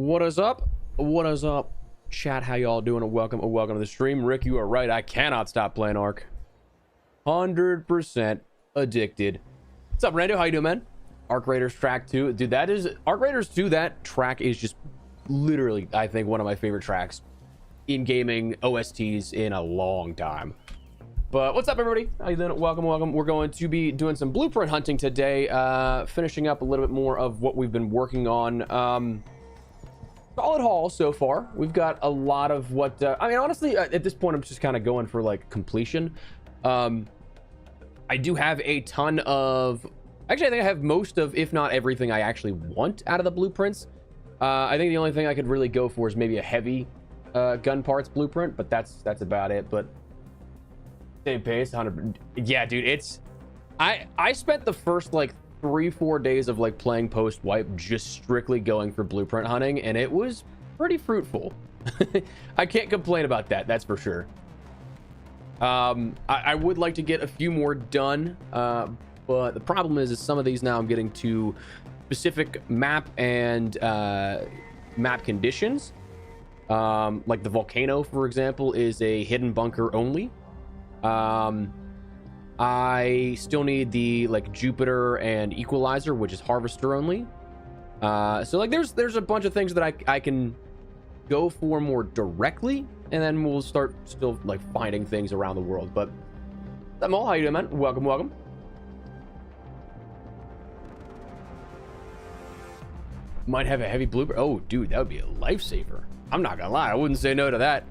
What is up? What is up, chat? How y'all doing? And welcome to the stream. Rick, you are right. I cannot stop playing Ark. 100% addicted. What's up, Rando? How you doing, man? Ark Raiders track 2. Dude, that is Ark Raiders 2. That track is just literally, I think, one of my favorite tracks in gaming OSTs in a long time. But what's up, everybody? How you doing? Welcome. We're going to be doing some blueprint hunting today, finishing up a little bit more of what we've been working on. Solid haul so far. We've got a lot of what I mean, honestly, at this point I'm just kind of going for like completion. I do have a ton of, actually I think I have most of, if not everything I actually want out of the blueprints. I think the only thing I could really go for is maybe a heavy gun parts blueprint, but that's about it. But same pace, 100. Yeah, dude, it's I spent the first like 3-4 days of like playing post wipe just strictly going for blueprint hunting, and it was pretty fruitful. I can't complain about that, that's for sure. I would like to get a few more done, but the problem is some of these now I'm getting to specific map and map conditions. Like the volcano, for example, is a hidden bunker only. I still need the like Jupiter and Equalizer, which is harvester only. So like there's a bunch of things that I can go for more directly, and then we'll start still like finding things around the world. But I'm all, how you doing, man? Welcome. Might have a heavy blueprint. Oh, dude, that would be a lifesaver. I'm not gonna lie, I wouldn't say no to that.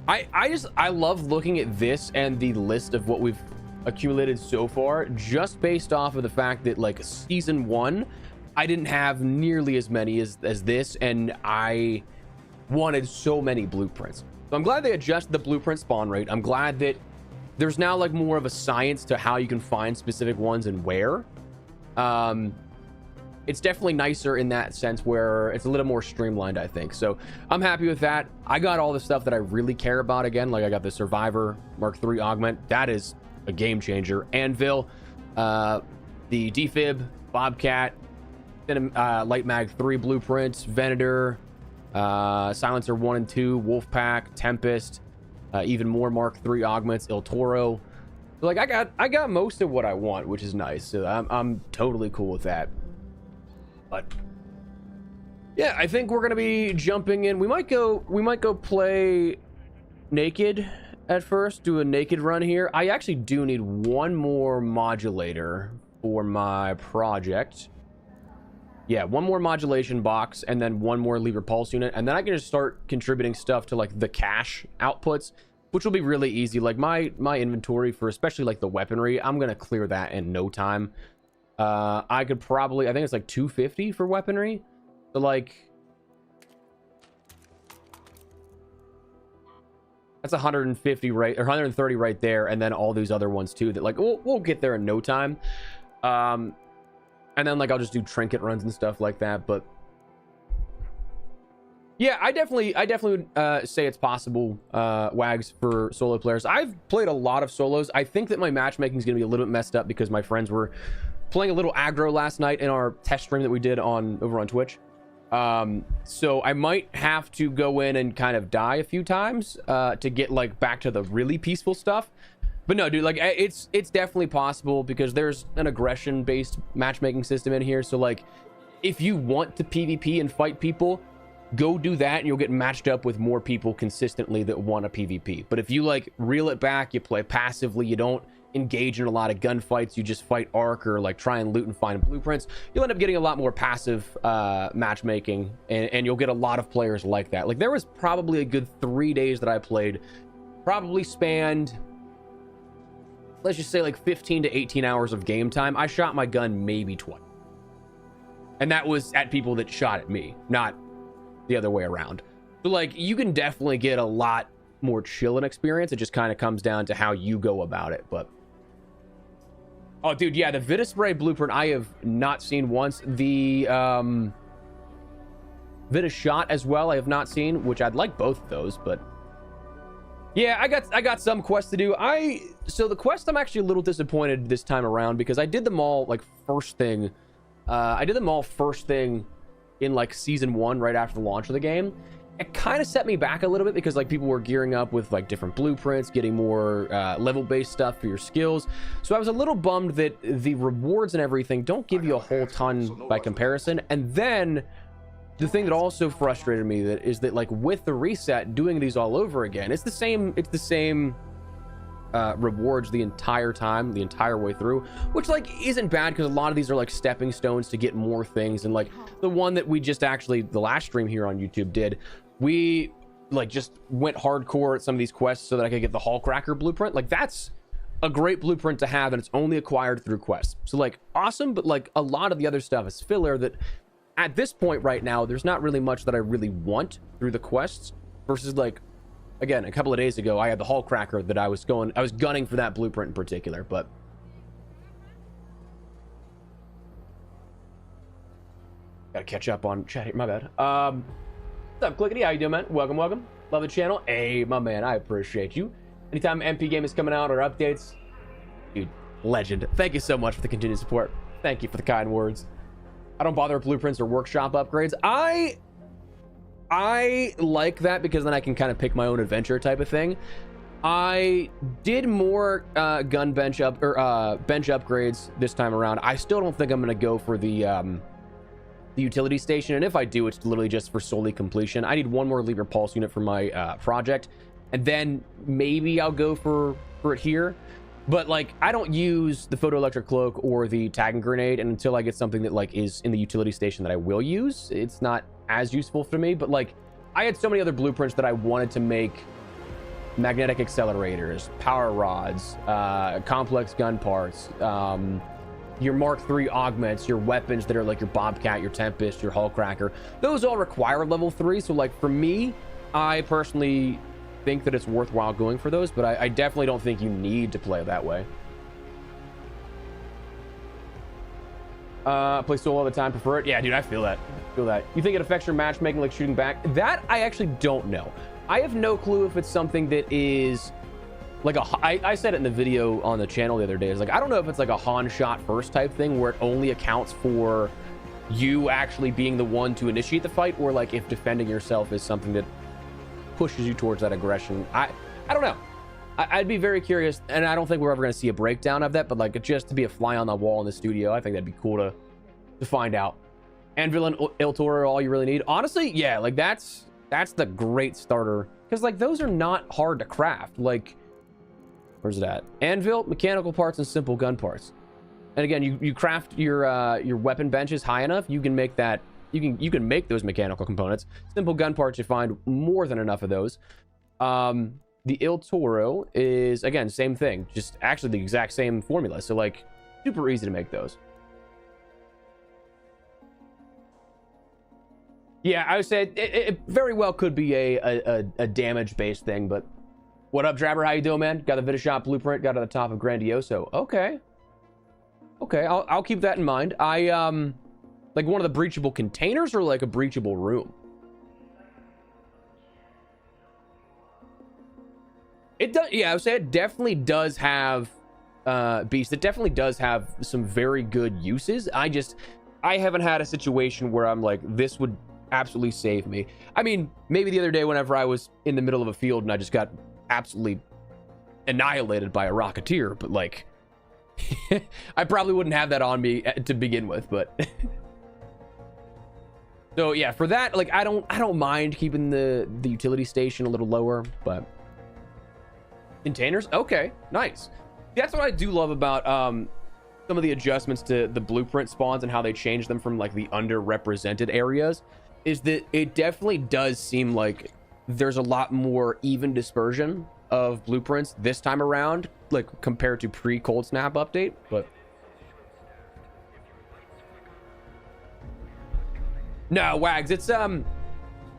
I love looking at this and the list of what we've accumulated so far, just based off of the fact that like season 1 I didn't have nearly as many as this, and I wanted so many blueprints. So I'm glad they adjusted the blueprint spawn rate. I'm glad that there's now like more of a science to how you can find specific ones and where. It's definitely nicer in that sense where it's a little more streamlined, I think. So I'm happy with that. I got all the stuff that I really care about again. Like I got the Survivor Mark III augment. That is a game changer. Anvil, the defib, Bobcat, Light Mag 3 blueprints, Venator, Silencer 1 and 2, Wolfpack, Tempest, even more Mark III augments, Il Toro. So like I got most of what I want, which is nice. So I'm totally cool with that. But yeah, I think we're gonna be jumping in. We might go play naked at first, do a naked run here. I actually do need one more modulator for my project. Yeah, one more modulation box and then one more lever pulse unit, and then I can just start contributing stuff to like the cache outputs, which will be really easy. Like my inventory for especially like the weaponry, I'm gonna clear that in no time. I could probably, I think it's like 250 for weaponry. So like that's 150 right, or 130 right there, and then all these other ones too that like we'll get there in no time. And then like I'll just do trinket runs and stuff like that. But yeah, I definitely would say it's possible, Wags, for solo players. I've played a lot of solos. I think that my matchmaking is gonna be a little bit messed up because my friends were playing a little aggro last night in our test stream that we did over on Twitch. So I might have to go in and kind of die a few times to get like back to the really peaceful stuff. But no, dude, like it's definitely possible because there's an aggression based matchmaking system in here. So like if you want to PvP and fight people, go do that and you'll get matched up with more people consistently that want a PvP. But if you like reel it back, you play passively, you don't engage in a lot of gunfights, you just fight Ark or like try and loot and find blueprints, you'll end up getting a lot more passive matchmaking, and you'll get a lot of players like that. Like there was probably a good 3 days that I played, probably spanned, let's just say like 15 to 18 hours of game time. I shot my gun maybe twice, and that was at people that shot at me, not the other way around. So like you can definitely get a lot more chill and experience. It just kind of comes down to how you go about it. But oh dude, yeah, the Vitaspray blueprint I have not seen once. The Vita shot as well I have not seen, which I'd like both of those. But yeah, I got some quests to do. So the quest, I'm actually a little disappointed this time around because I did them all like first thing. I did them all first thing in like season 1 right after the launch of the game, it kind of set me back a little bit because like people were gearing up with like different blueprints, getting more level-based stuff for your skills. So I was a little bummed that the rewards and everything don't give you a whole ton by comparison. And then the thing that also frustrated me is that like with the reset, doing these all over again, it's the same rewards the entire time, the entire way through, which like isn't bad because a lot of these are like stepping stones to get more things. And like the one that we just actually, the last stream here on YouTube did, we like just went hardcore at some of these quests so that I could get the Hall Cracker blueprint. Like that's a great blueprint to have, and it's only acquired through quests. So like awesome, but like a lot of the other stuff is filler that at this point right now, there's not really much that I really want through the quests versus like, again, a couple of days ago, I had the Hall Cracker that I was gunning for that blueprint in particular, but gotta catch up on chat here, my bad. What's up, Clickety? How you doing, man? Welcome. Love the channel. Hey, my man, I appreciate you. Anytime MP game is coming out or updates, dude, legend. Thank you so much for the continued support. Thank you for the kind words. I don't bother with blueprints or workshop upgrades. I like that because then I can kind of pick my own adventure type of thing. I did more gun bench upgrades this time around. I still don't think I'm gonna go for the utility station, and if I do, it's literally just for solely completion. I need one more lever pulse unit for my project, and then maybe I'll go for it here. But like I don't use the photoelectric cloak or the tagging grenade, and until I get something that like is in the utility station that I will use, it's not as useful for me. But like I had so many other blueprints that I wanted to make: magnetic accelerators, power rods, complex gun parts, your Mark III augments, your weapons that are like your Bobcat, your Tempest, your Hall Cracker. Those all require level 3. So like for me, I personally think that it's worthwhile going for those, but I definitely don't think you need to play that way. Play solo all the time, prefer it. Yeah, dude, I feel that. You think it affects your matchmaking like shooting back? That I actually don't know. I have no clue if it's something that is like I said it in the video on the channel the other day. It's like I don't know if it's like a Han shot first type thing where it only accounts for you actually being the one to initiate the fight, or like if defending yourself is something that pushes you towards that aggression. I don't know. I'd be very curious, and I don't think we're ever going to see a breakdown of that, but like just to be a fly on the wall in the studio, I think that'd be cool to find out. Anvil and Il Toro are all you really need. Honestly, yeah, like that's the great starter, because like those are not hard to craft. Like, where's it at? Anvil, mechanical parts, and simple gun parts. And again, you craft your weapon benches high enough, you can make that. You can make those mechanical components. Simple gun parts, you find more than enough of those. The Il Toro is, again, same thing, just actually the exact same formula. So like super easy to make those. Yeah, I would say it very well could be a damage-based thing, but what up, Drabber? How you doing, man? Got the Vidashot blueprint, got to the top of Grandioso. Okay, I'll keep that in mind. Like one of the breachable containers or like a breachable room? It does, yeah, I would say it definitely does have beast. It definitely does have some very good uses. I haven't had a situation where I'm like, this would absolutely save me. I mean, maybe the other day whenever I was in the middle of a field and I just got absolutely annihilated by a rocketeer, but like I probably wouldn't have that on me to begin with, but so yeah, for that, like I don't mind keeping the utility station a little lower, but containers, okay, nice. That's what I do love about some of the adjustments to the blueprint spawns and how they change them from like the underrepresented areas, is that it definitely does seem like there's a lot more even dispersion of blueprints this time around, like compared to pre-Cold Snap update. But no, Wags, it's the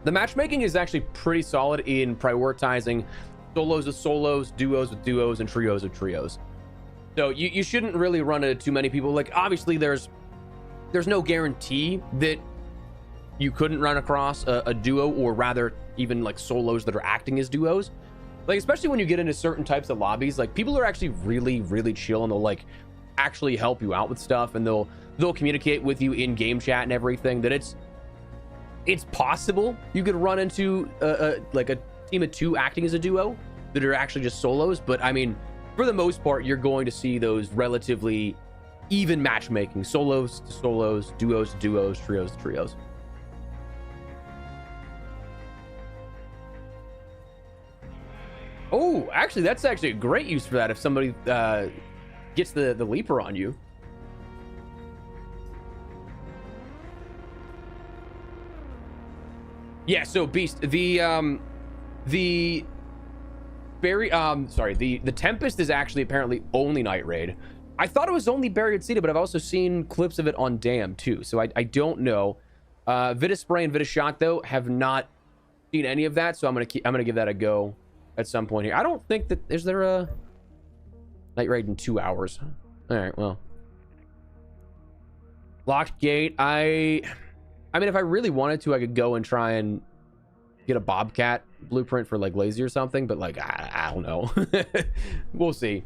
matchmaking is actually pretty solid in prioritizing solos with solos, duos with duos, and trios with trios. So you shouldn't really run into too many people. Like obviously there's no guarantee that you couldn't run across a duo, or rather even like solos that are acting as duos. Like especially when you get into certain types of lobbies, like people are actually really chill, and they'll like actually help you out with stuff, and they'll communicate with you in game chat and everything. That it's it's possible you could run into like a team of 2 acting as a duo that are actually just solos, but I mean, for the most part, you're going to see those relatively even matchmaking, solos to solos, duos to duos, trios to trios. Oh, actually, that's actually a great use for that if somebody gets the leaper on you. Yeah, so Beast, the Tempest is actually apparently only Night Raid. I thought it was only Buried City, but I've also seen clips of it on Dam too, so I don't know. Vita Spray and Vita Shot though have not seen any of that, so I'm gonna give that a go at some point here. I don't think that is there a Night Raid in 2 hours. All right, well, locked gate. I mean, if I really wanted to, I could go and try and get a Bobcat blueprint for like Lazy or something, but like I don't know. We'll see.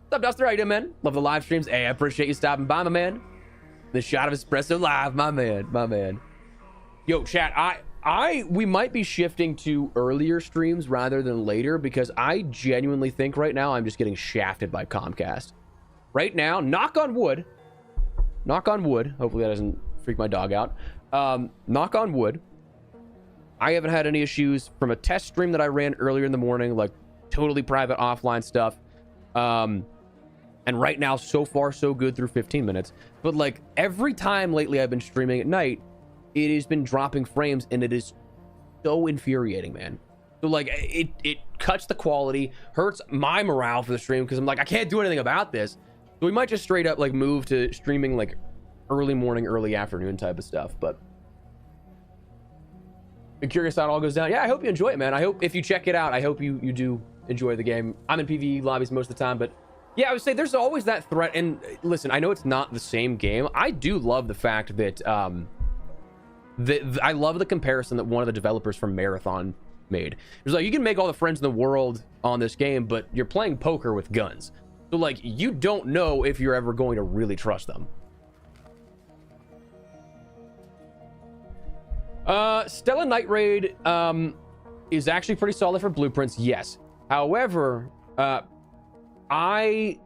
What's up, Duster? How you doing, man? Love the live streams. Hey, I appreciate you stopping by, my man. The shot of espresso live, my man. Yo, chat, we might be shifting to earlier streams rather than later, because I genuinely think right now I'm just getting shafted by Comcast. Right now, knock on wood, hopefully that doesn't freak my dog out. Knock on wood, I haven't had any issues from a test stream that I ran earlier in the morning, like totally private offline stuff. And right now, so far, so good through 15 minutes. But like every time lately I've been streaming at night, it has been dropping frames, and it is so infuriating, man. So like it cuts the quality, hurts my morale for the stream, because I'm like, I can't do anything about this. So we might just straight up like move to streaming like early morning, early afternoon type of stuff. But I'm curious how it all goes down. Yeah, I hope you enjoy it, man. I hope if you check it out, I hope you do enjoy the game. I'm in PvE lobbies most of the time, but yeah, I would say there's always that threat. And listen, I know it's not the same game. I do love the fact that I love the comparison that one of the developers from Marathon made. It was like, you can make all the friends in the world on this game, but you're playing poker with guns. So like, you don't know if you're ever going to really trust them. Stella Night Raid is actually pretty solid for blueprints, yes. However, I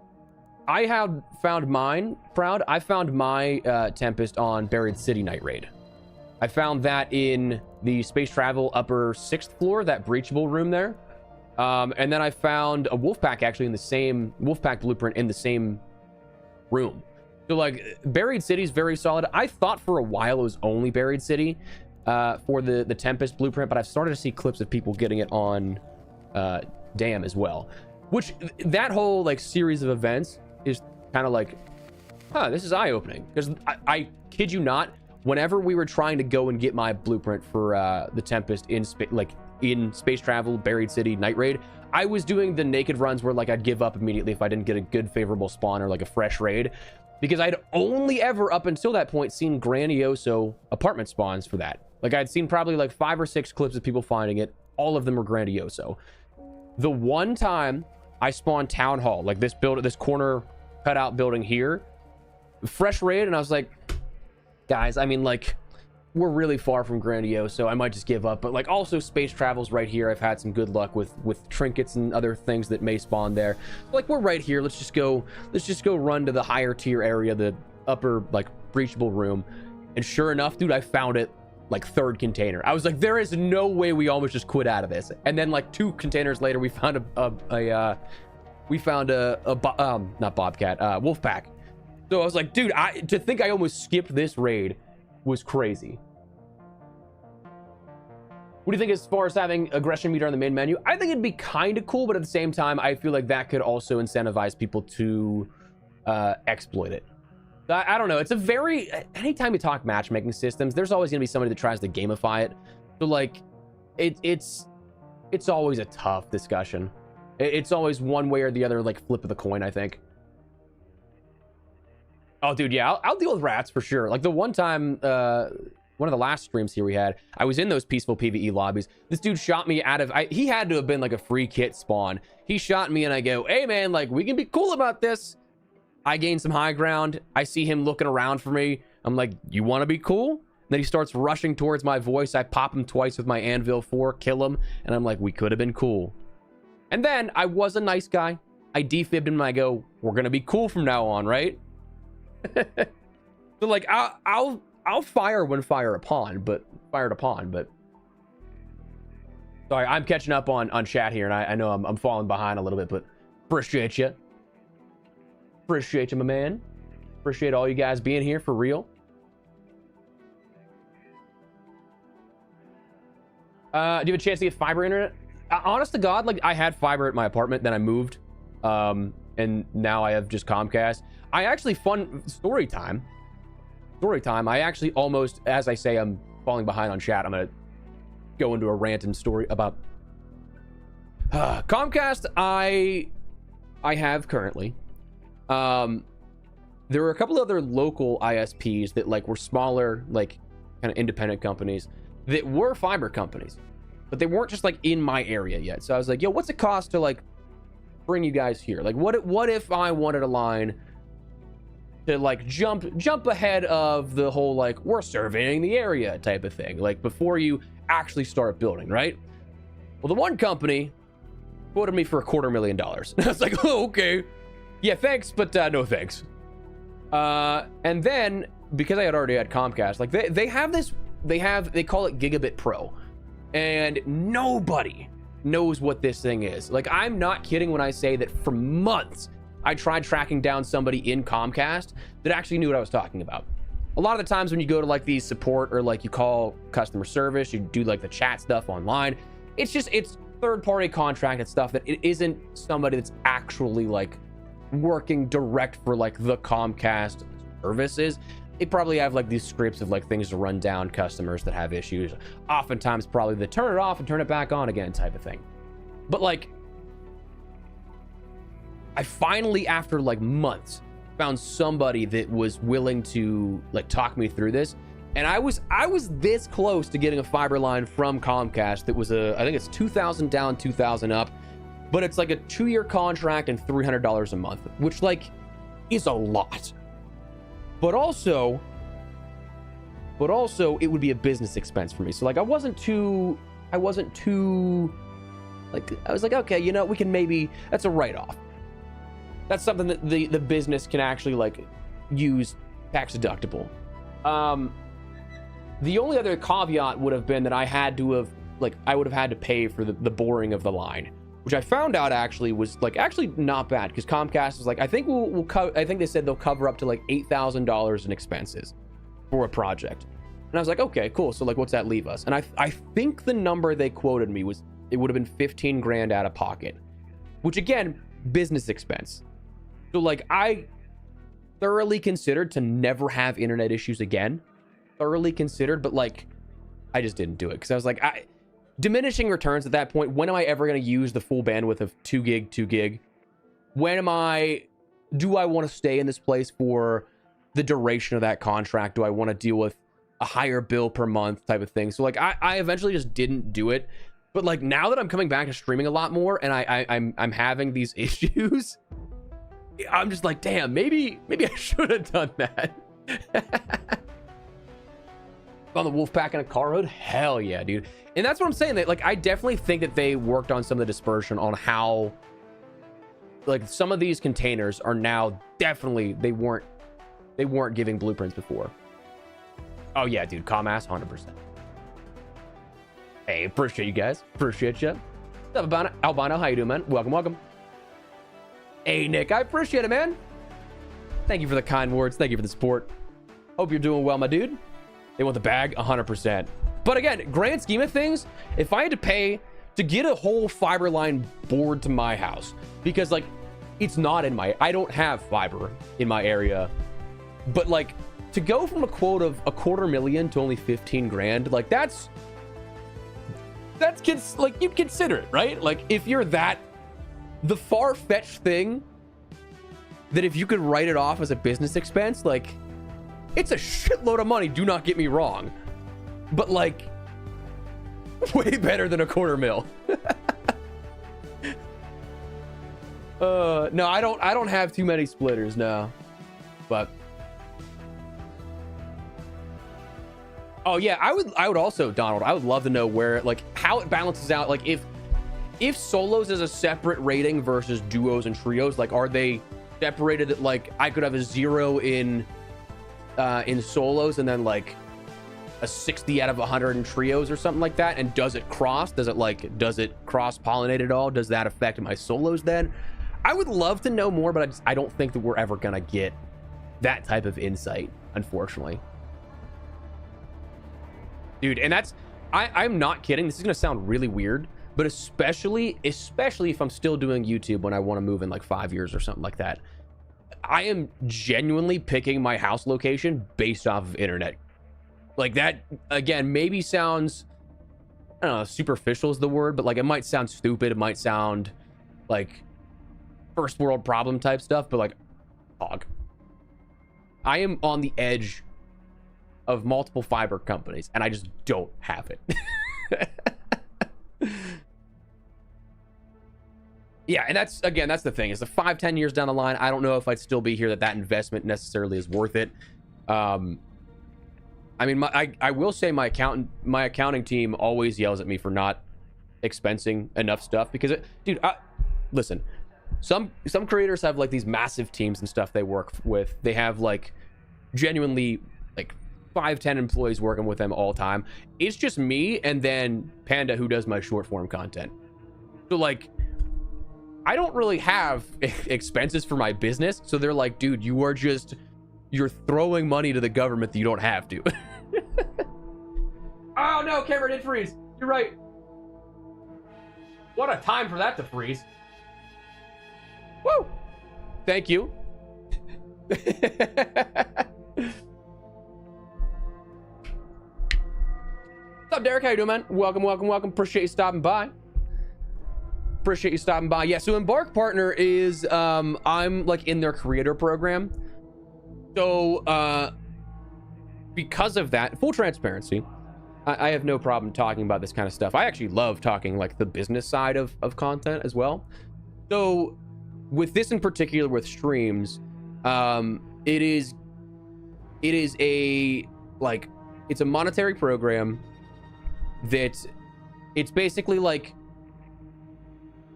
have found mine, Proud. I found my Tempest on Buried City Night Raid. I found that in the space travel upper 6th floor, that breachable room there. And then I found a Wolfpack actually in the same Wolfpack blueprint in the same room. So like Buried City is very solid. I thought for a while it was only Buried City for the Tempest blueprint, but I've started to see clips of people getting it on Dam as well. Which that whole like series of events is kind of like, huh, this is eye-opening. Because I kid you not, whenever we were trying to go and get my blueprint for the Tempest in space travel, Buried City, Night Raid, I was doing the naked runs where like I'd give up immediately if I didn't get a good favorable spawn or like a fresh raid, because I'd only ever up until that point seen Grandioso apartment spawns for that. Like I'd seen probably like 5 or 6 clips of people finding it. All of them were Grandioso. The one time I spawned Town Hall, like this corner cutout building here, fresh raid, and I was like, guys, I mean, like, we're really far from Grandioso. I might just give up. But like, also space travels right here. I've had some good luck with trinkets and other things that may spawn there. Like, we're right here. Let's just go run to the higher tier area, the upper like breachable room. And sure enough, dude, I found it like 3rd container. I was like, there is no way we almost just quit out of this. And then like 2 containers later, we found not Bobcat, Wolfpack. So I was like, dude, to think I almost skipped this raid was crazy. What do you think as far as having aggression meter on the main menu? I think it'd be kind of cool, but at the same time, I feel like that could also incentivize people to exploit it. I don't know. It's a very, anytime you talk matchmaking systems, there's always gonna be somebody that tries to gamify it. So like, it's always a tough discussion. It's always one way or the other, like flip of the coin, I think. Oh, dude, yeah, I'll deal with rats for sure. Like the one time, one of the last streams here we had, I was in those peaceful PvE lobbies. This dude shot me out of, he had to have been like a free kit spawn. He shot me and I go, hey man, like we can be cool about this. I gained some high ground. I see him looking around for me. I'm like, you want to be cool? Then he starts rushing towards my voice. I pop him twice with my Anvil 4, kill him, and I'm like, we could have been cool. And then I was a nice guy. I defibbed him and I go, we're gonna be cool from now on, right? So like I'll fire when fired upon, but sorry, I'm catching up on chat here, and I know I'm falling behind a little bit, but appreciate you. Appreciate you, my man. Appreciate all you guys being here for real. Do you have a chance to get fiber internet? Honest to God, like I had fiber at my apartment, then I moved, and now I have just Comcast. I actually story time. I actually almost, as I say, I'm falling behind on chat. I'm gonna go into a rant and story about Comcast. I have currently. There were a couple other local ISPs that like were smaller, like kind of independent companies that were fiber companies, but they weren't just like in my area yet. So I was like, yo, what's it cost to like bring you guys here? Like what if I wanted a line to like jump ahead of the whole like we're surveying the area type of thing, like before you actually start building, right? Well, the one company quoted me for $250,000. I was like, oh, okay, yeah, thanks, but no thanks. And then because I had already had Comcast, like they call it Gigabit Pro, and nobody knows what this thing is. Like, I'm not kidding when I say that for months I tried tracking down somebody in Comcast that actually knew what I was talking about. A lot of the times when you go to like the support or like you call customer service, you do like the chat stuff online, it's third-party contracted stuff that it isn't somebody that's actually like working direct for like the Comcast services. They probably have like these scripts of like things to run down customers that have issues. Oftentimes probably the turn it off and turn it back on again type of thing. But like, I finally, after like months, found somebody that was willing to like talk me through this. And I was this close to getting a fiber line from Comcast that was I think it's 2,000 down, 2,000 up, but it's like a 2-year contract and $300 a month, which like is a lot. But also it would be a business expense for me. So like I wasn't too like, I was like, okay, you know, we can maybe, that's a write-off. That's something that the business can actually like use tax deductible. The only other caveat would have been that I would have had to pay for the boring of the line, which I found out actually was like actually not bad, because Comcast was like, I think I think they said they'll cover up to like $8,000 in expenses for a project. And I was like, okay, cool. So like, what's that leave us? And I think the number they quoted me was, it would have been 15 grand out of pocket, which again, business expense. So like, I thoroughly considered to never have internet issues again. Thoroughly considered, but like, I just didn't do it because I was like, diminishing returns at that point. When am I ever going to use the full bandwidth of 2 gig? Do I want to stay in this place for the duration of that contract? Do I want to deal with a higher bill per month type of thing? So like, I eventually just didn't do it. But like, now that I'm coming back to streaming a lot more and I'm having these issues, I'm just like, damn, maybe I should have done that. On the Wolfpack in a car hood? Hell yeah, dude. And that's what I'm saying, that like, I definitely think that they worked on some of the dispersion on how like some of these containers are now definitely, they weren't giving blueprints before. Oh yeah, dude, Comass 100%. Hey, appreciate you guys. Appreciate you. What's up, Albino? How you doing, man? Welcome. Hey, Nick, I appreciate it, man. Thank you for the kind words. Thank you for the support. Hope you're doing well, my dude. They want the bag 100%. But again, grand scheme of things, if I had to pay to get a whole fiber line board to my house, because like, it's not in my, I don't have fiber in my area, but like, to go from a quote of $250,000 to only 15 grand, like that's like, you'd consider it, right? Like, if you're that, the far-fetched thing that if you could write it off as a business expense, like, it's a shitload of money, do not get me wrong, but like, way better than $250,000. No, I don't have too many splitters now, but Oh yeah, I would also, Donald, I would love to know where, like, how it balances out. Like, if solos is a separate rating versus duos and trios, like, are they separated that, like, I could have a 0 in solos and then like a 60 out of 100 in trios or something like that? And does it cross? Does it cross pollinate at all? Does that affect my solos then? I would love to know more, but I don't think that we're ever gonna get that type of insight, unfortunately. Dude, and that's, I'm not kidding. This is gonna sound really weird, but especially if I'm still doing YouTube when I want to move in like 5 years or something like that, I am genuinely picking my house location based off of internet. Like, that, again, maybe sounds, I don't know, superficial is the word, but like, it might sound stupid. It might sound like first world problem type stuff, but like, dog, I am on the edge of multiple fiber companies and I just don't have it. Yeah, and that's, again, that's the thing, is the 5-10 years down the line, I don't know if I'd still be here, that investment necessarily is worth it. I mean, I will say my accounting team always yells at me for not expensing enough stuff, because dude, listen, some creators have like these massive teams and stuff they work with. They have like genuinely like 5-10 employees working with them all time. It's just me and then Panda, who does my short form content. So like, I don't really have expenses for my business. So they're like, dude, you're throwing money to the government that you don't have to. Oh no, camera did freeze. You're right. What a time for that to freeze. Woo! Thank you. What's up, Derek? How you doing, man? Welcome. Appreciate you stopping by. Yeah, so Embark Partner is I'm like in their creator program. So because of that, full transparency, I have no problem talking about this kind of stuff. I actually love talking like the business side of content as well. So with this in particular, with streams, it is a, like, it's a monetary program that it's basically like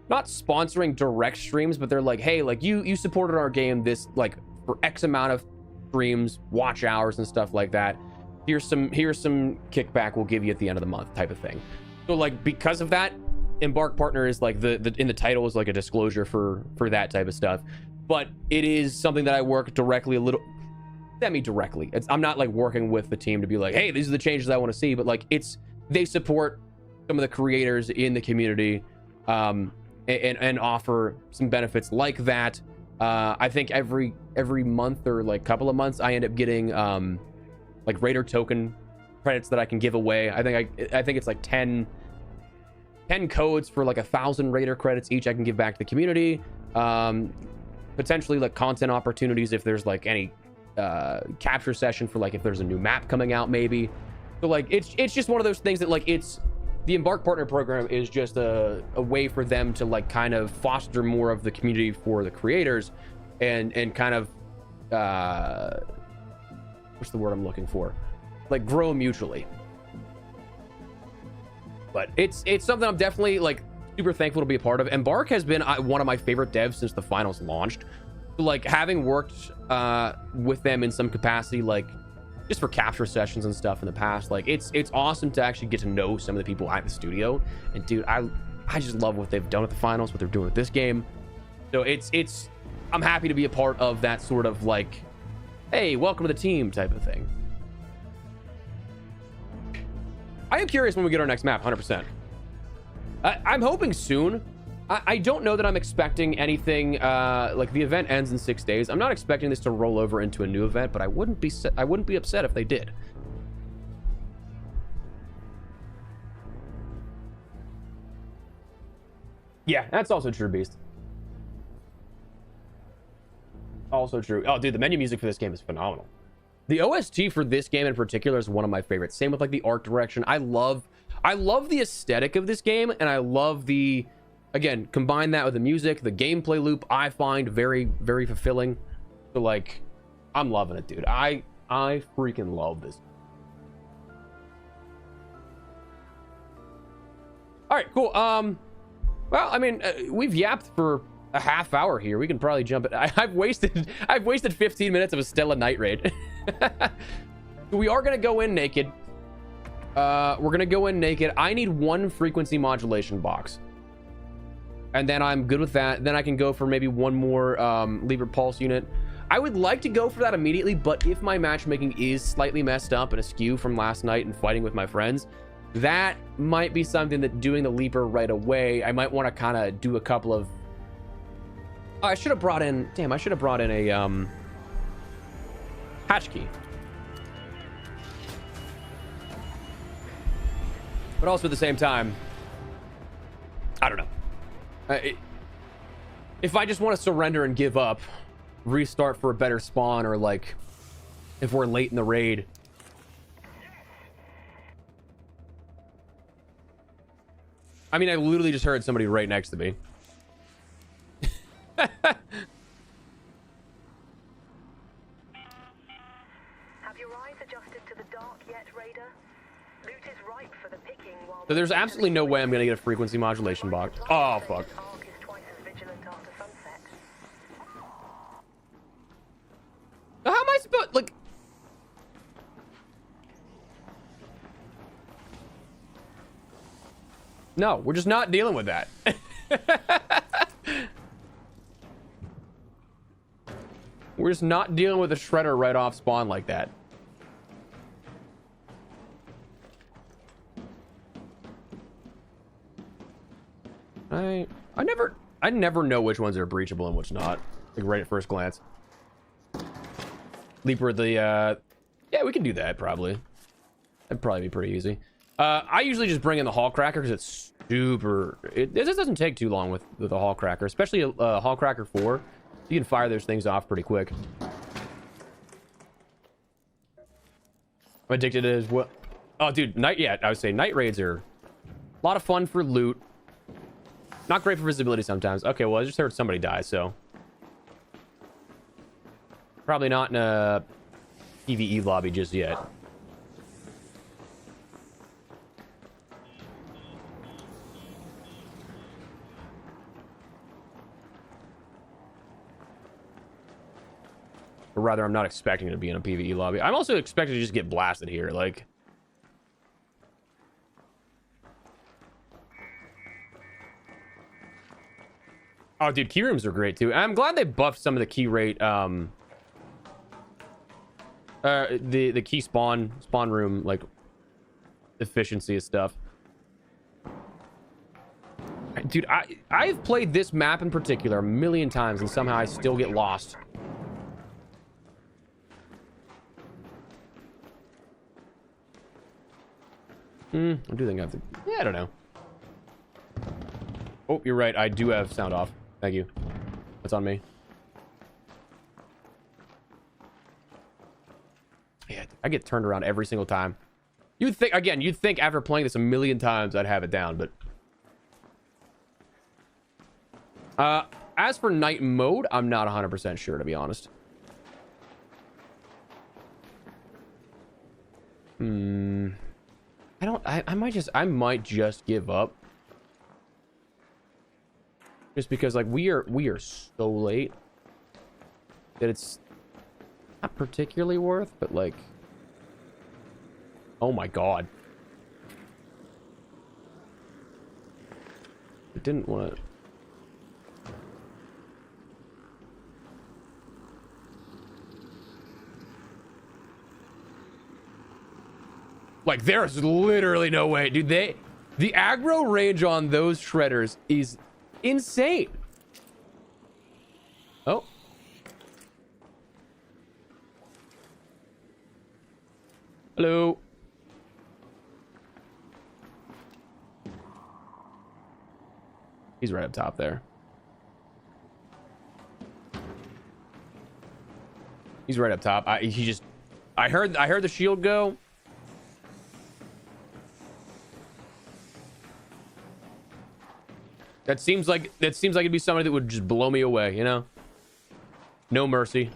not sponsoring direct streams, but they're like, hey, like you supported our game this, like, for X amount of streams, watch hours and stuff like that. Here's some kickback we'll give you at the end of the month, type of thing. So like, because of that, Embark Partner is like the in the title is like a disclosure for that type of stuff. But it is something that I work directly, a little semi-directly. I'm not like working with the team to be like, hey, these are the changes I want to see, but like, they support some of the creators in the community, and offer some benefits like that. I think every month or like couple of months, I end up getting like Raider token credits that I can give away. I think it's like 10 codes for like 1,000 Raider credits each I can give back to the community. Potentially like content opportunities if there's like any capture session for like if there's a new map coming out, maybe. So like, it's just one of those things that like, the Embark Partner program is just a way for them to like kind of foster more of the community for the creators and kind of what's the word I'm looking for, like grow mutually. But it's something I'm definitely like super thankful to be a part of. Embark has been one of my favorite devs since the finals launched. So, like, having worked with them in some capacity, like just for capture sessions and stuff in the past, like it's awesome to actually get to know some of the people at the studio. And dude, I just love what they've done with the finals, what they're doing with this game. So I'm happy to be a part of that sort of like, hey, welcome to the team type of thing. I am curious when we get our next map, 100%. I'm hoping soon. I don't know that I'm expecting anything. Like, the event ends in 6 days. I'm not expecting this to roll over into a new event, but I wouldn't be upset if they did. Yeah, that's also true, Beast. Also true. Oh, dude, the menu music for this game is phenomenal. The OST for this game in particular is one of my favorites. Same with like the art direction. I love the aesthetic of this game, and I love the, again, combine that with the music, the gameplay loop I find very, very fulfilling. So like, I'm loving it, dude. I freaking love this. All right, cool. Well, I mean, we've yapped for a half hour here. We can probably jump it. I've wasted 15 minutes of a Stella night raid. We are gonna go in naked. We're gonna go in naked. I need one frequency modulation box, and then I'm good with that. Then I can go for maybe one more Libra Pulse unit. I would like to go for that immediately, but if my matchmaking is slightly messed up and askew from last night and fighting with my friends, that might be something that doing the Leaper right away, I might want to kind of do a couple of... Oh, I should have brought in... Damn, I should have brought in a hatch key. But also at the same time, I don't know. If I just want to surrender and give up, restart for a better spawn, or like if we're late in the raid, I mean, I literally just heard somebody right next to me. Have your eyes adjusted to the dark yet, Raider? Loot is ripe for the picking. While So there's absolutely no way I'm gonna get a frequency modulation box. Oh fuck. Arc is twice as vigilant after sunset. How am I supposed, like... No, we're just not dealing with that. We're just not dealing with a shredder right off spawn like that. I never know which ones are breachable and which not, like right at first glance. Leaper the yeah, we can do that probably. That'd probably be pretty easy. I usually just bring in the Hall Cracker because it's super... It just doesn't take too long with the Hall Cracker, especially a Hall Cracker 4. You can fire those things off pretty quick. I'm addicted as well. Oh, dude, I would say night raids are a lot of fun for loot. Not great for visibility sometimes. Okay, well, I just heard somebody die, so... Probably not in a PvE lobby just yet. Or rather, I'm not expecting to be in a PvE lobby. I'm also expecting to just get blasted here, like... Oh, dude, key rooms are great, too. I'm glad they buffed some of the key rate, the key spawn room, like, efficiency and stuff. Dude, I've played this map in particular a million times, and somehow I still get lost. I do think I have to... Yeah, I don't know. Oh, you're right. I do have sound off. Thank you. That's on me. Yeah, I get turned around every single time. You'd think after playing this a million times, I'd have it down, but... as for night mode, I'm not 100% sure, to be honest. I might just give up. Just because, like, we are so late that it's not particularly worth, but, like, oh my god. I didn't want to... Like, there's literally no way, dude. The aggro range on those shredders is insane. Oh. Hello. He's right up top there. He's right up top. I heard the shield go. That seems like it'd be somebody that would just blow me away, you know? No mercy.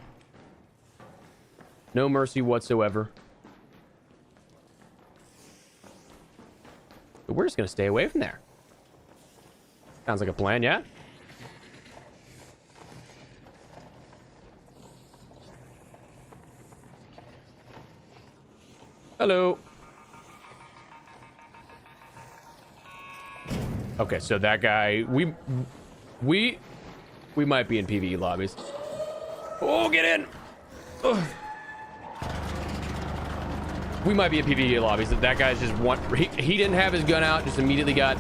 No mercy whatsoever. But we're just gonna stay away from there. Sounds like a plan, yeah? Hello. Okay, so that guy, we might be in PvE lobbies. Oh, get in! Ugh. We might be in PvE lobbies. That guy's just he didn't have his gun out, just immediately got.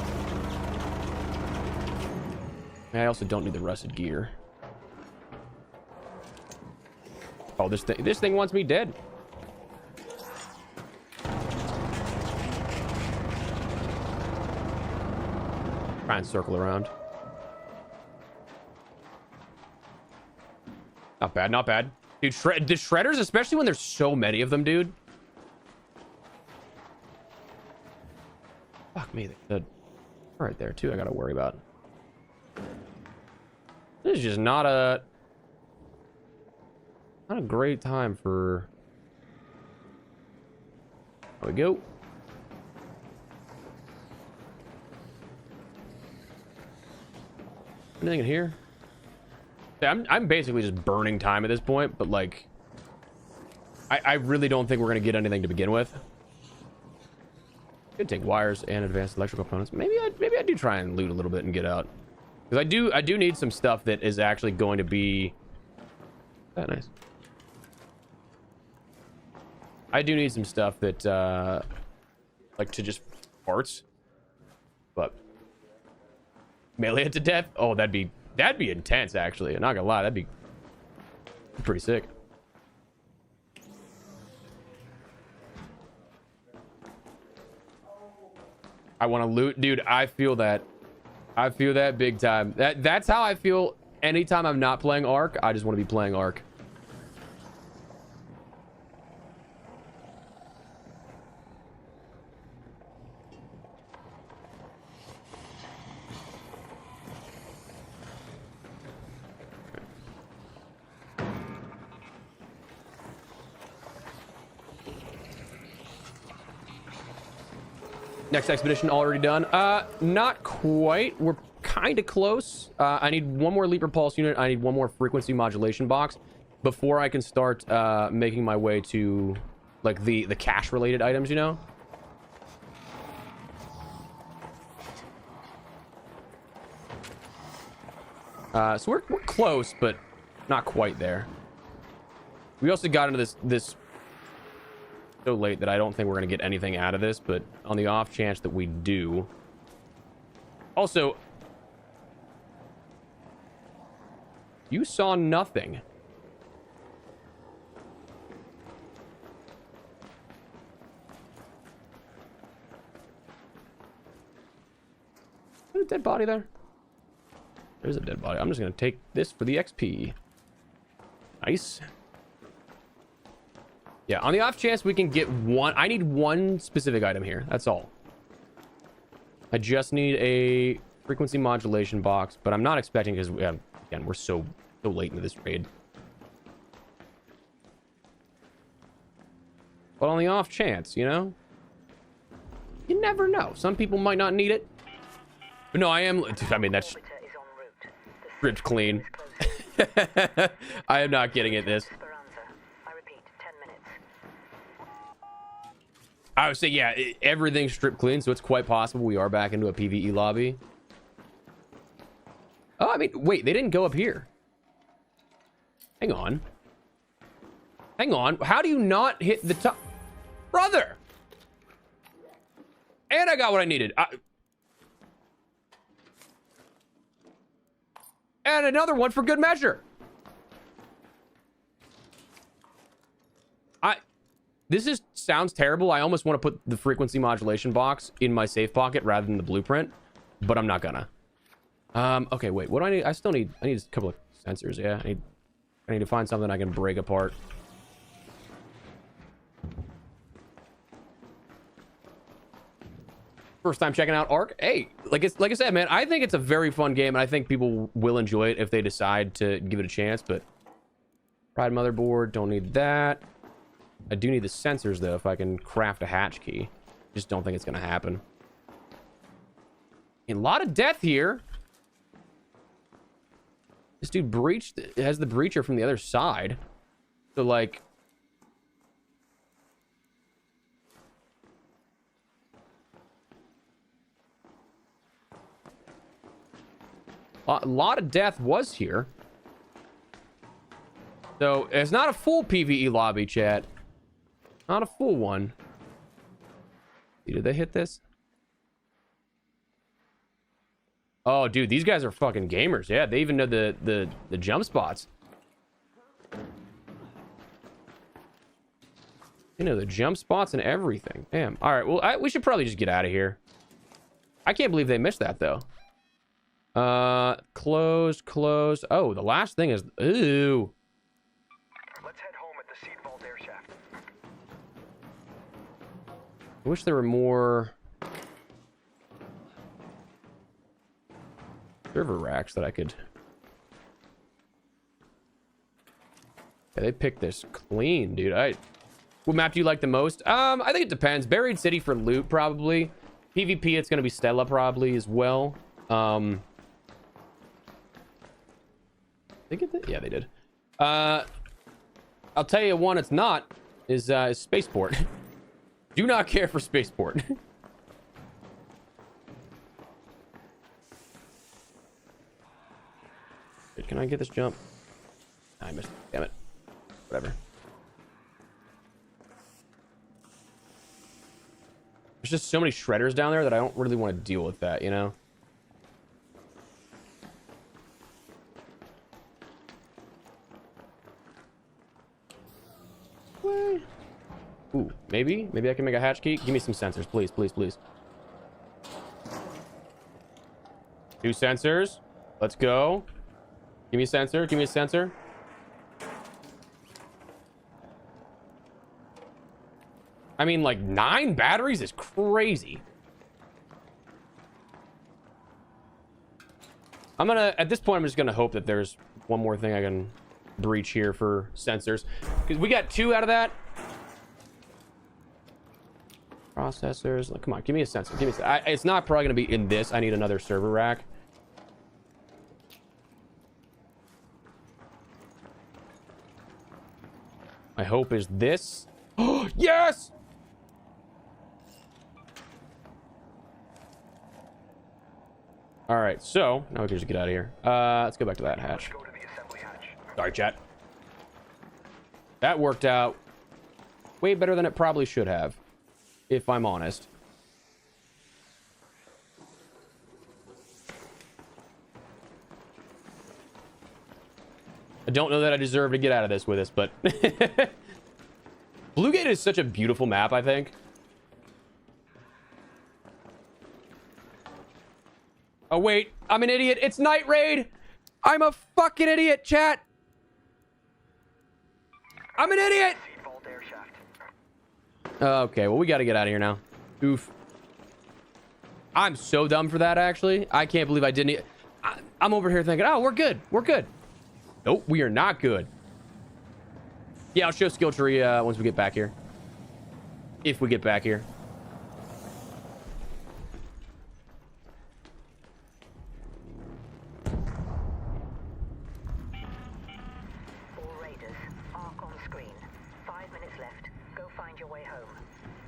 I also don't need the rusted gear. Oh, this thing wants me dead. Try and circle around. Not bad, not bad. Dude, the shredders, especially when there's so many of them, dude. Fuck me, the right there too I gotta worry about. This is just not a great time for. There we go. Anything in here? I'm basically just burning time at this point, but like I really don't think we're gonna get anything to begin with. Could take wires and advanced electrical components. Maybe I do try and loot a little bit and get out, because I do need some stuff that is actually going to be nice. I do need some stuff that like to just parts, but melee it to death. Oh, that'd be intense, actually. I'm not gonna lie, that'd be pretty sick. I want to loot, dude. I feel that big time. That's how I feel anytime I'm not playing Ark. I just want to be playing Ark. Next expedition already done. Not quite. We're kind of close. I need one more leap repulse unit. I need one more frequency modulation box before I can start making my way to like the cash related items, you know. So we're close, but not quite there. We also got into this so late that I don't think we're gonna get anything out of this, but on the off chance that we do. Also, you saw nothing. Is there a dead body there? There's a dead body. I'm just gonna take this for the XP. Nice. Yeah, on the off chance we can get one. I need one specific item here. That's all. I just need a frequency modulation box, but I'm not expecting, because again, we're so late into this raid. But on the off chance, you know, you never know. Some people might not need it. But no, I am. I mean, that's stripped clean. I am not getting at this. I would say, yeah, everything's stripped clean, so it's quite possible we are back into a PvE lobby. Oh, I mean, wait, they didn't go up here. Hang on. Hang on. How do you not hit the top? Brother! And I got what I needed. And another one for good measure. This sounds terrible. I almost want to put the frequency modulation box in my safe pocket rather than the blueprint, but I'm not gonna. Okay, wait. What do I need? I need a couple of sensors. Yeah, I need to find something I can break apart. First time checking out Ark. Hey, like I said, man, I think it's a very fun game, and I think people will enjoy it if they decide to give it a chance. But pride motherboard, don't need that. I do need the sensors, though, if I can craft a hatch key. Just don't think it's going to happen. A lot of death here. This dude breached, has the breacher from the other side. So, like... A lot of death was here. So, it's not a full PvE lobby, chat. Not a full one. Did they hit this? Oh, dude, these guys are fucking gamers. Yeah, they even know the jump spots. They know the jump spots and everything. Damn. All right, well, we should probably just get out of here. I can't believe they missed that, though. Closed. Oh, the last thing is... Ooh. Let's head home at the seed vault air shaft. I wish there were more... server racks that I could... Yeah, they picked this clean, dude. What map do you like the most? I think it depends. Buried City for loot, probably. PvP, it's gonna be Stella, probably, as well. They get that? Yeah, they did. I'll tell you one it's not, is Spaceport. Do not care for Spaceport. Can I get this jump? I missed it. Damn it. Whatever. There's just so many shredders down there that I don't really want to deal with that, you know? Ooh, maybe I can make a hatch key. Give me some sensors, please. 2 sensors. Let's go. Give me a sensor. I mean, like, 9 batteries is crazy. At this point, I'm just gonna hope that there's one more thing I can breach here for sensors. Because we got 2 out of that. Processors. Come on, give me a sensor. It's not probably gonna be in this. I need another server rack. My hope is this. Oh, yes! All right, so now we can just get out of here. Let's go back to that hatch. Go to the assembly hatch. Sorry, chat. That worked out way better than it probably should have, if I'm honest. I don't know that I deserve to get out of this with us, but Blue Gate is such a beautiful map, I think. Oh, wait. I'm an idiot. It's Night Raid. I'm a fucking idiot, chat. I'm an idiot. Seed vault air shaft. Okay, well, we got to get out of here now. Oof. I'm so dumb for that, actually. I can't believe I didn't... I'm over here thinking, oh, we're good. Nope, we are not good. Yeah, I'll show skill tree once we get back here. If we get back here. All raiders, arc on screen. 5 minutes left. Go find your way home.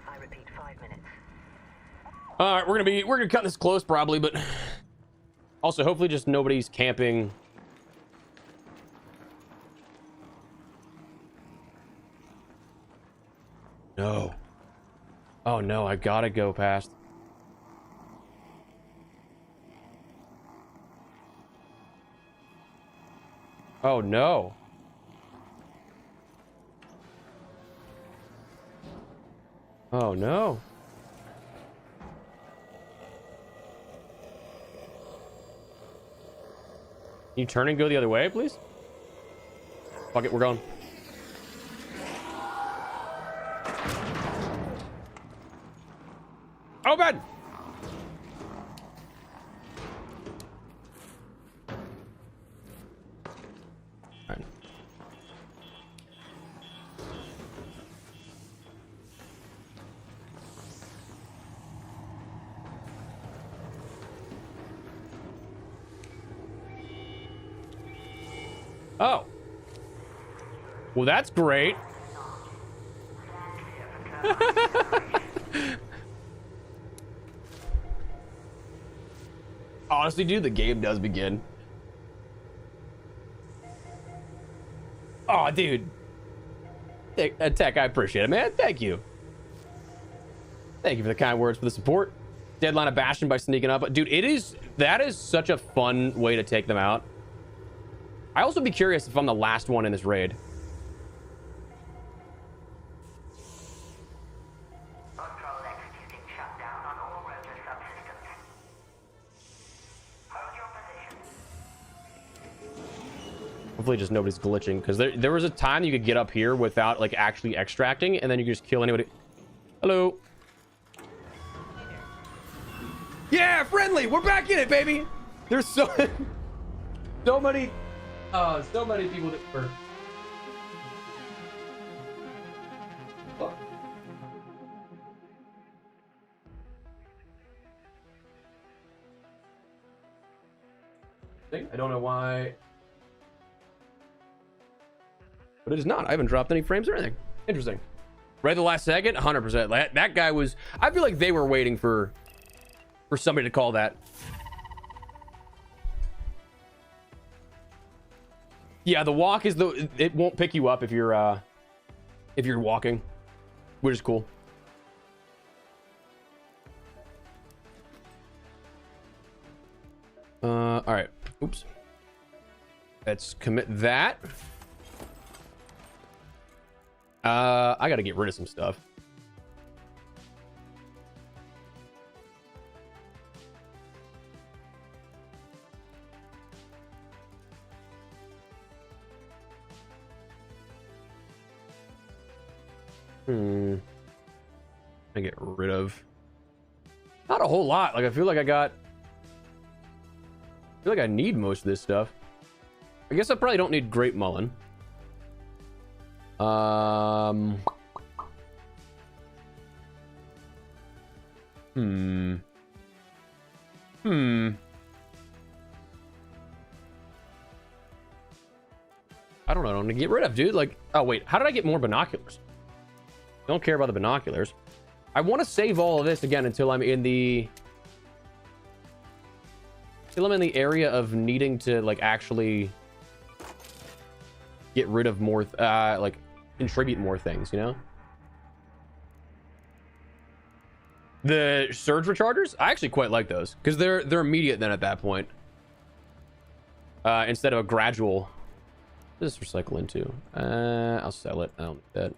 I repeat, 5 minutes. All right, we're gonna cut this close probably, but also hopefully just nobody's camping. No. Oh no, I gotta go past. Oh no. Oh no. Can you turn and go the other way, please? Fuck it, we're going. Open! All right. Oh. Well, that's great. Honestly, dude, the game does begin. Oh, dude. Tech, I appreciate it, man. Thank you. Thank you for the kind words, for the support. Deadline of Bastion by sneaking up. Dude, that is such a fun way to take them out. I also be curious if I'm the last one in this raid. Hopefully just nobody's glitching, because there was a time you could get up here without like actually extracting, and then you could just kill anybody. Hello. Yeah, friendly. We're back in it, baby. There's so many people that were. Fuck. I don't know why. But it is not. I haven't dropped any frames or anything. Interesting. Right at the last second, 100%. That guy was... I feel like they were waiting for somebody to call that. Yeah, the walk is the... It won't pick you up if you're walking, which is cool. All right. Oops. Let's commit that. I gotta get rid of some stuff. I get rid of not a whole lot. Like I feel like I need most of this stuff. I guess I probably don't need Great Mullen. I don't know. I don't want to get rid of, dude. Like, oh wait, how did I get more binoculars? Don't care about the binoculars. I want to save all of this again until I'm in the area of needing to like actually get rid of more like contribute more things, you know. The surge rechargers, I actually quite like those because they're immediate then at that point, instead of a gradual. This recycle into. I'll sell it. I don't need that.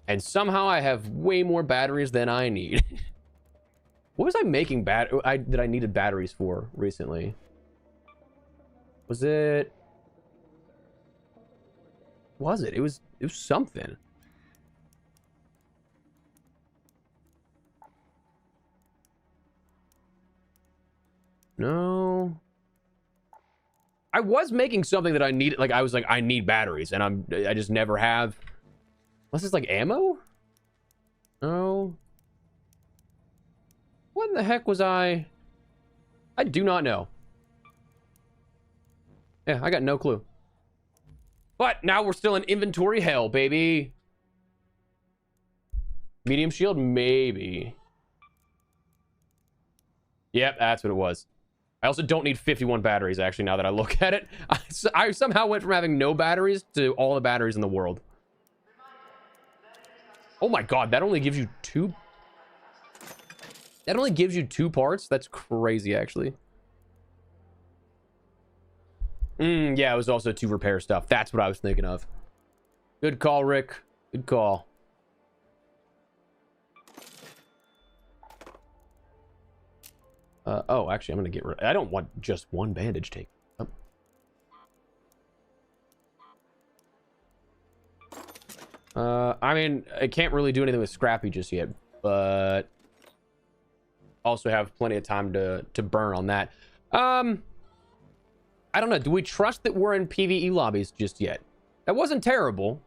And somehow I have way more batteries than I need. What was I making that I needed batteries for recently? Was it? It was something. No. I was making something that I needed. Like I was like, I need batteries, and I just never have. Unless it's like ammo? No. What in the heck was I do not know. Yeah, I got no clue. But now we're still in inventory hell, baby. Medium shield, maybe. Yep, that's what it was. I also don't need 51 batteries, actually, now that I look at it. I somehow went from having no batteries to all the batteries in the world. Oh my god, that only gives you two... That only gives you 2 parts? That's crazy, actually. Yeah, it was also 2 repair stuff. That's what I was thinking of. Good call, Rick. Good call. Oh, actually, I'm gonna get rid... I don't want just one bandage take. I mean, I can't really do anything with Scrappy just yet, but also have plenty of time to burn on that. I don't know. Do we trust that we're in PvE lobbies just yet? That wasn't terrible,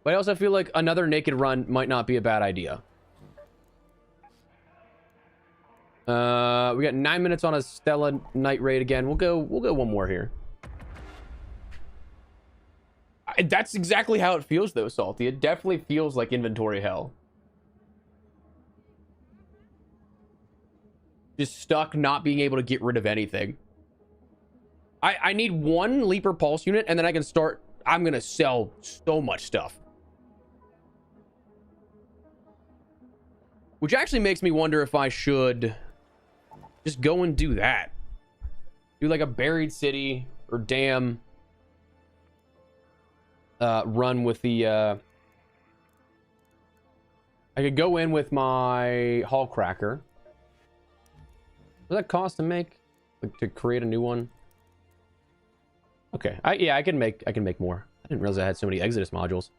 but I also feel like another naked run might not be a bad idea. We got 9 minutes on a Stella night raid again. We'll go one more here. That's exactly how it feels though, Salty. It definitely feels like inventory hell. Just stuck not being able to get rid of anything. I need one Leaper Pulse unit and then I can start. I'm gonna sell so much stuff. Which actually makes me wonder if I should just go and do that. Do like a buried city or dam run with the I could go in with my Hall Cracker. What does that cost to make? Like, to create a new one? Okay. I can make more. I didn't realize I had so many Exodus modules.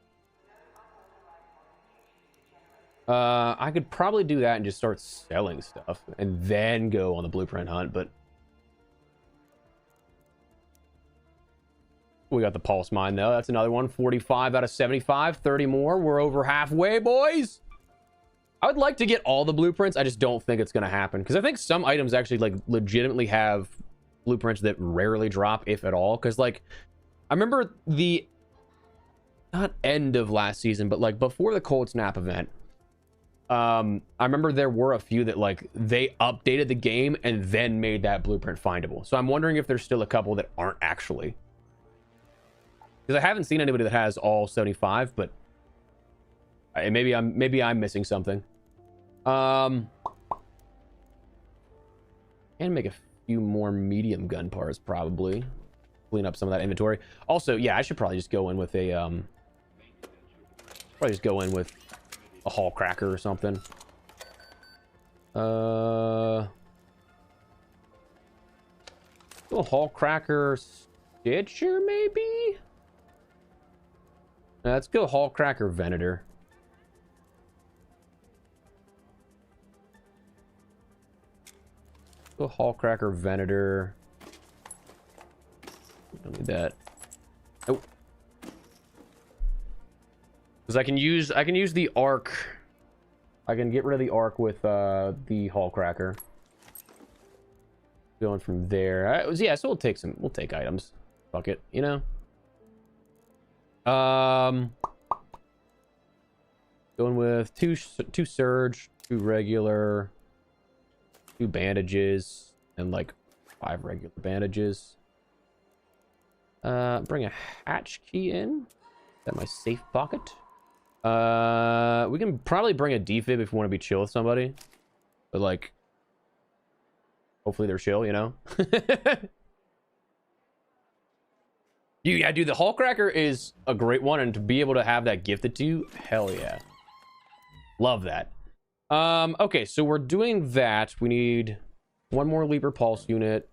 I could probably do that and just start selling stuff and then go on the blueprint hunt, but we got the pulse mine though. That's another one. 45 out of 75, 30 more. We're over halfway, boys. I would like to get all the blueprints. I just don't think it's going to happen because I think some items actually like legitimately have blueprints that rarely drop, if at all. Because like I remember the not end of last season, but like before the cold snap event, I remember there were a few that like they updated the game and then made that blueprint findable. So I'm wondering if there's still a couple that aren't actually, because I haven't seen anybody that has all 75, but maybe I'm missing something. And make a few more medium gun parts, probably clean up some of that inventory. Also, yeah, I should probably just go in with a Hall Cracker or something. A Hall Cracker Stitcher, maybe? Let's go Hall Cracker Venator. Go Hall Cracker Venator. Don't need that. Oh. Because I can use the arc. I can get rid of the arc with the Hall Cracker. Going from there. Yeah, so we'll take items. Fuck it, you know. Going with two surge, 2 regular, 2 bandages, and like 5 regular bandages. Bring a hatch key in. Is that my safe pocket? We can probably bring a defib if we want to be chill with somebody, but like hopefully they're chill, you know. Yeah, dude, the Hall Cracker is a great one, and to be able to have that gifted to you, hell yeah, love that. Okay, so we're doing that. We need one more Leaper Pulse unit.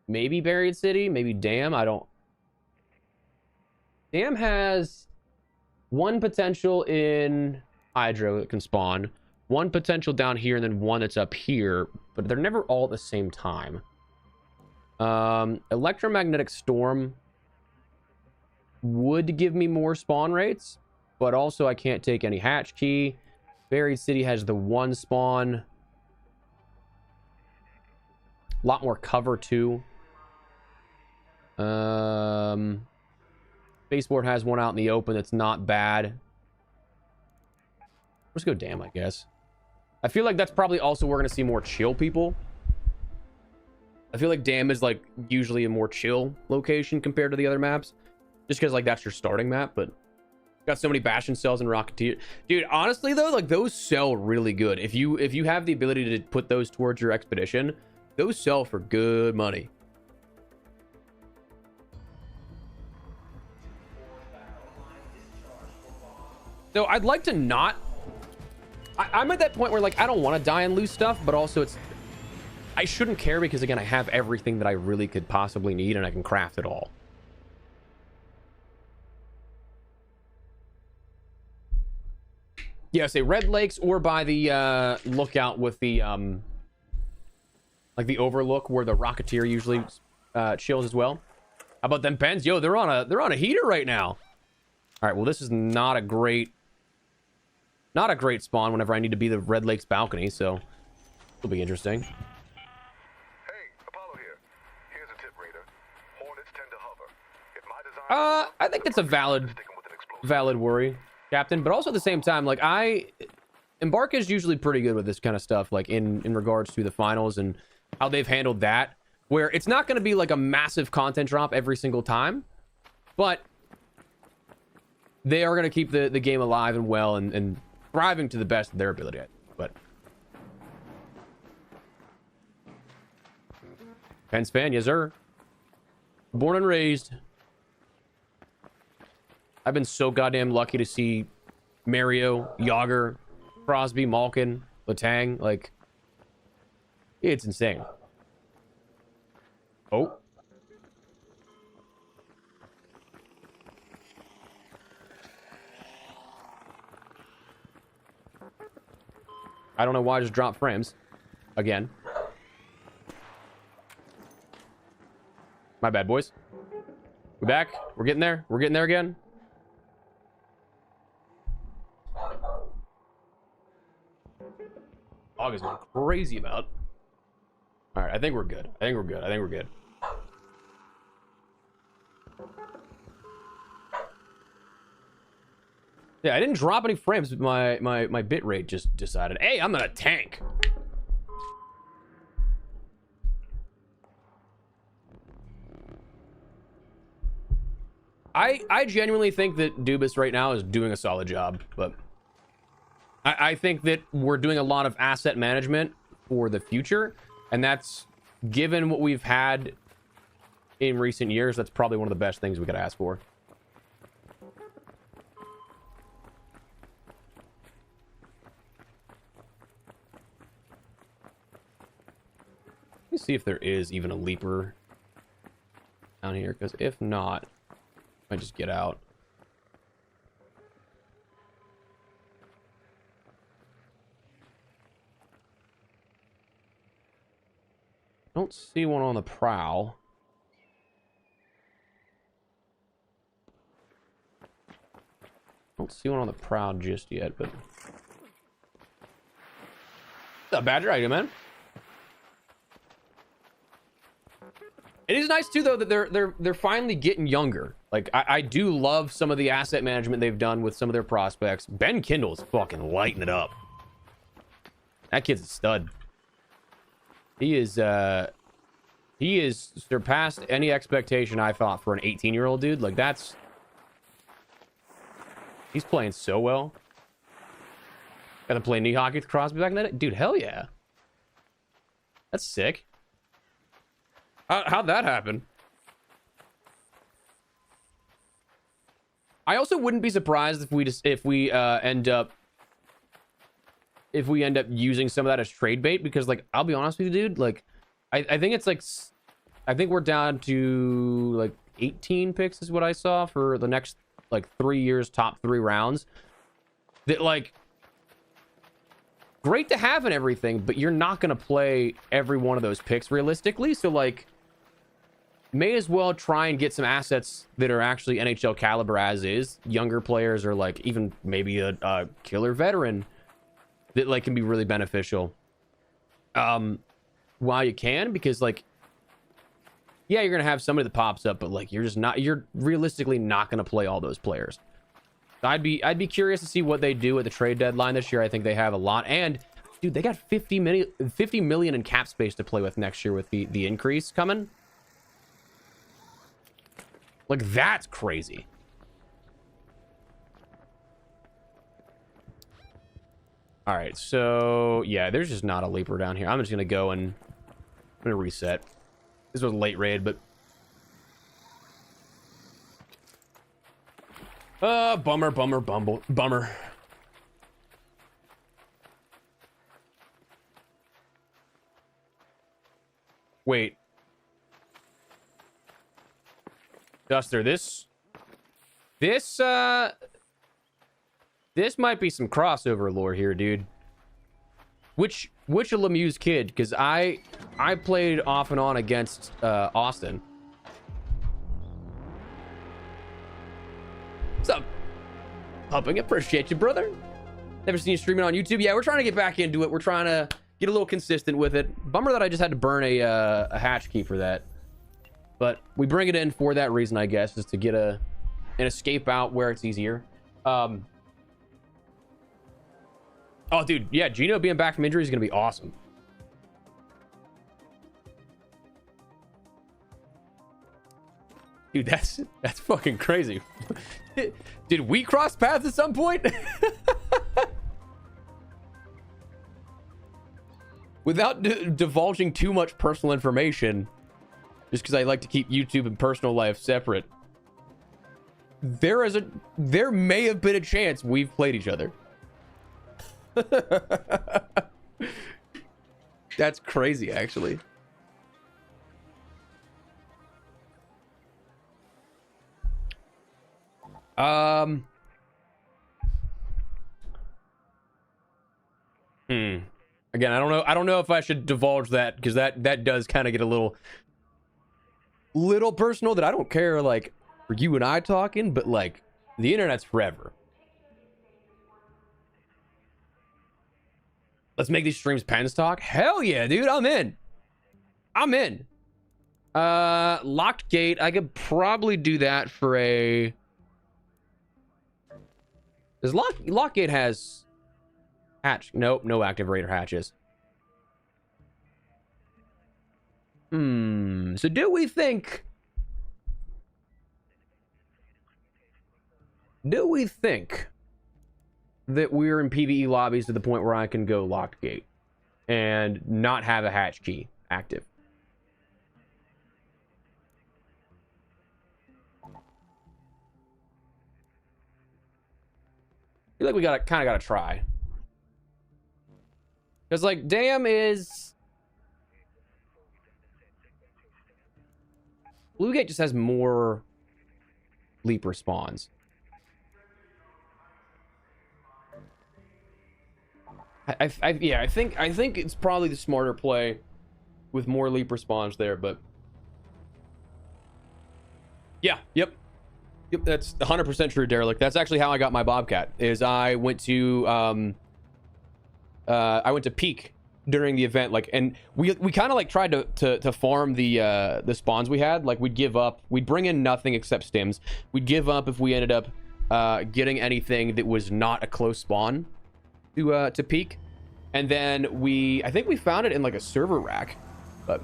Maybe Buried City, maybe Dam. Dam has 1 potential in Hydro that can spawn, 1 potential down here, and then 1 that's up here, but they're never all at the same time. Electromagnetic Storm would give me more spawn rates, but also I can't take any hatch key. Buried City has the 1 spawn. A lot more cover too. Spaceport has 1 out in the open that's not bad. Let's go Dam, I guess. I feel like that's probably also where we're going to see more chill people. I feel like Dam is like usually a more chill location compared to the other maps, just because like that's your starting map. But got so many Bastion cells and Rocketeer, dude. Honestly though, like those sell really good. If you have the ability to put those towards your expedition, those sell for good money. So I'd like to not. I'm at that point where like I don't want to die and lose stuff, but also I shouldn't care because again I have everything that I really could possibly need and I can craft it all. Yeah, say Red Lakes or by the lookout with the like the overlook where the Rocketeer usually chills as well. How about them pens? Yo, they're on a heater right now. All right, well this is not a great not a great spawn whenever I need to be the Red Lakes balcony, so it'll be interesting. Hey, Apollo here. Here's a tip, Raider. Hornets tend to hover. If my design I think that's a valid worry, Captain, but also at the same time, like, Embark is usually pretty good with this kind of stuff, like in regards to the finals and how they've handled that, where it's not going to be like a massive content drop every single time, but they are going to keep the game alive and well and thriving to the best of their ability. But Pens fan, yes sir. Born and raised. I've been so goddamn lucky to see Mario, Yager, Crosby, Malkin, Letang. Like, it's insane. Oh. I don't know why I just dropped frames again. My bad, boys. We're back. We're getting there. We're getting there again. Dog is going crazy about. All right, I think we're good. I think we're good. I think we're good. Yeah, I didn't drop any frames, but my bit rate just decided, hey, I'm gonna tank. I genuinely think that Dubas right now is doing a solid job, but I think that we're doing a lot of asset management for the future, and that's, given what we've had in recent years, that's probably one of the best things we could ask for. Let me see if there is even a leaper down here, because if not, I might just get out. Don't see one on the prowl. Don't see one on the prowl just yet, but what's up, Badger? How you doing, man? It is nice too, though, that they're finally getting younger. Like, I do love some of the asset management they've done with some of their prospects. Ben Kindle's fucking lighting it up. That kid's a stud. He is surpassed any expectation I thought for an 18-year-old dude. Like, he's playing so well. Got to play knee hockey with Crosby back in that day. Dude, hell yeah. That's sick. How'd that happen? I also wouldn't be surprised if we end up using some of that as trade bait, because, like, I'll be honest with you, dude, like, I think it's like, I think we're down to like 18 picks is what I saw for the next like 3 years, top 3 rounds. That, like, great to have and everything, but you're not going to play every one of those picks realistically. So, like, may as well try and get some assets that are actually NHL caliber as is. Younger players, or like even maybe a killer veteran that, like, can be really beneficial while you can, because, like, yeah, you're gonna have somebody that pops up, but, like, you're realistically not gonna play all those players. I'd be curious to see what they do at the trade deadline this year. I think they have a lot, and dude, they got 50 million in cap space to play with next year with the increase coming. Like, that's crazy. All right, so yeah, there's just not a leaper down here. I'm just gonna go and I'm gonna reset. This was a late raid, but bummer. Wait, Duster, this might be some crossover lore here, dude. Which a Lemieux's kid? Because I played off and on against Austin. What's up? Pumping, appreciate you, brother. Never seen you streaming on YouTube. Yeah, we're trying to get back into it. We're trying to get a little consistent with it. Bummer that I just had to burn a hatch key for that. But we bring it in for that reason, I guess, is to get an escape out where it's easier. Oh, dude, yeah, Gino being back from injury is going to be awesome. Dude, that's fucking crazy. Did we cross paths at some point? Without divulging too much personal information, just because I like to keep YouTube and personal life separate, there may have been a chance we've played each other. That's crazy, actually. Again, I don't know if I should divulge that, because that does kind of get a little personal. That I don't care, like, for you and I talking, but like, the internet's forever. Let's make these streams pens talk. Hell yeah, dude, I'm in. Locked gate. I could probably do that for a. Does lock gate has hatch? Nope, no active raider hatches. So do we think that we're in PvE lobbies to the point where I can go locked gate and not have a hatch key active? I feel like we kind of gotta try, because like Dam is Blue Gate just has more leap respawns. Yeah, I think it's probably the smarter play with more leap respawns there, but yeah, yep, that's 100% true, Derelict. That's actually how I got my Bobcat. Is I went to Peak during the event, like, and we kind of like tried to farm the spawns we had. Like, we'd bring in nothing except stims. We'd give up if we ended up getting anything that was not a close spawn to Peak. And then I think we found it in like a server rack, but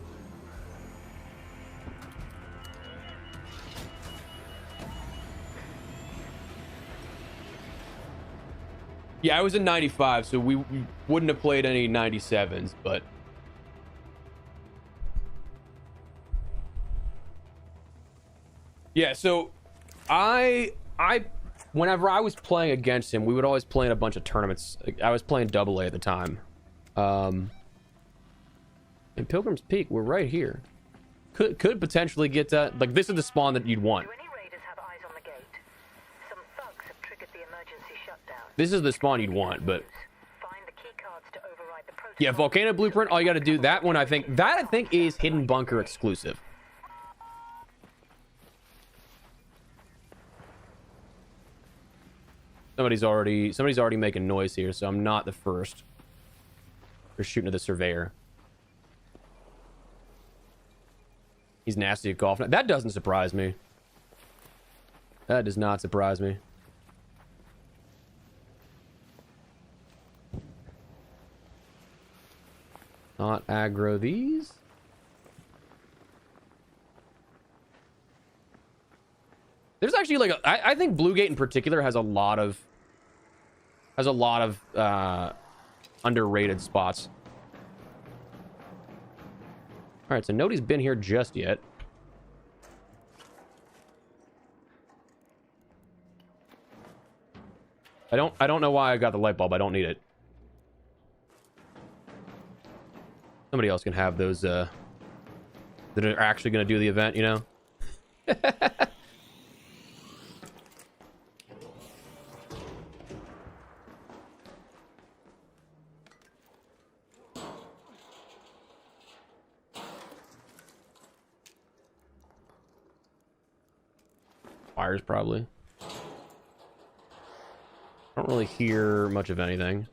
yeah, I was in 95, so we wouldn't have played any 97s, but yeah, so whenever I was playing against him, we would always play in a bunch of tournaments. I was playing AA at the time. In Pilgrim's Peak, we're right here. Could potentially get that. Like, this is the spawn that you'd want. Do any raiders have eyes on the gate? Some thugs have triggered the emergency shutdown. This is the spawn you'd want, but Find the key cards to override the protocol. yeah, Volcano Blueprint, all you got to do, that one, I think is Hidden Bunker exclusive. Somebody's already making noise here, so I'm not the first. They're shooting at the surveyor. He's nasty at golf. That doesn't surprise me. That does not surprise me. Not aggro these. There's actually like I think Blue Gate in particular has a lot of underrated spots. All right, so nobody's been here just yet. I don't know why I got the light bulb. I don't need it. Somebody else can have those that are actually going to do the event, you know? Fires, probably. I don't don't really hear much of anything.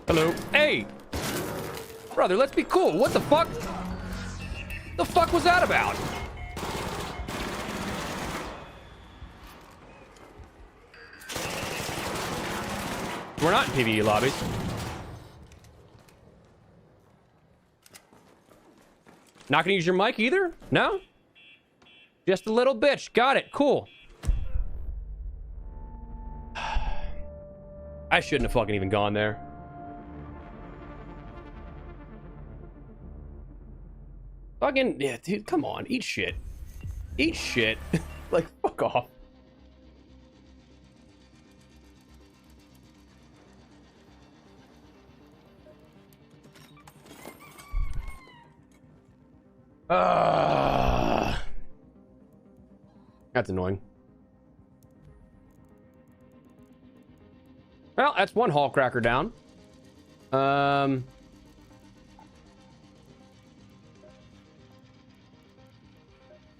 Hello. Hey! Brother, let's be cool. What the fuck? The fuck was that about? We're not in PvE lobbies. Not gonna use your mic either? No? Just a little bitch. Got it. Cool. I shouldn't have fucking even gone there. Fucking, yeah, dude, come on. Eat shit. Eat shit. Like, fuck off. That's annoying. Well, that's one hall cracker down. And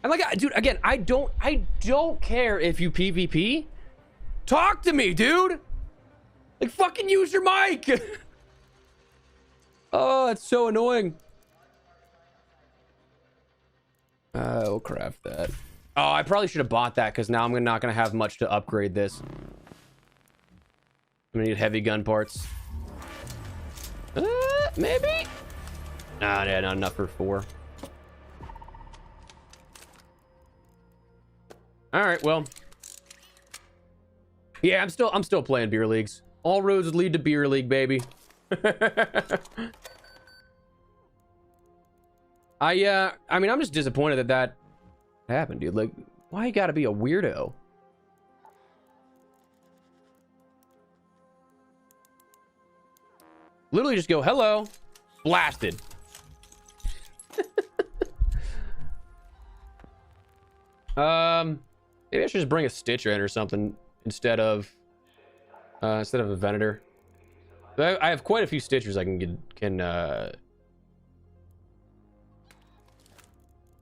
like, dude, again, I don't care if you PvP. Talk to me, dude. Like, fucking use your mic. Oh, it's so annoying. We'll craft that. Oh, I probably should have bought that because now I'm not gonna have much to upgrade this. I'm gonna need heavy gun parts. Maybe. Nah, yeah, not enough for 4. All right, well. Yeah, I'm still playing beer leagues. All roads lead to beer league, baby. I mean, I'm just disappointed that happened, dude. Like, why you gotta be a weirdo? Literally just go, hello, blasted. Maybe I should just bring a Stitcher in or something instead of a Venator. I have quite a few Stitchers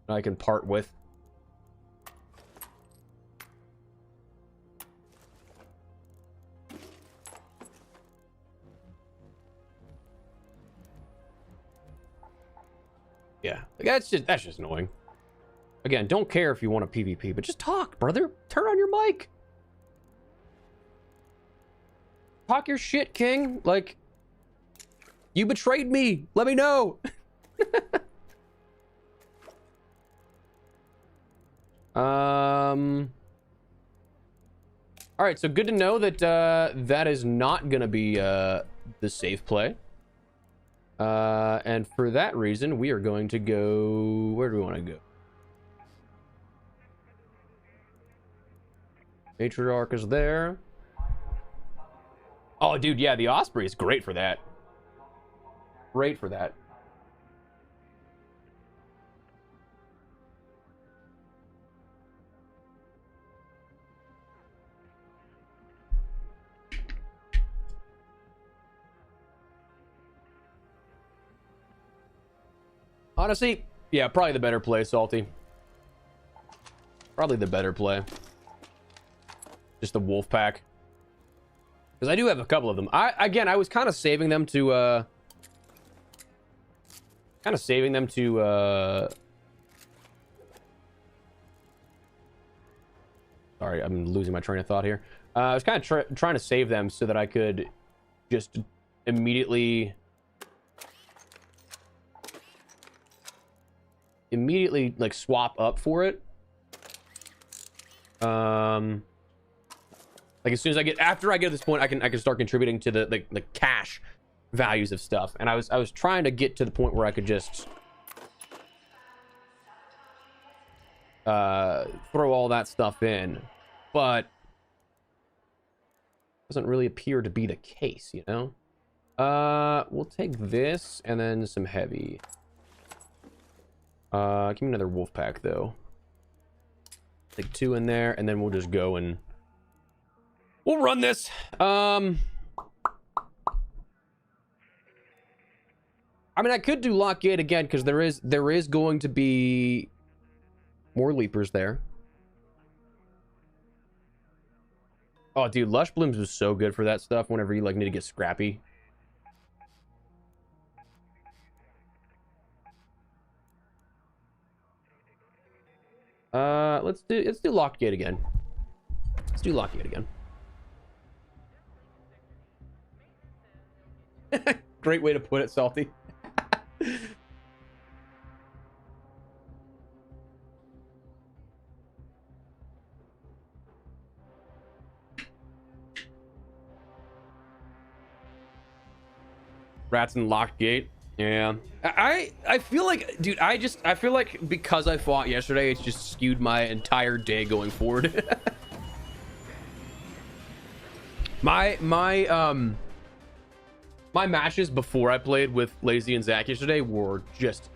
I can part with. Yeah, like that's just annoying. Again, don't care if you want a PvP, but just talk, brother. Turn on your mic. Talk your shit, King. Like, you betrayed me. Let me know. All right, so good to know that that is not gonna be the safe play. And for that reason, we are going to go. Where do we want to go? Matriarch is there. Oh, dude, yeah, the Osprey is great for that. Great for that. Honestly, yeah, probably the better play, Salty. Probably the better play. Just the wolf pack. Because I do have a couple of them. I was kind of saving them to sorry, I'm losing my train of thought here. I was kind of trying to save them so that I could just immediately like swap up for it. Like as soon as after I get to this point, I can start contributing to the cash values of stuff. And I was trying to get to the point where I could just throw all that stuff in, but doesn't really appear to be the case, you know. We'll take this and then some heavy. Give me another wolf pack though. Take 2 in there, and then we'll just go and we'll run this. I mean, I could do lock gate again because there is going to be more leapers there. Oh, dude, Lush Blooms was so good for that stuff whenever you like need to get scrappy. Let's do lock gate again. Let's do lock gate again. Great way to put it, Salty. Rats in locked gate. Yeah. I feel like, dude, I feel like because I fought yesterday, it's just skewed my entire day going forward. My matches before I played with Lazy and Zach yesterday were just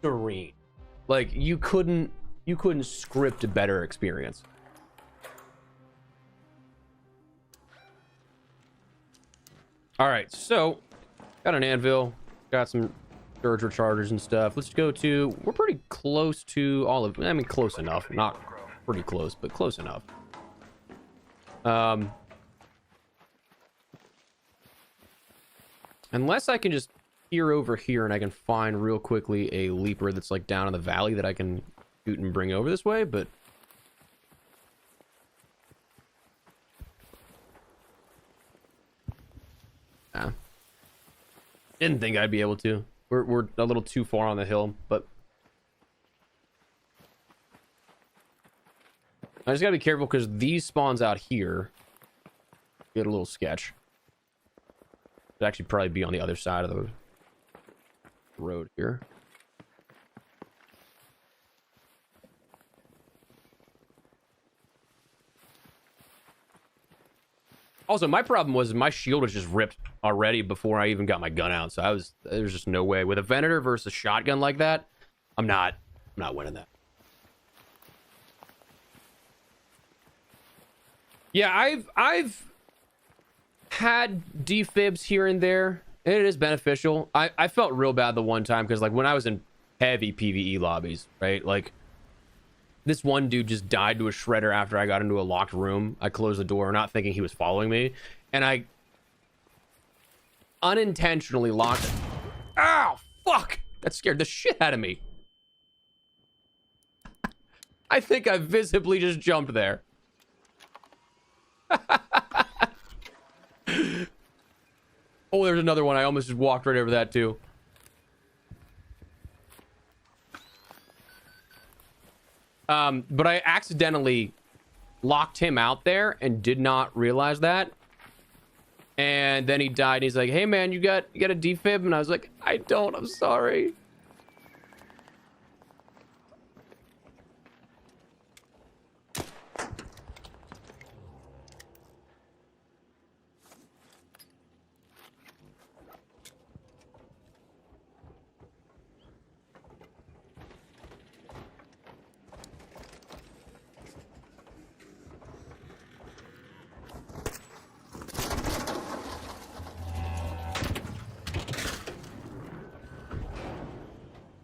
serene. Like you couldn't script a better experience. All right, so got an anvil, got some surge rechargers and stuff. Let's go to, we're pretty close to all of, I mean, close enough, not pretty close, but close enough. Unless I can just peer over here and I can find real quickly a leaper that's like down in the valley that I can shoot and bring over this way, but didn't think I'd be able to. We're a little too far on the hill, but I just gotta be careful because these spawns out here get a little sketch. It'd actually probably be on the other side of the road here. Also, my problem was my shield was just ripped already before I even got my gun out. So there's just no way with a Venator versus a shotgun like that. I'm not winning that. Yeah, I've had defibs here and there, and it is beneficial. I felt real bad the one time because like when I was in heavy PvE lobbies, right? Like this one dude just died to a shredder after I got into a locked room. I closed the door, not thinking he was following me, and I unintentionally locked it. Ow, fuck! That scared the shit out of me. I think I visibly just jumped there. Oh, there's another one. I almost just walked right over that too. But I accidentally locked him out there and did not realize that. And then he died. And he's like, "Hey man, you got a defib?" And I was like, "I don't. I'm sorry."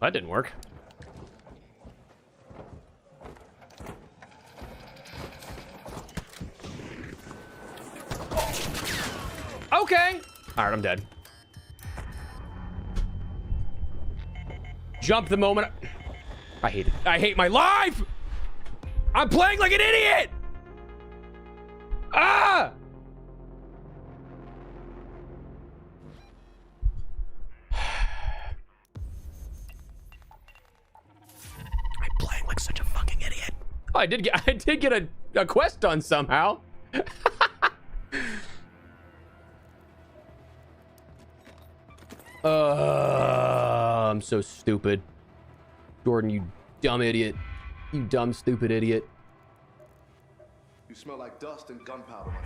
That didn't work. Okay. All right, I'm dead. Jump the moment. I hate it. I hate my life. I'm playing like an idiot. Ah! Such a fucking idiot. Oh, I did get a quest done somehow. I'm so stupid. Jordan, you dumb idiot. You dumb, stupid idiot. You smell like dust and gunpowder, my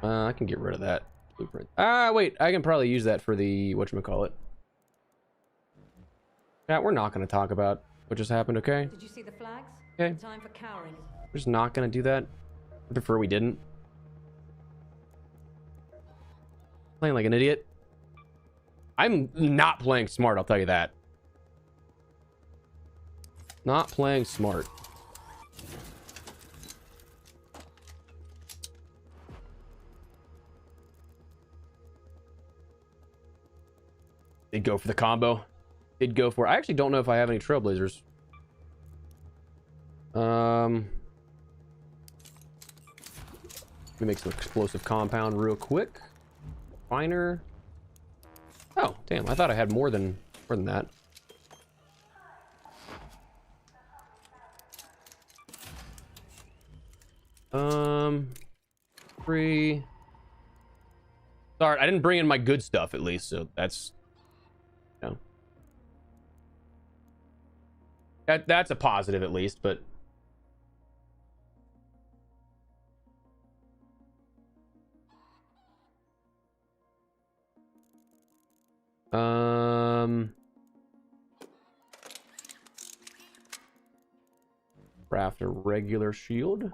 friend. I can get rid of that blueprint. Wait, I can probably use that for the whatchamacallit. Yeah, we're not going to talk about what just happened, okay? Did you see the flags? Okay. Time for cowering. We're just not going to do that. I prefer we didn't. Playing like an idiot. I'm not playing smart, I'll tell you that. Not playing smart. Did go for the combo. Did go for... I actually don't know if I have any Trailblazers. Let me make some explosive compound real quick. Finer. Oh, damn. I thought I had more than that. Free. Sorry, I didn't bring in my good stuff at least, so that's... No. That's a positive at least, but... Craft a regular shield.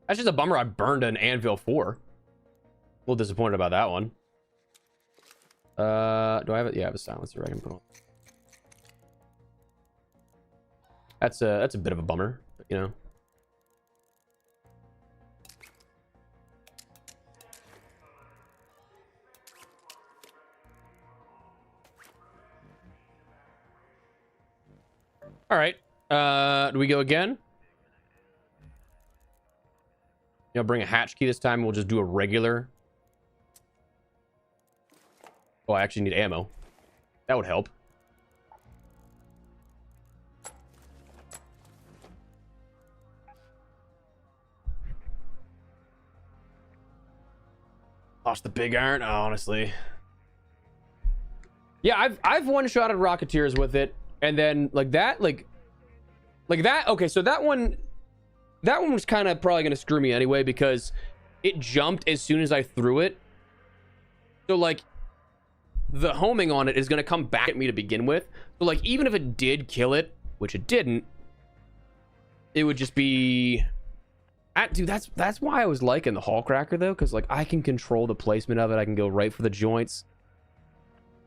That's just a bummer I burned an anvil 4. A little disappointed about that one. Do I have it? Yeah, I have a silencer I can put on. That's a bit of a bummer, but, you know. All right. Do we go again? You know, bring a hatch key this time. We'll just do a regular. Oh, I actually need ammo. That would help. Lost the big iron, honestly. Yeah, I've one-shotted Rocketeers with it, and then like that. Okay, so that one was kind of probably gonna screw me anyway because it jumped as soon as I threw it. So like, the homing on it is gonna come back at me to begin with. So like, even if it did kill it, which it didn't, it would just be... Dude, that's why I was liking the Hall Cracker though, because like I can control the placement of it. I can go right for the joints.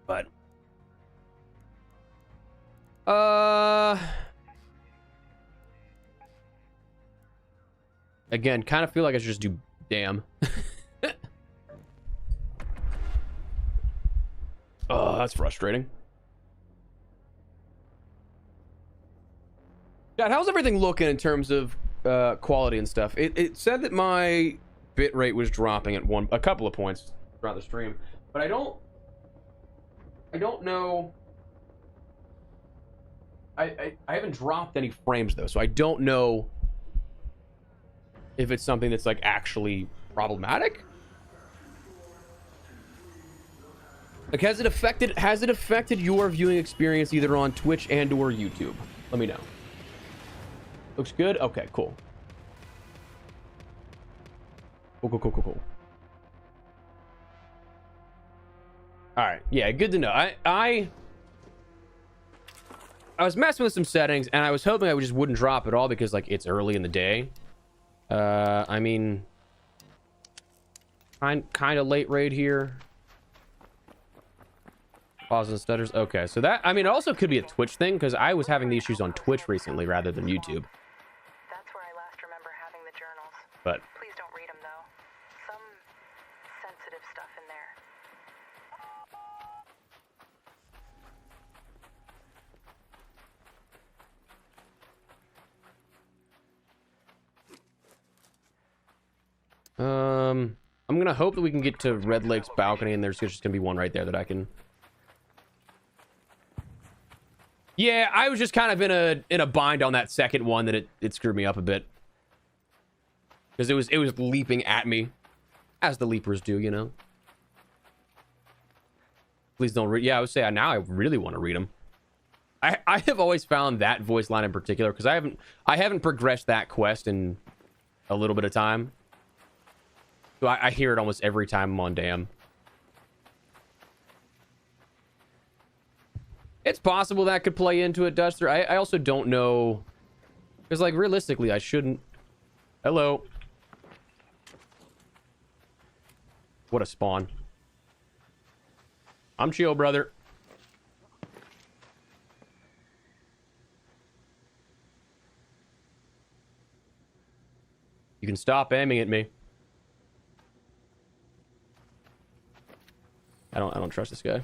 But again, kind of feel like I should just do damn. Oh, that's frustrating. Dad, how's everything looking in terms of quality and stuff? It said that my bit rate was dropping at a couple of points throughout the stream, but I don't know. I haven't dropped any frames though, so I don't know if it's something that's like actually problematic. Like, has it affected your viewing experience either on Twitch and or YouTube? Let me know. Looks good? Okay, cool. Cool. Alright, yeah, good to know. I was messing with some settings, and I was hoping I just wouldn't drop at all because, like, it's early in the day. I mean... Kind of late raid here. Pause and stutters. Okay, so that... I mean, it also could be a Twitch thing, because I was having the issues on Twitch recently rather than YouTube. That's where I last remember having the journals. But... Please don't read them, though. Some sensitive stuff in there. I'm gonna hope that we can get to Red Lake's balcony, and there's just gonna be one right there that I can... Yeah, I was just kind of in a bind on that second one that it screwed me up a bit. Because it was leaping at me. As the leapers do, you know. Please don't read... Yeah, I would say now I really want to read them. I have always found that voice line in particular, because I haven't progressed that quest in a little bit of time. So I hear it almost every time I'm on Damn. It's possible that could play into it, Duster. I also don't know. Because, like, realistically, I shouldn't... Hello. What a spawn. I'm chill, brother. You can stop aiming at me. I don't trust this guy.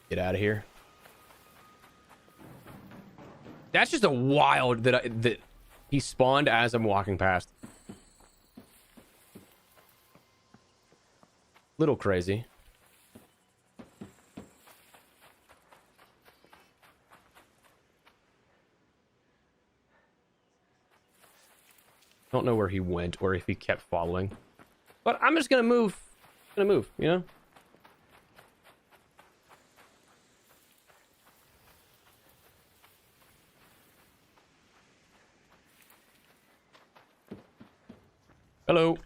Get out of here. That's just a wild that he spawned as I'm walking past. Little crazy. Don't know where he went or if he kept following. But I'm just gonna move. You know? Hello.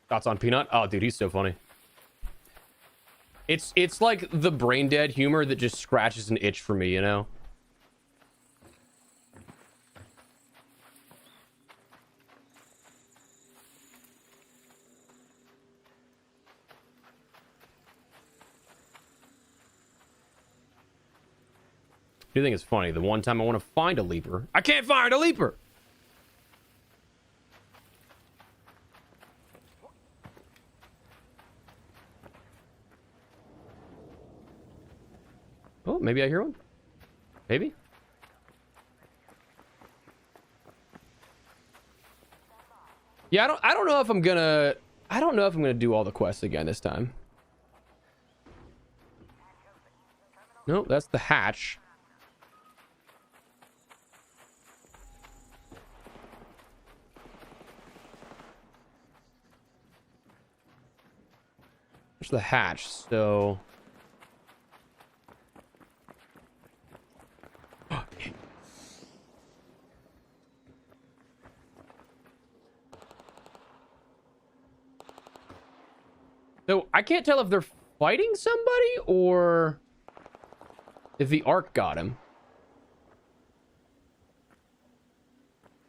Thoughts on Peanut? Oh, dude, he's so funny. It's like the brain dead humor that just scratches an itch for me, you know? I do think it's funny. The one time I want to find a leaper, I can't find a leaper. Oh, maybe I hear one. Maybe. Yeah, I don't know if I'm gonna do all the quests again this time. No, that's the hatch. There's the hatch, so... So, I can't tell if they're fighting somebody or if the arc got him.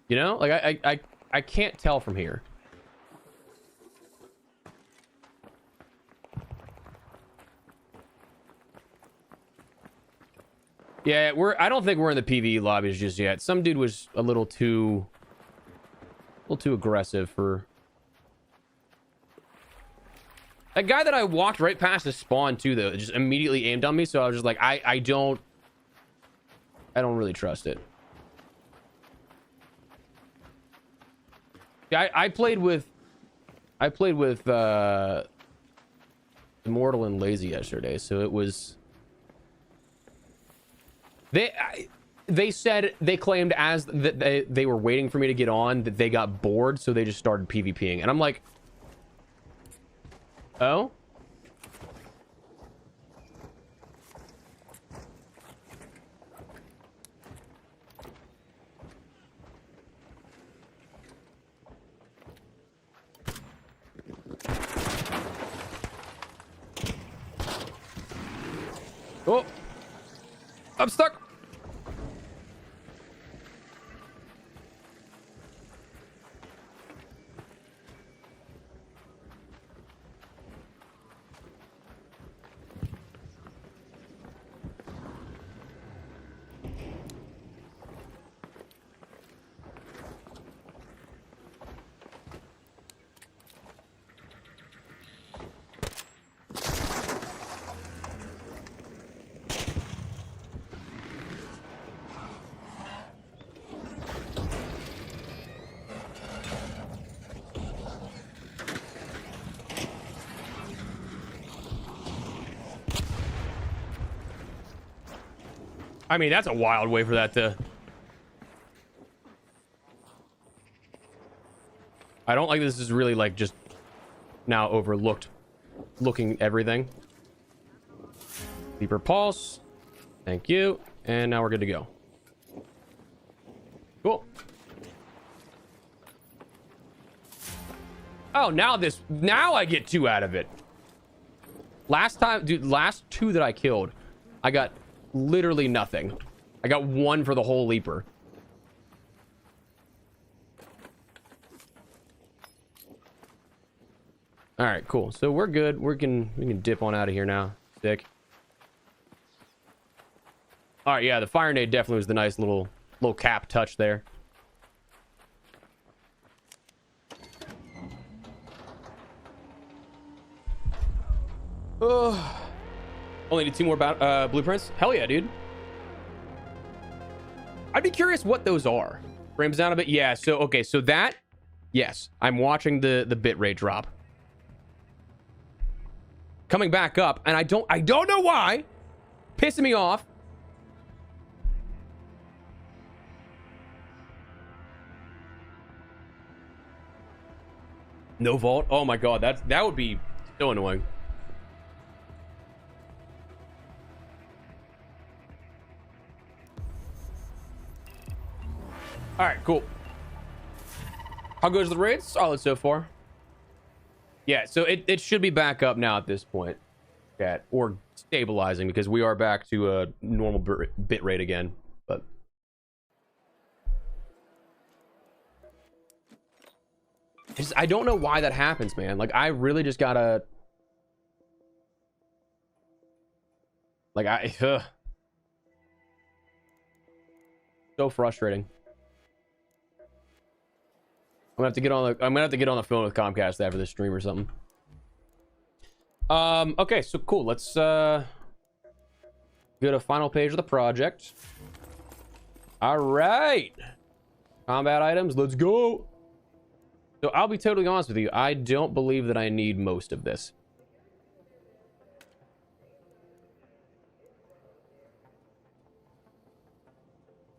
You know? Like, I can't tell from here. Yeah, I don't think we're in the PvE lobbies just yet. Some dude was a little too aggressive for... That guy that I walked right past his spawn too, though, just immediately aimed on me. So I was just like, I don't really trust it. Yeah, I played with Immortal and Lazy yesterday, so it was... They said, they claimed as that they were waiting for me to get on, that they got bored, so they just started PvPing. And I'm like... Oh? Oh! I'm stuck! I mean, that's a wild way for that to... I don't like this is really like just now overlooked looking everything. Deeper pulse. Thank you. And now we're good to go. Cool. Oh, now I get 2 out of it. Last time, dude, last 2 that I killed, I got literally nothing. I got 1 for the whole leaper. All right, cool. So we're good. We can dip on out of here now. Sick. All right, yeah, the fire nade definitely was the nice little cap touch there. Oh, only need 2 more blueprints. Hell yeah, dude. I'd be curious what those are. Frames down a bit. Yeah. So okay. So that. Yes, I'm watching the bit rate drop. Coming back up, and I don't know why. Pissing me off. No vault. Oh my god, that would be so annoying. All right, cool. How good is the raid? Solid so far. Yeah, so it should be back up now at this point. Yeah, or stabilizing, because we are back to a normal bit rate again. But I don't know why that happens, man. Like, I really just gotta... Like, so frustrating. I'm gonna have to get on the phone with Comcast after this stream or something. Okay, so cool. Let's go to final page of the project. All right. Combat items, let's go. So I'll be totally honest with you. I don't believe that I need most of this.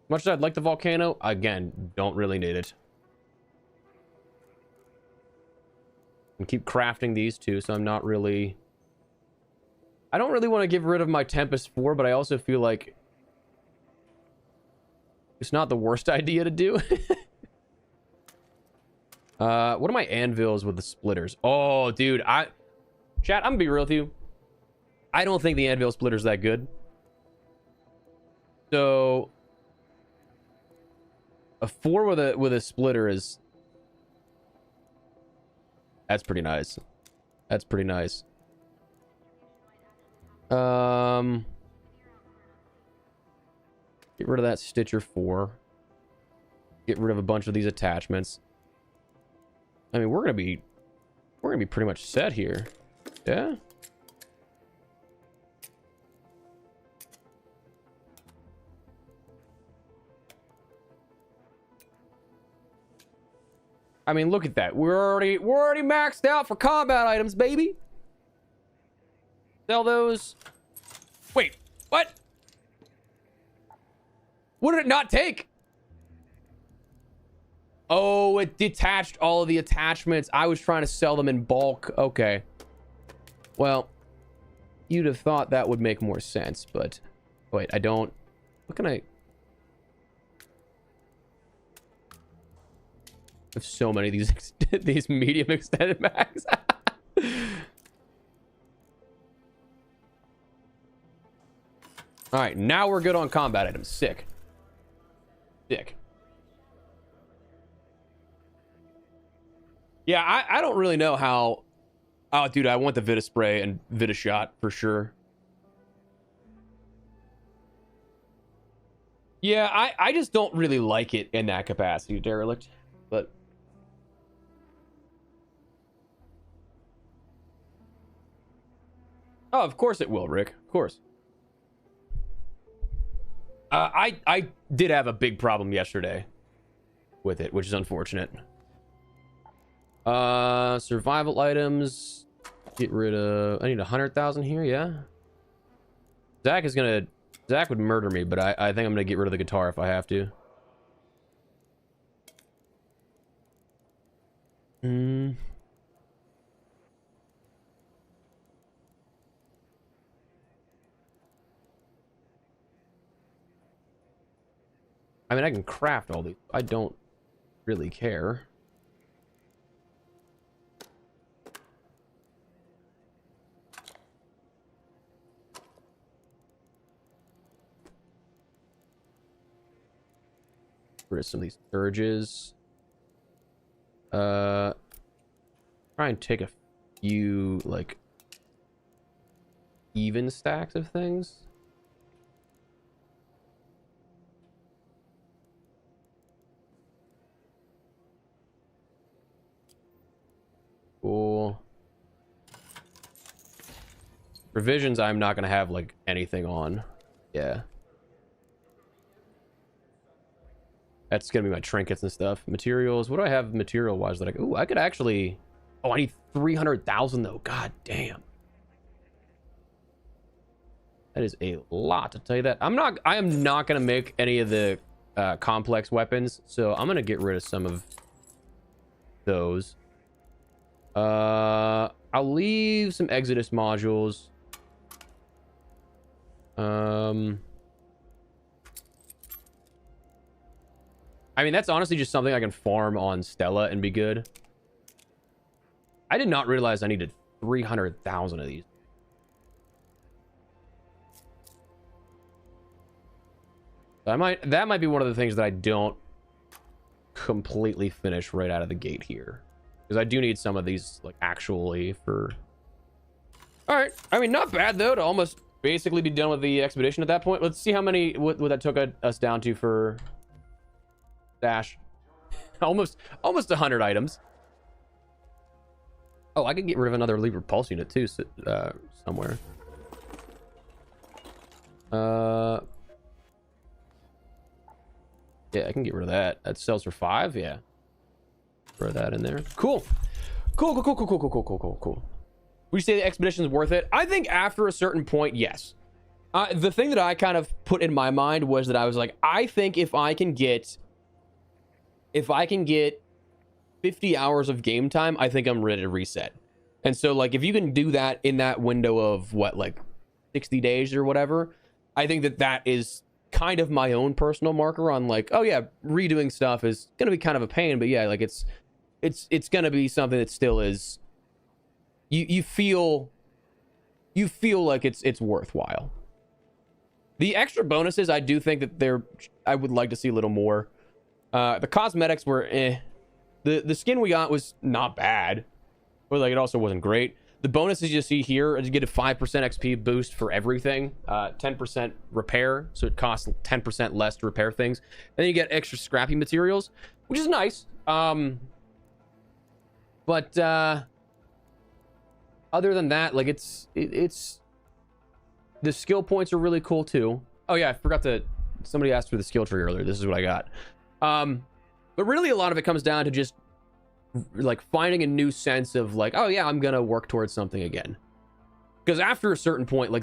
Much as I'd like the volcano, again, don't really need it. And keep crafting these two, so I'm not really... I don't really want to get rid of my Tempest 4, but I also feel like it's not the worst idea to do. What are my anvils with the splitters? Oh, dude, chat, I'm gonna be real with you. I don't think the anvil splitter's that good. So a 4 with a splitter is... That's pretty nice. That's pretty nice. Get rid of that Stitcher 4. Get rid of a bunch of these attachments. I mean, we're gonna be pretty much set here. Yeah. I mean, look at that. We're already maxed out for combat items, baby. Sell those. Wait, what? What did it not take? Oh, it detached all of the attachments. I was trying to sell them in bulk. Okay. Well, you'd have thought that would make more sense, but wait, I don't. What can I... I have so many of these these medium extended mags. All right, now we're good on combat items. Sick. Sick. Yeah, I don't really know how... Oh, dude, I want the Vita spray and Vita shot for sure. Yeah, I just don't really like it in that capacity, Derelict. But... Oh, of course it will, Rick. Of course. I did have a big problem yesterday with it, which is unfortunate. Survival items. Get rid of... I need 100,000 here, yeah? Zach would murder me, but I think I'm gonna get rid of the guitar if I have to. I mean, I can craft all these. I don't really care. Rid of some of these surges. Try and take a few like even stacks of things. Cool. Provisions, I'm not gonna have like anything on. Yeah. That's gonna be my trinkets and stuff. Materials. What do I have material wise that ooh, I could actually. Oh, I need 300,000 though. God damn. That is a lot, to tell you that. I am not gonna make any of the complex weapons, so I'm gonna get rid of some of those. I'll leave some Exodus modules. I mean, that's honestly just something I can farm on Stella and be good. I did not realize I needed 300,000 of these. That might be one of the things that I don't completely finish right out of the gate here, because I do need some of these like actually for. All right, I mean, not bad though to almost basically be done with the expedition at that point. Let's see how many what that took us down to for dash. almost 100 items. Oh, I could get rid of another Libra Pulse unit too, somewhere. Yeah, I can get rid of that. That sells for 5. Yeah, throw that in there. Cool. Would you say the expedition is worth it? I think after a certain point, yes. The thing that I kind of put in my mind was that I was like, I think if I can get 50 hours of game time, I think I'm ready to reset. And so like, if you can do that in that window of what, like 60 days or whatever, I think that is kind of my own personal marker on like, oh yeah, redoing stuff is going to be kind of a pain, but yeah, like it's going to be something that still is, you feel like it's worthwhile. The extra bonuses, I do think that I would like to see a little more. The cosmetics were the skin we got was not bad, but like it also wasn't great. The bonuses you see here is you get a 5% XP boost for everything, 10% repair, so it costs 10% less to repair things, and then you get extra scrappy materials, which is nice. But other than that, like it's the skill points are really cool too. Oh yeah, I forgot to. Somebody asked for the skill tree earlier. This is what I got. But really, a lot of it comes down to just like finding a new sense of like, oh yeah, I'm gonna work towards something again. Because after a certain point, like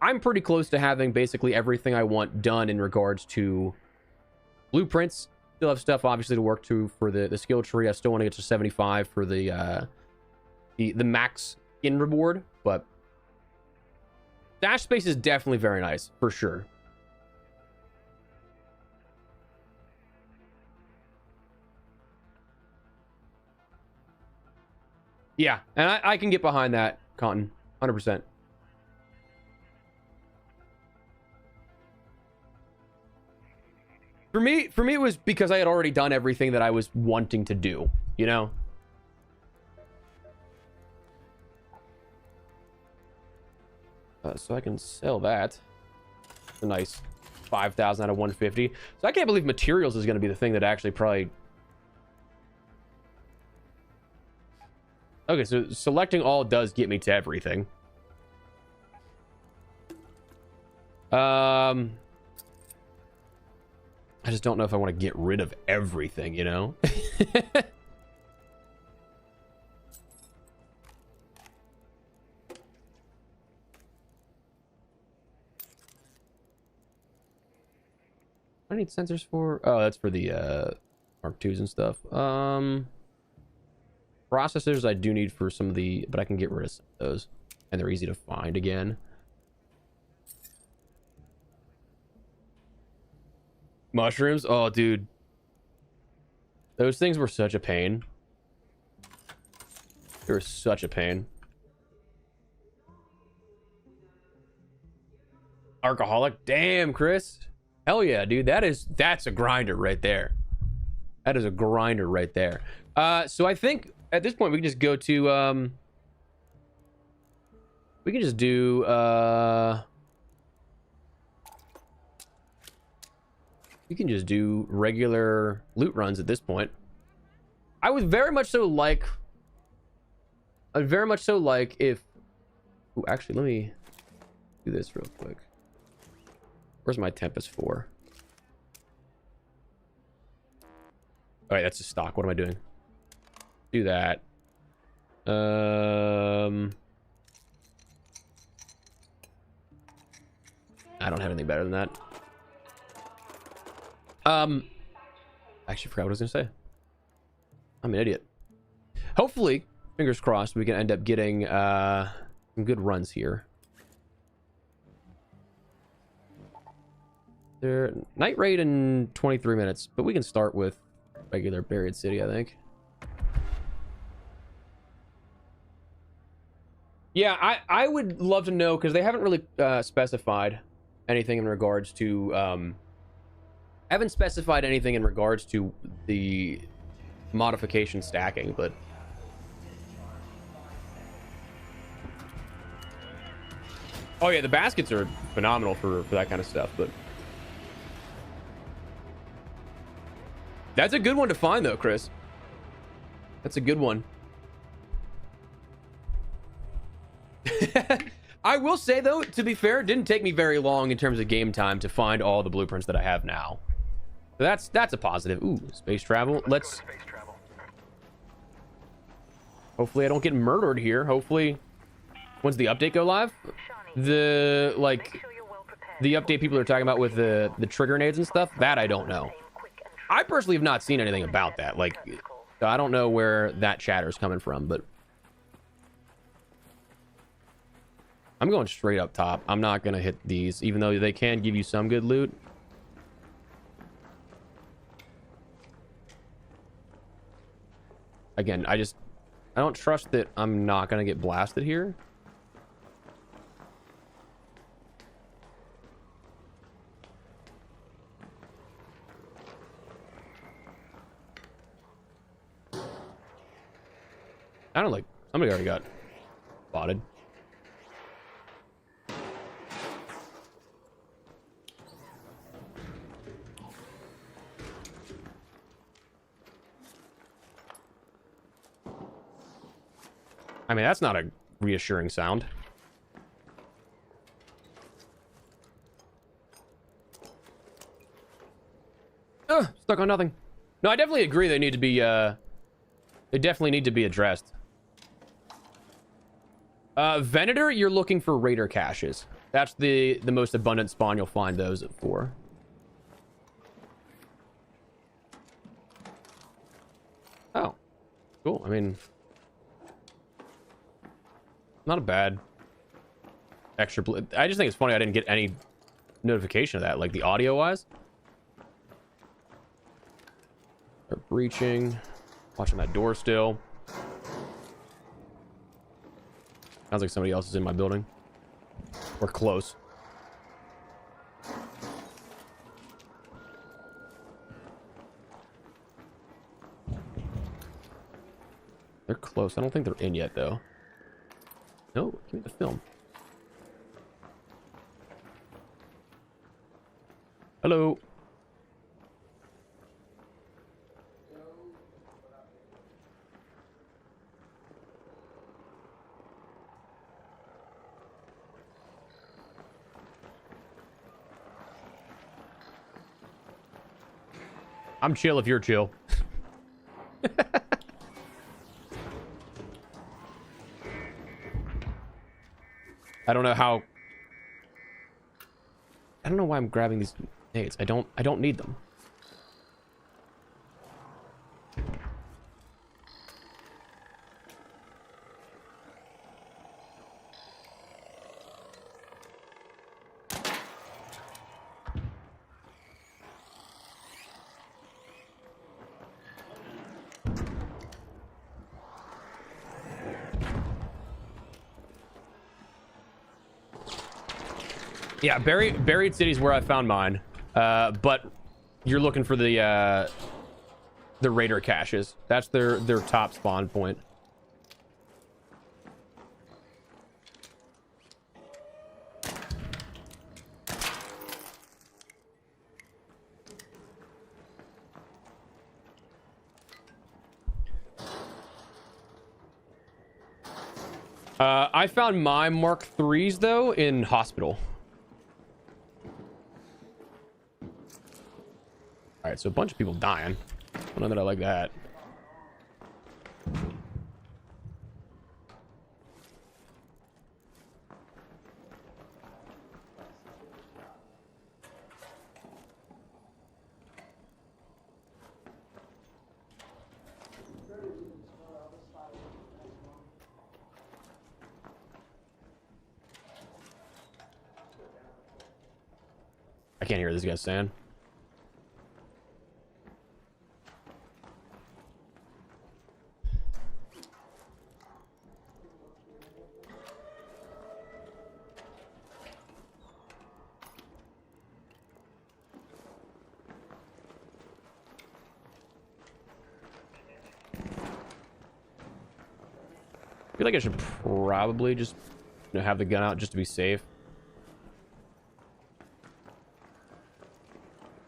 I'm pretty close to having basically everything I want done in regards to blueprints. Still have stuff obviously to work to for the skill tree. I still want to get to 75 for the max skin reward, but dash space is definitely very nice for sure. Yeah, and I can get behind that, Cotton, 100%. For me, it was because I had already done everything that I was wanting to do, you know? So I can sell that. It's a nice 5,000 out of 150. So I can't believe materials is going to be the thing that actually probably... Okay, so selecting all does get me to everything. I just don't know if I want to get rid of everything, you know? I need sensors for... Oh, that's for the Mark IIs and stuff. Processors I do need for some of the... But I can get rid of some of those. And they're easy to find again. Mushrooms? Oh, dude. Those things were such a pain. They were such a pain. Alcoholic? Damn, Chris. Hell yeah, dude. That's a grinder right there. That is a grinder right there. So I think at this point we can just go to we can just do you can just do regular loot runs at this point. I would very much so like if ooh, actually let me do this real quick. Where's my Tempest 4? All right, that's a stock. What am I doing? Do that. I don't have anything better than that. I actually forgot what I was gonna say. I'm an idiot. Hopefully, fingers crossed, we can end up getting some good runs here. There, night raid in 23 minutes, but we can start with regular Buried City, I think. Yeah, I would love to know, because they haven't really specified anything in regards to haven't specified anything in regards to the modification stacking, but oh yeah, the baskets are phenomenal for that kind of stuff. But that's a good one to find though, Chris. That's a good one. I will say though, to be fair, it didn't take me very long in terms of game time to find all the blueprints that I have now. So that's a positive. Ooh, space travel. Let's hopefully I don't get murdered here. Hopefully, when's the update go live? The the update people are talking about with the trigger nades and stuff, that I don't know. I personally have not seen anything about that. Like, so I don't know where that chatter is coming from, but I'm going straight up top. I'm not gonna hit these, even though they can give you some good loot. Again, I don't trust that I'm not gonna get blasted here. I don't like somebody already got spotted. I mean, that's not a reassuring sound. Stuck on nothing. No, I definitely agree they need to be they definitely need to be addressed. Venator, you're looking for raider caches. That's the most abundant spawn you'll find those for. Oh, cool. I mean, not a bad extra. I just think it's funny I didn't get any notification of that, like the audio wise. They're breaching. Watching that door still. Sounds like somebody else is in my building. We're close. They're close. I don't think they're in yet, though. No, give me the film. Hello. I'm chill if you're chill. I don't know how. I don't know why I'm grabbing these nades. I don't need them. Yeah, buried city is where I found mine. But you're looking for the raider caches. That's their top spawn point. I found my Mark IIIs though in hospital. All right, so a bunch of people dying. I don't know that I like that. I can't hear this guy saying. I feel like I should probably just, you know, have the gun out just to be safe.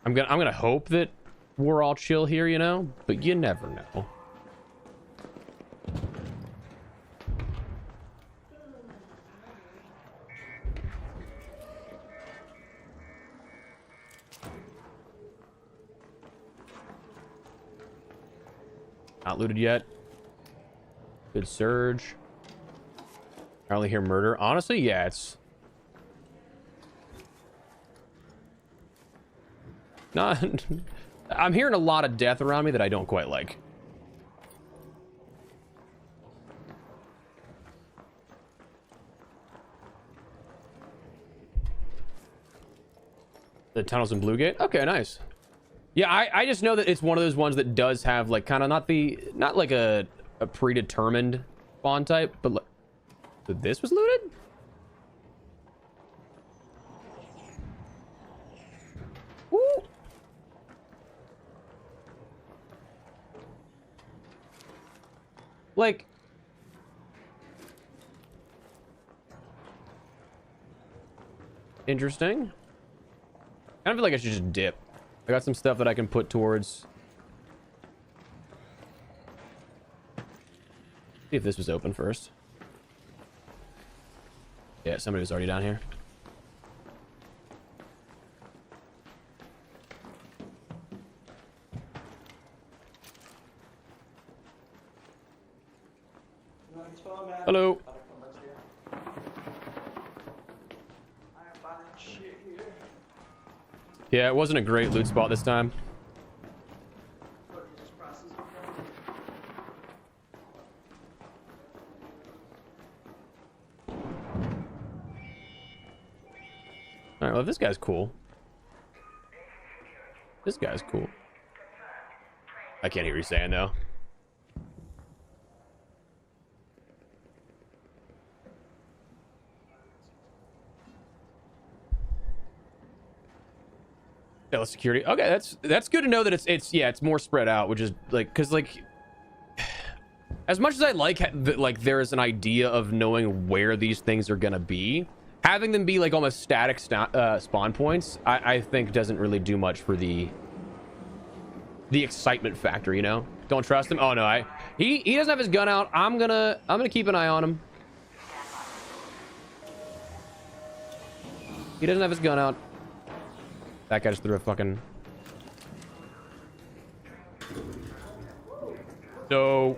I'm gonna hope that we're all chill here, you know, but you never know. Not looted yet. Good surge. I only hear murder. Honestly, yeah, it's not. I'm hearing a lot of death around me that I don't quite like. The tunnels in Bluegate? Okay, nice. Yeah, I just know that it's one of those ones that does have like kind of not like a predetermined spawn type, but like, this was looted? Woo! Like, interesting. I kind of feel like I should just dip. I got some stuff that I can put towards. See if this was open first. Yeah, somebody was already down here. Hello. Yeah, it wasn't a great loot spot this time. All right, well, this guy's cool. This guy's cool. I can't hear you saying though. Yeah, security. Okay, that's good to know that it's more spread out, which is like, because like, as much as I like there is an idea of knowing where these things are gonna be, having them be like almost static spawn points, I think doesn't really do much for the excitement factor, you know. Don't trust him. Oh no, he doesn't have his gun out. I'm gonna keep an eye on him. He doesn't have his gun out. That guy just threw a fucking. So.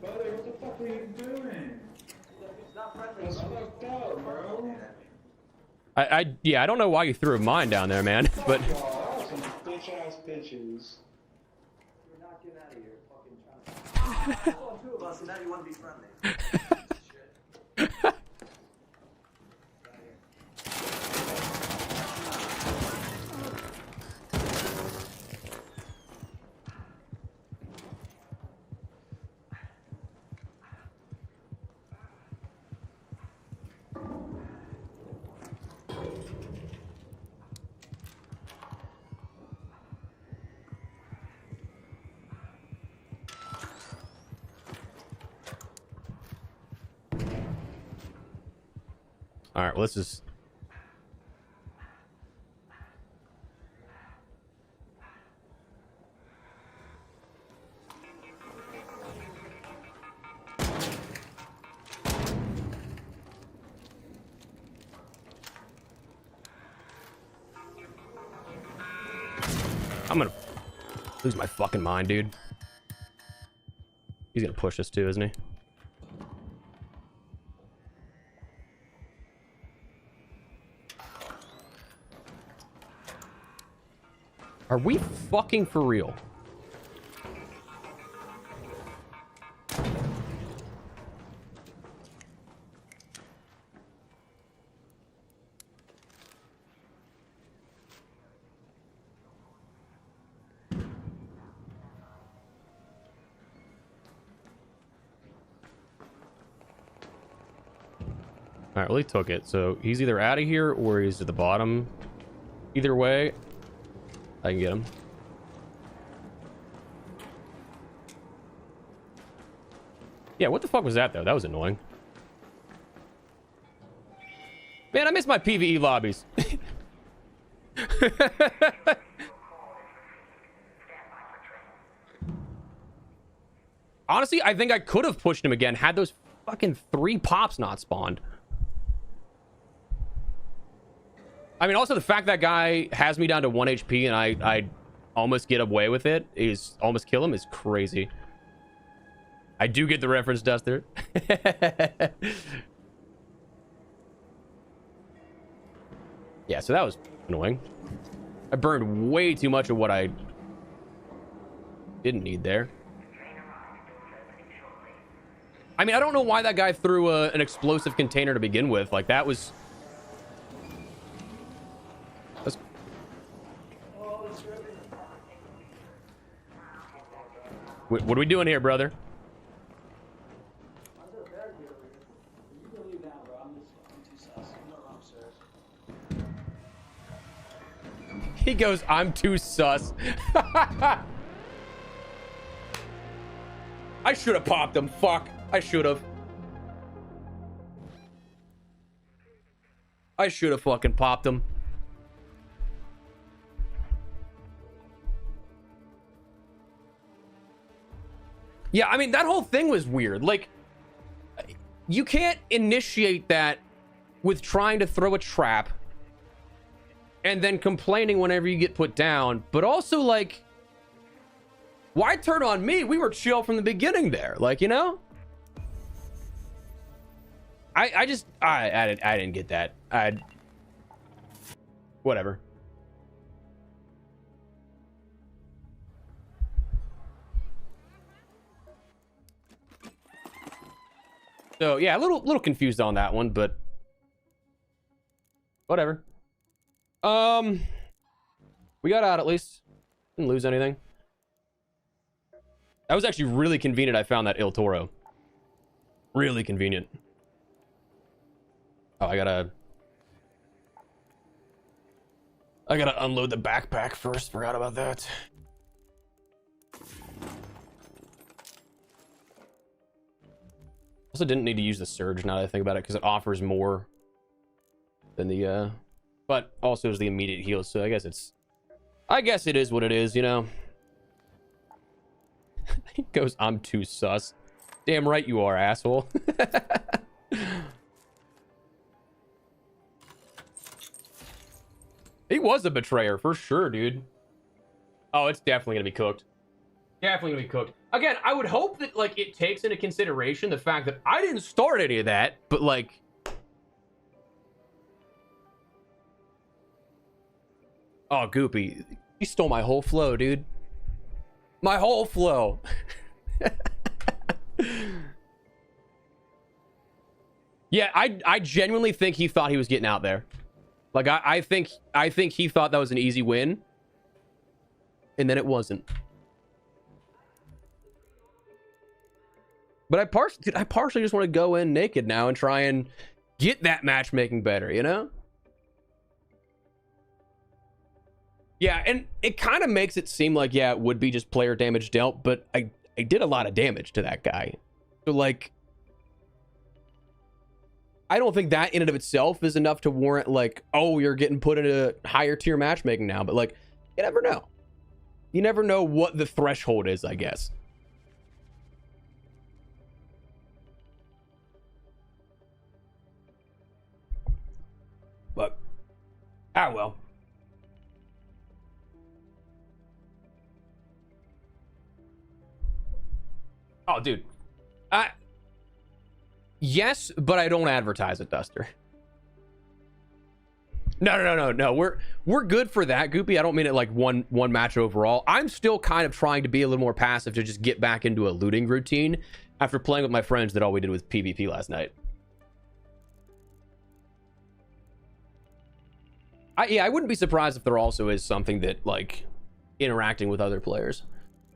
Buddy, what the fuck are you doing? That's fucked up, bro. Yeah, I don't know why you threw a mine down there, man, but. Wow, that was some bitch ass pictures. You're not getting out of here, fucking trying to. Oh, two of us, and now you want to be friendly. Shit. All right, well, let's just... I'm gonna lose my fucking mind, dude. He's gonna push us too, isn't he? Are we fucking for real? All right, well, he took it. So he's either out of here or he's at the bottom. Either way, I can get him. Yeah, what the fuck was that, though? That was annoying. Man, I miss my PvE lobbies. Honestly, I think I could have pushed him again had those fucking 3 pops not spawned. I mean, also the fact that guy has me down to 1 HP and I almost get away with it, is almost kill him, is crazy. I do get the reference, Duster. Yeah, so that was annoying. I burned way too much of what I didn't need there. I mean, I don't know why that guy threw an explosive container to begin with. Like, that was... What are we doing here, brother? He goes, I'm too sus. I should have popped him. Fuck. I should have. I should have fucking popped him. Yeah, I mean, that whole thing was weird. Like, you can't initiate that with trying to throw a trap and then complaining whenever you get put down. But also, like, why turn on me? We were chill from the beginning there. Like, you know? I didn't get that. Whatever. So yeah, a little confused on that one, but whatever. We got out at least. Didn't lose anything. That was actually really convenient. I found that Il Toro. Really convenient. Oh, I gotta unload the backpack first. Forgot about that. Also didn't need to use the surge now that I think about it, because it offers more than the but also is the immediate heal, so I guess it is what it is, you know. He goes, I'm too sus. Damn right you are, asshole. He was a betrayer for sure, dude. Oh, it's definitely gonna be cooked. Definitely gonna be cooked. Again, I would hope that, like, it takes into consideration the fact that I didn't start any of that, but, like... Oh, Goopy. You stole my whole flow, dude. My whole flow. Yeah, I genuinely think he thought he was getting out there. Like, I think he thought that was an easy win. And then it wasn't. But I partially just want to go in naked now and try and get that matchmaking better, you know? Yeah, and it kind of makes it seem like, yeah, it would be just player damage dealt, but I did a lot of damage to that guy. So, like... I don't think that in and of itself is enough to warrant like, oh, you're getting put into higher tier matchmaking now. But like, you never know. You never know what the threshold is, I guess. But, well. Oh, dude. Yes, but I don't advertise it, Duster. No. We're good for that, Goopy. I don't mean it like one match overall. I'm still kind of trying to be a little more passive to just get back into a looting routine after playing with my friends that all we did was PvP last night. I wouldn't be surprised if there also is something that like interacting with other players.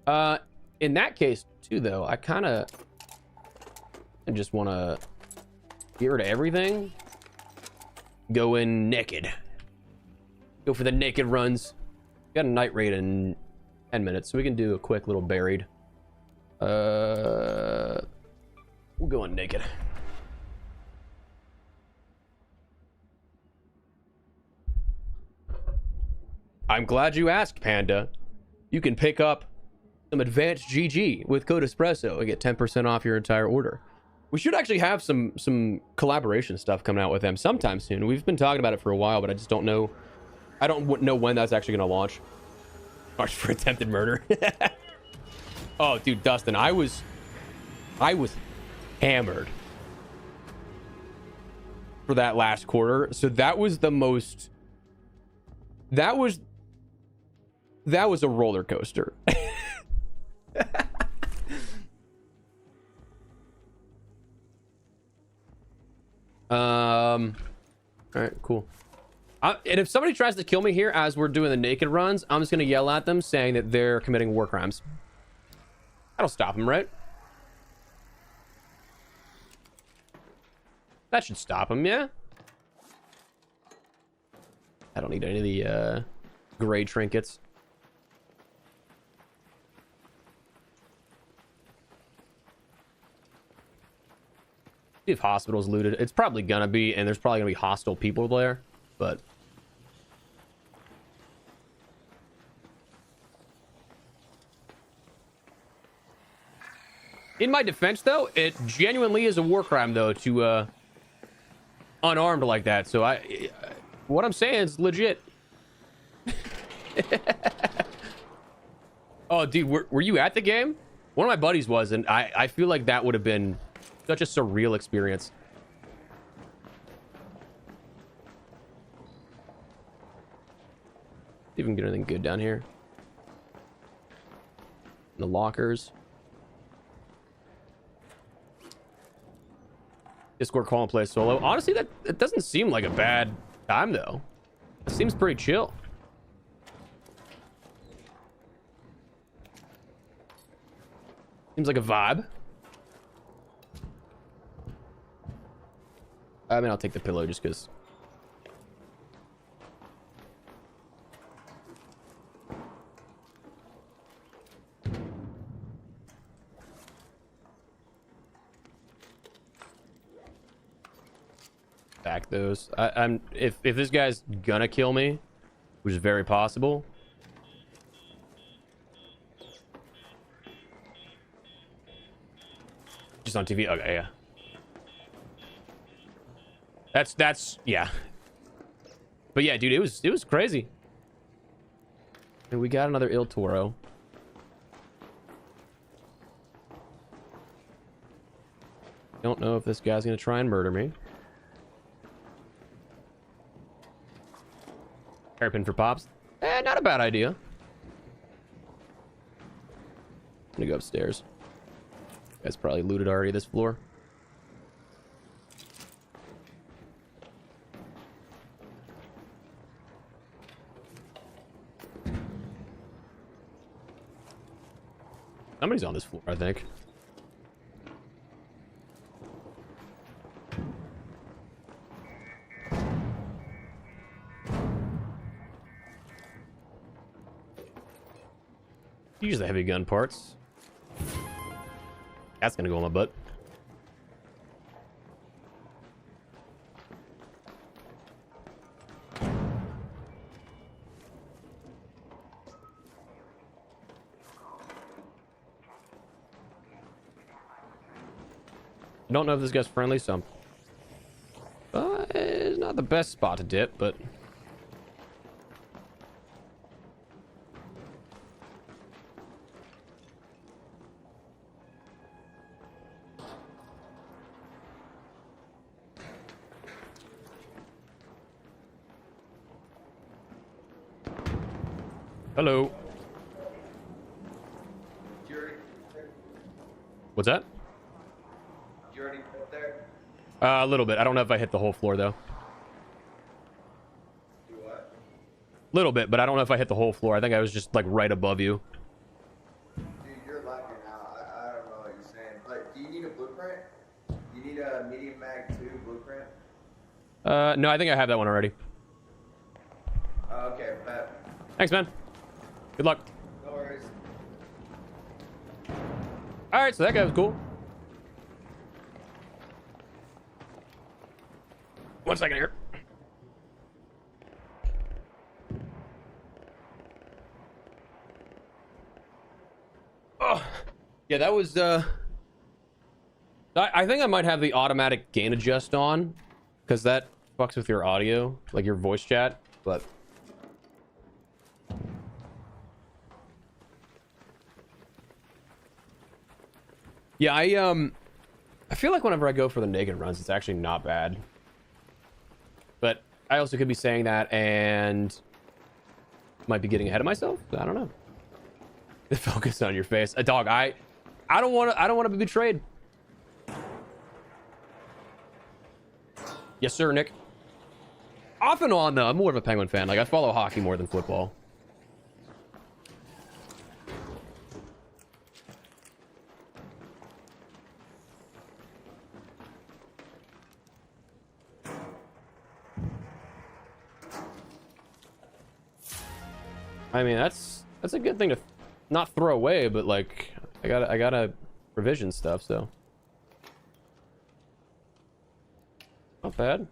In that case too, though, I kind of just want to get rid of everything. Go in naked. Go for the naked runs. Got a night raid in 10 minutes, so we can do a quick little buried. We'll go in naked. I'm glad you asked, Panda. You can pick up some advanced GG with code Espresso and get 10% off your entire order. We should actually have some collaboration stuff coming out with them sometime soon. We've been talking about it for a while, but I just don't know. I don't know when that's actually going to launch. March for attempted murder. Oh, dude, Dustin, I was hammered for that last quarter. So that was the most. That was a roller coaster. All right, cool. And if somebody tries to kill me here as we're doing the naked runs, I'm just gonna yell at them saying that they're committing war crimes. That'll stop them, right? That should stop them, yeah. I don't need any of the gray trinkets. If hospital's looted, it's probably gonna be, and there's probably gonna be hostile people there, but in my defense, though, it genuinely is a war crime, though, to unarmed like that. So what I'm saying is legit. Oh, dude, were you at the game? One of my buddies was, and I feel like that would have been such a surreal experience. See if we can get anything good down here. In the lockers. Discord call and play solo. Honestly, it doesn't seem like a bad time, though. It seems pretty chill. Seems like a vibe. I mean, I'll take the pillow just because. Back those. I'm if this guy's gonna kill me, which is very possible. Just on TV. Okay, yeah. That's yeah. But yeah, dude, it was crazy. And we got another Il Toro. Don't know if this guy's gonna try and murder me. Hairpin for pops. Not a bad idea. I'm gonna go upstairs. Guys probably looted already this floor. Somebody's on this floor, I think. Use the heavy gun parts. That's gonna go on my butt. I don't know if this guy's friendly, so it's not the best spot to dip, but hello. What's that? You already put there? A little bit. I don't know if I hit the whole floor though. Do what? Little bit, but I don't know if I hit the whole floor. I think I was just like right above you. Dude, you're lucky now. I don't know what you're saying. But do you need a blueprint? You need a medium mag 2 blueprint? No, I think I have that one already. Okay, bet. Thanks, man. Good luck. No worries. All right, so that guy was cool. 1 second here. Oh, yeah, that was I think I might have the automatic gain adjust on because that fucks with your audio, like your voice chat, but yeah, I feel like whenever I go for the naked runs, it's actually not bad. But I also could be saying that and might be getting ahead of myself. I don't know. The focus on your face. A dog, I don't want to be betrayed. Yes, sir, Nick. Off and on though, I'm more of a Penguin fan. Like I follow hockey more than football. I mean, that's a good thing to not throw away, but like I gotta provision stuff, so not bad.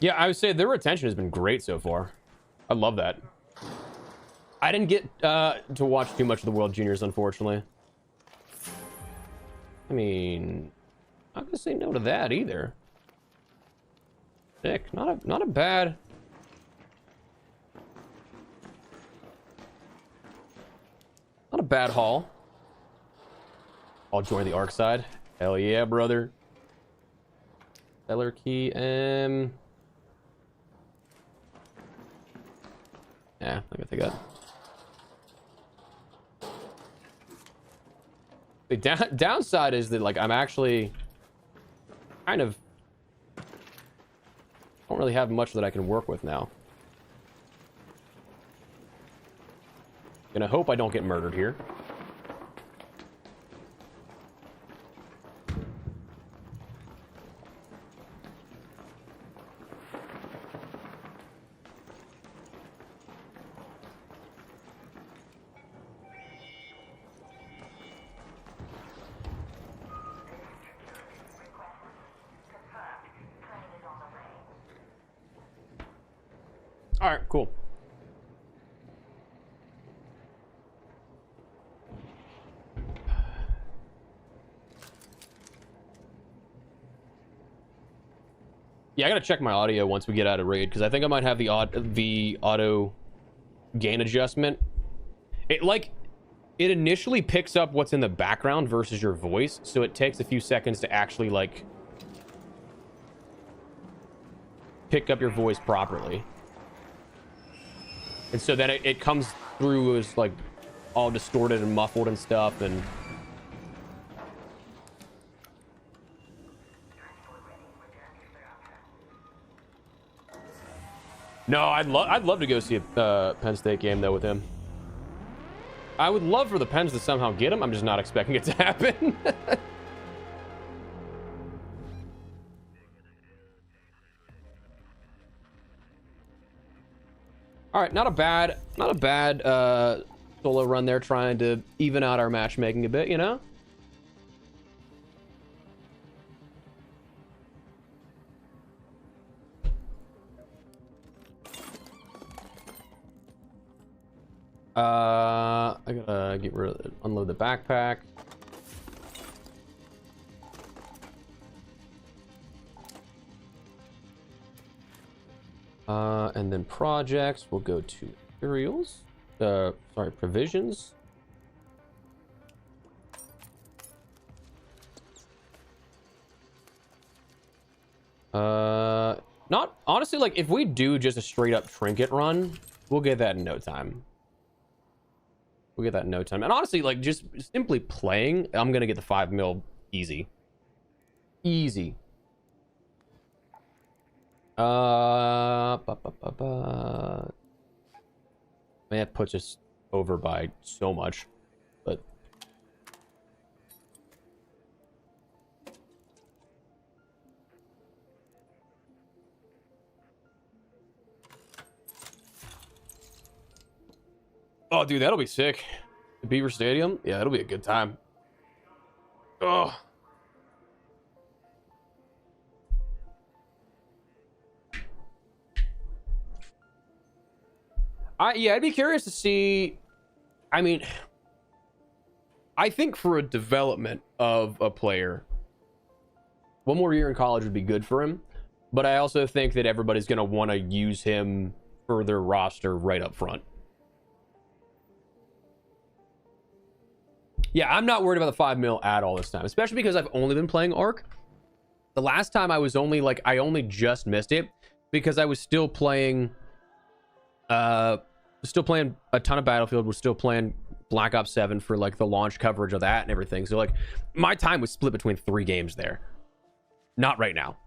Yeah, I would say their retention has been great so far. I love that. I didn't get to watch too much of the World Juniors, unfortunately. I mean, I'm not gonna say no to that either. Nick, not a bad. Not a bad haul. I'll join the arc side. Hell yeah, brother. Seller key, yeah, I'm gonna take that. The downside is that like I'm actually kind of don't really have much that I can work with now. Gonna hope I don't get murdered here. All right, cool. Yeah, I gotta check my audio once we get out of raid because I think I might have the auto gain adjustment. It initially picks up what's in the background versus your voice, so it takes a few seconds to actually like pick up your voice properly. And so then it comes through as like all distorted and muffled and stuff, and no, I'd love to go see a Penn State game though with him. I would love for the Pens to somehow get him. I'm just not expecting it to happen. All right, not a bad solo run there, trying to even out our matchmaking a bit, you know? I gotta get rid of it. Unload the backpack. And then projects, we'll go to materials. Sorry, provisions. Not honestly, like if we do just a straight up trinket run, we'll get that in no time. We'll get that in no time. And honestly, like just simply playing, I'm gonna get the 5 mil easy. Easy. Man, that puts us over by so much, but oh, dude, that'll be sick. The Beaver Stadium, yeah, that'll be a good time. Oh. Yeah, I'd be curious to see. I mean, I think for a development of a player, one more year in college would be good for him. But I also think that everybody's going to want to use him for their roster right up front. Yeah, I'm not worried about the 5 mil at all this time, especially because I've only been playing Arc. The last time I was only like, I only just missed it because I was still playing a ton of Battlefield, was still playing Black Ops 7 for like the launch coverage of that and everything. So like my time was split between 3 games there. Not right now.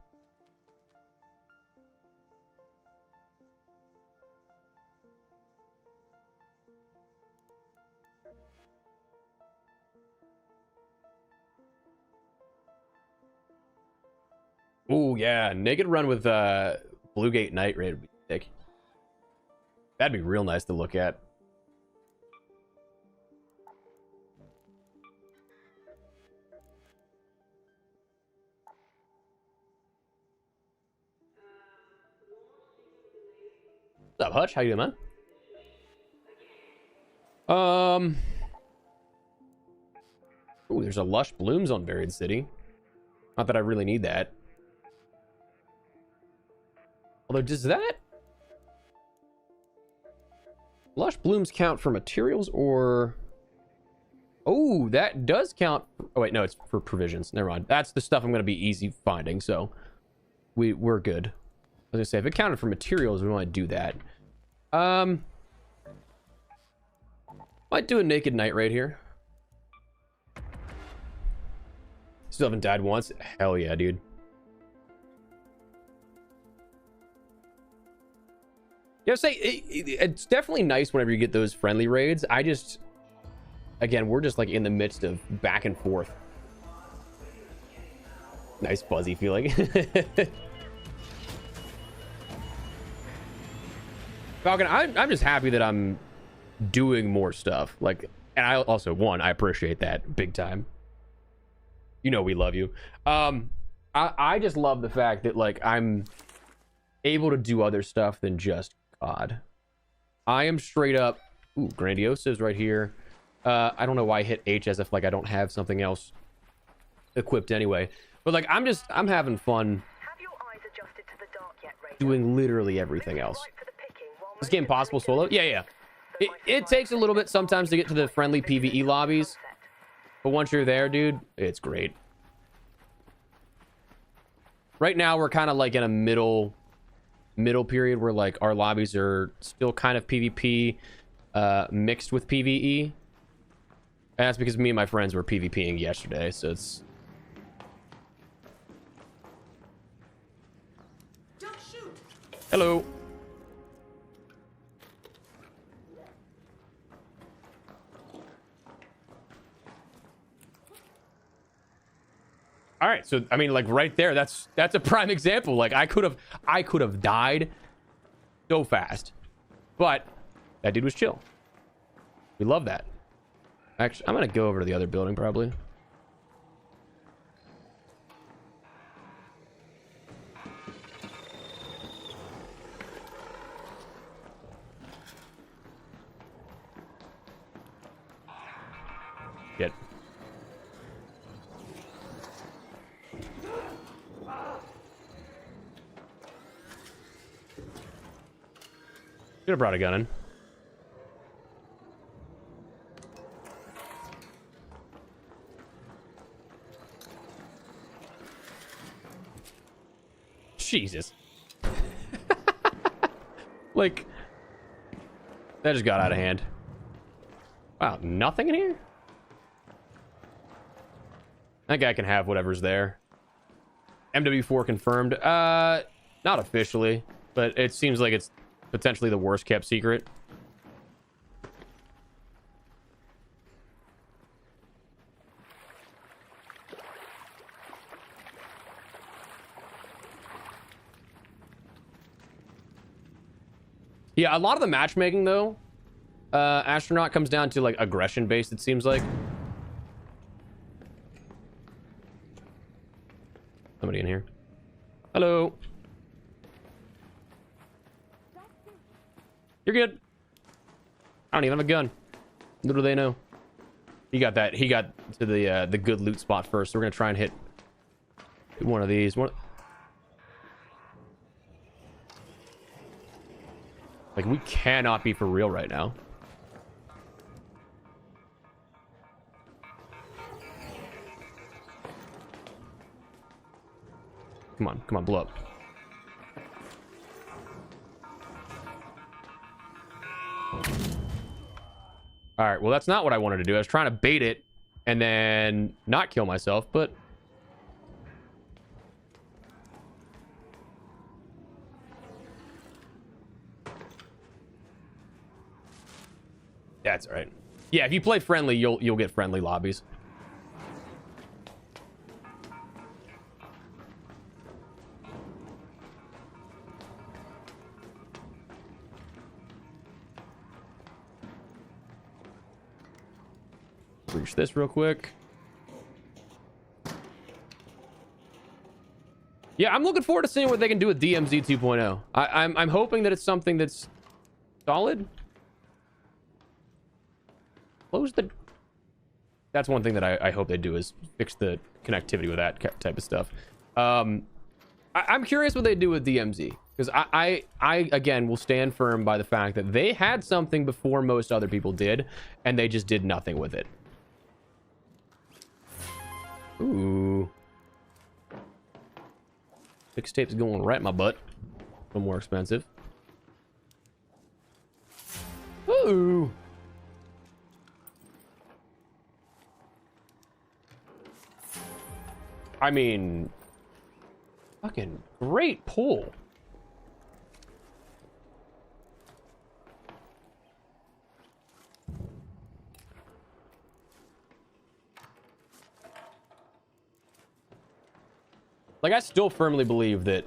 Oh yeah, naked run with Bluegate Night Raid would be sick. That'd be real nice to look at. What's up, Hutch? How you doing, man? Ooh, there's a lush blooms on Buried City. Not that I really need that. Although, does that lush blooms count for materials or? Oh, that does count. Oh wait, no, it's for provisions. Never mind. That's the stuff I'm gonna be easy finding. So we're good. I was gonna say if it counted for materials, we want to do that. Might do a naked night raid here. Still haven't died once. Hell yeah, dude. Yeah, say it's definitely nice whenever you get those friendly raids. I just, again, we're just like in the midst of back and forth. Nice fuzzy feeling. Falcon, I'm just happy that I'm doing more stuff. Like, and I also, I appreciate that big time. You know we love you. I just love the fact that like I'm able to do other stuff than just COD. I am straight up. Ooh, Grandiosive's right here. I don't know why I hit H as if like I don't have something else equipped anyway. But like I'm having fun Have your eyes adjusted to the dark yet, Raider? doing literally everything else. Right for the picking while This game possible solo? Yeah. It takes a little bit sometimes to get to the friendly PvE lobbies. But once you're there, dude, it's great. Right now, we're kind of like in a middle period where like our lobbies are still kind of PvP mixed with PvE. And that's because me and my friends were PvPing yesterday, so it's... Don't shoot. Hello. All right, so I mean, like right there, that's a prime example. Like I could have died so fast, but that dude was chill. We love that. Actually, I'm gonna go over to the other building probably. Shit. Should have brought a gun in. Jesus. Like, that just got out of hand. Wow, nothing in here? That guy can have whatever's there. MW4 confirmed. Not officially, but it seems like it's potentially the worst kept secret. Yeah, a lot of the matchmaking though, astronaut comes down to like aggression based, it seems like. Somebody in here. Hello. You're good. I don't even have a gun. Little do they know. He got that. He got to the good loot spot first. So we're gonna try and hit one of these. Like, we cannot be for real right now. Come on, come on, blow up. All right, well, that's not what I wanted to do. I was trying to bait it and then not kill myself, but that's all right. Yeah, if you play friendly, you'll get friendly lobbies. Reach this real quick. Yeah, I'm looking forward to seeing what they can do with DMZ 2.0. I'm hoping that it's something that's solid. Close the... That's one thing that I hope they do, is fix the connectivity with that type of stuff. I'm curious what they do with DMZ, because I again will stand firm by the fact that they had something before most other people did, and they just did nothing with it. Ooh. Mixtape's going right in my butt. A little more expensive. Ooh. I mean, fucking great pull. Like, I still firmly believe that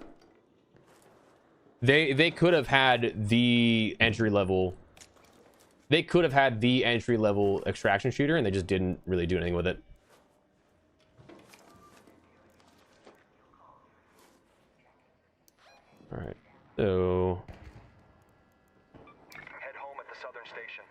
they could have had the entry level. They could have had the entry level extraction shooter, and they just didn't really do anything with it. All right, so Head home at the southern station.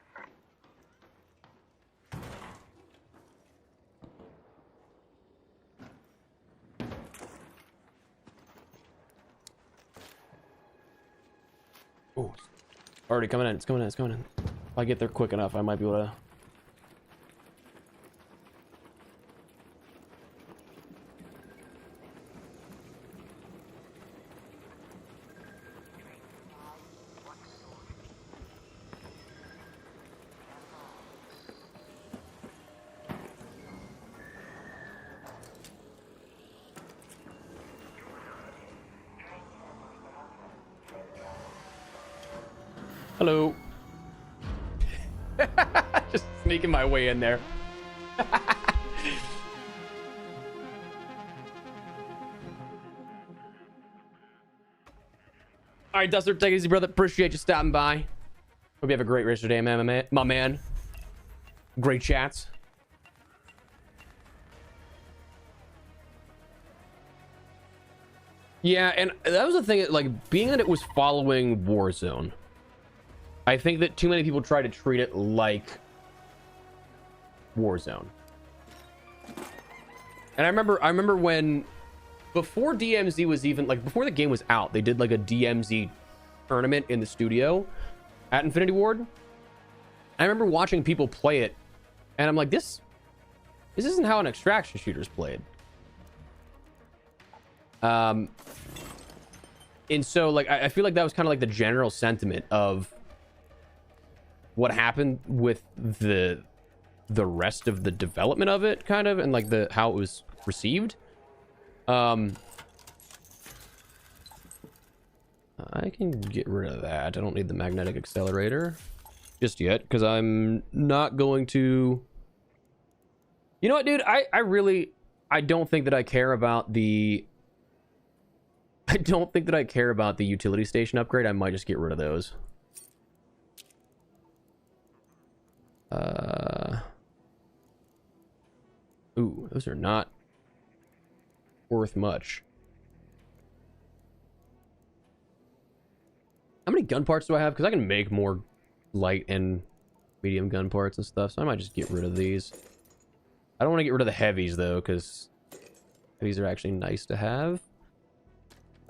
oh, already coming in. It's coming in. It's coming in. If I get there quick enough, I might be able to. Hello. Just sneaking my way in there. All right, Duster, take it easy, brother. Appreciate you stopping by. Hope you have a great rest of your day, my man. Great chats. Yeah, and that was the thing, like, being that it was following Warzone, I think that too many people try to treat it like Warzone. And I remember when, before DMZ was even, like, before the game was out, they did like a DMZ tournament in the studio at Infinity Ward. I remember watching people play it, and I'm like, this isn't how an extraction shooter's played. And so, like, I feel like that was kind of like the general sentiment of what happened with the rest of the development of it, kind of, and like how it was received. I can get rid of that. I don't need the magnetic accelerator just yet, because I'm not going to... You know what, dude? I don't think that I care about the... I don't think that I care about the utility station upgrade. I might just get rid of those. Ooh, those are not worth much. How many gun parts do I have? Because I can make more light and medium gun parts and stuff, so I might just get rid of these. I don't want to get rid of the heavies, though, because heavies are actually nice to have.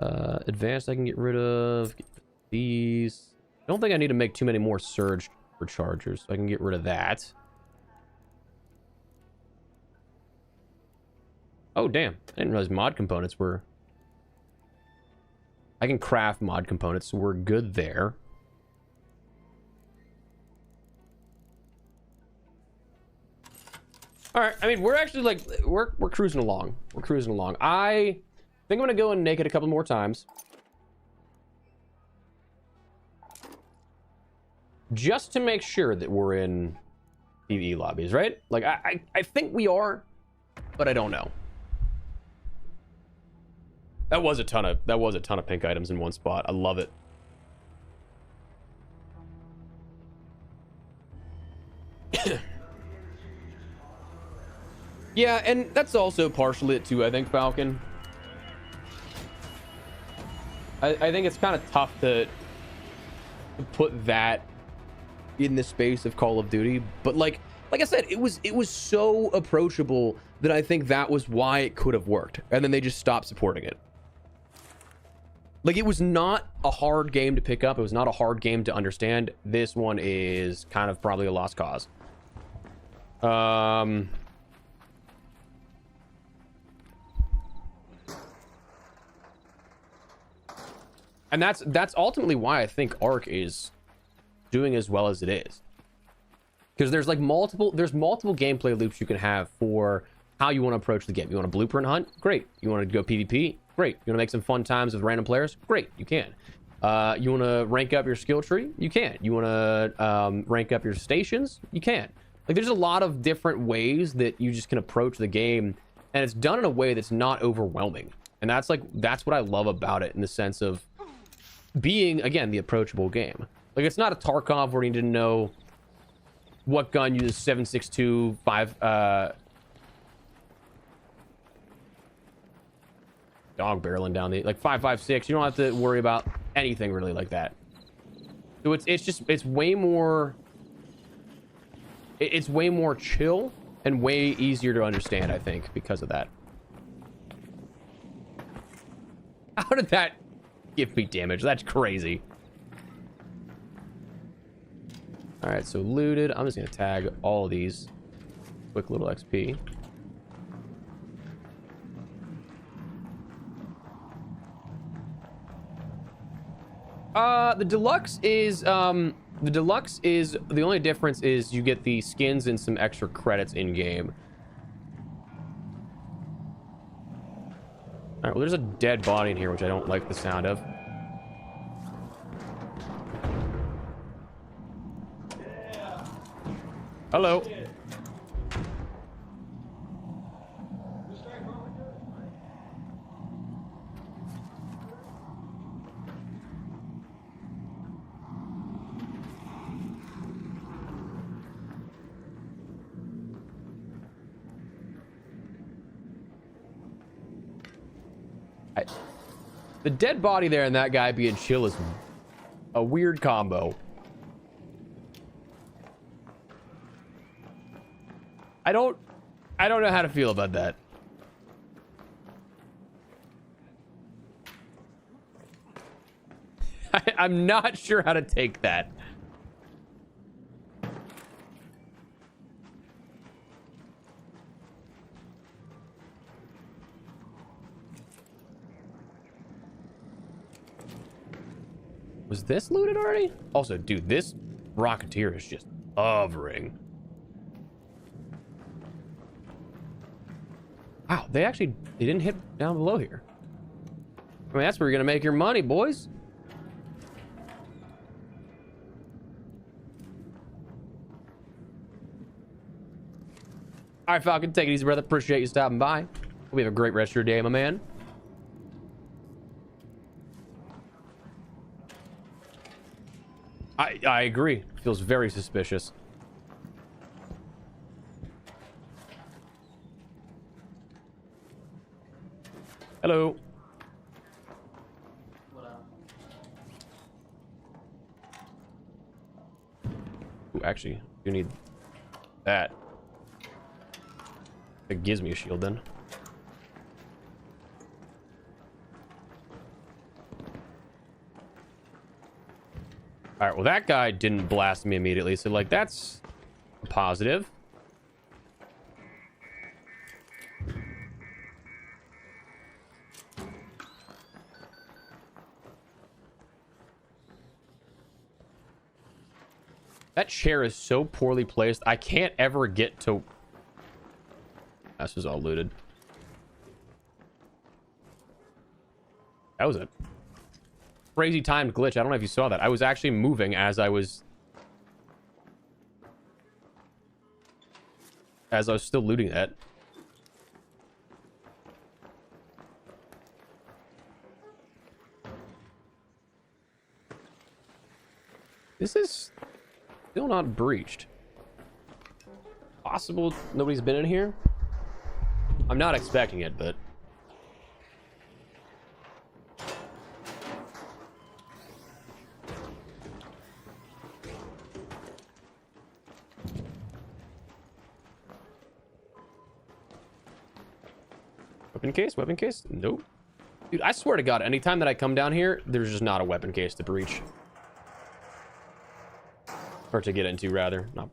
Advanced I can get rid of. Get rid of these. I don't think I need to make too many more surge rechargers, so I can get rid of that. Oh, damn. I didn't realize mod components were... I can craft mod components, so we're good there. Alright, I mean, we're actually, like, we're cruising along. We're cruising along. I think I'm gonna go and naked a couple more times. Just to make sure that we're in PvE lobbies, right? Like, I think we are, but I don't know. That was a ton of pink items in one spot. I love it. Yeah, and that's also partially it too, I think, Falcon. I think it's kind of tough to put that in the space of Call of Duty, but like I said, it was so approachable that I think that was why it could have worked, and then they just stopped supporting it. Like, it was not a hard game to pick up. It was not a hard game to understand. This one is kind of probably a lost cause. And that's ultimately why I think Ark is doing as well as it is. Because there's like multiple gameplay loops you can have for how you want to approach the game. You want to blueprint hunt? Great. You want to go PvP? Great. You want to make some fun times with random players? Great. You can. You want to rank up your skill tree? You can. You want to rank up your stations? You can. Like, there's a lot of different ways that you just can approach the game, and it's done in a way that's not overwhelming. And that's what I love about it, in the sense of being, again, the approachable game. Like, it's not a Tarkov where you need to know what gun uses 7.62 dog barreling down the, like, 5.56. You don't have to worry about anything really like that. So it's way more chill and way easier to understand, I think, because of that. How did that give me damage? That's crazy. All right, so looted. I'm just gonna tag all of these. Quick little XP. The deluxe is the only difference is you get the skins and some extra credits in game. All right, well, there's a dead body in here, which I don't like the sound of. Hello. The dead body there and that guy being chill is a weird combo. I don't know how to feel about that. I'm not sure how to take that. Was this looted already? Also, dude, this Rocketeer is just hovering. Wow, they didn't hit down below here. I mean, that's where you're gonna make your money, boys. All right, Falcon, take it easy, brother. Appreciate you stopping by. Hope you have a great rest of your day, my man. I agree. Feels very suspicious. Hello. Ooh, actually, you need that. It gives me a shield then. All right, well, that guy didn't blast me immediately, so, like, that's a positive. That chair is so poorly placed, I can't ever get to... This was all looted. That was a crazy timed glitch. I don't know if you saw that. I was actually moving as I was still looting that. This is still not breached. Possible nobody's been in here? I'm not expecting it, but... Weapon case? Weapon case? Nope. Dude, I swear to God, anytime that I come down here, there's just not a weapon case to breach. Or to get into, rather. No.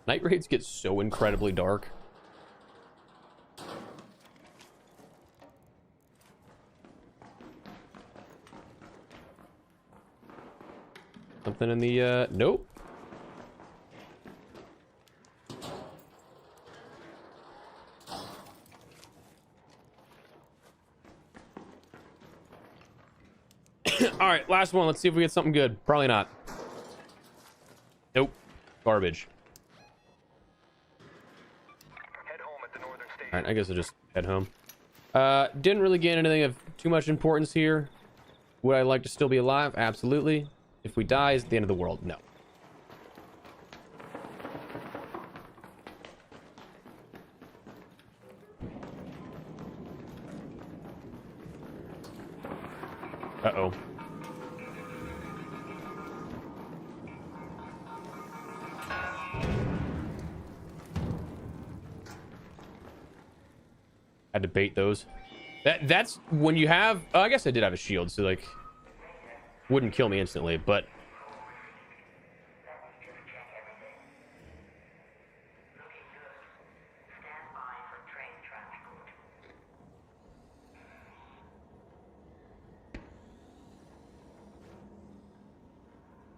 Night raids get so incredibly dark. Something in the, nope. All right, last one. Let's see if we get something good. Probably not. Nope. Garbage. All right, I guess I'll just head home. Didn't really gain anything of too much importance here. Would I like to still be alive? Absolutely. If we die, is it the end of the world? No. Uh-oh. Had to bait those. That's when you have... Oh, I guess I did have a shield, so, like... Wouldn't kill me instantly, but...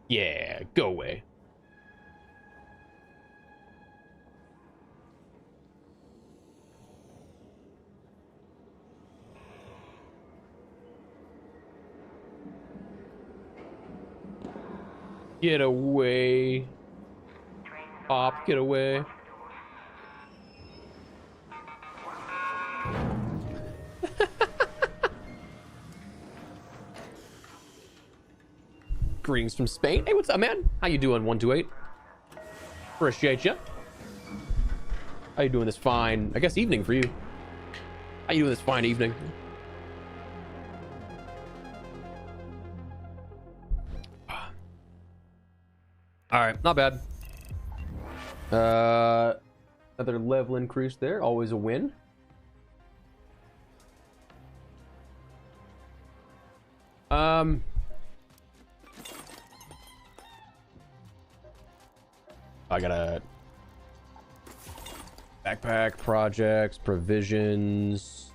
Yeah, go away. Get away. Pop, get away. Greetings from Spain. Hey, what's up, man? How you doing, 128? Appreciate you. How you doing this fine, I guess, evening for you? How you doing this fine evening? All right, not bad. Another level increase there, always a win. I gotta backpack, projects, provisions.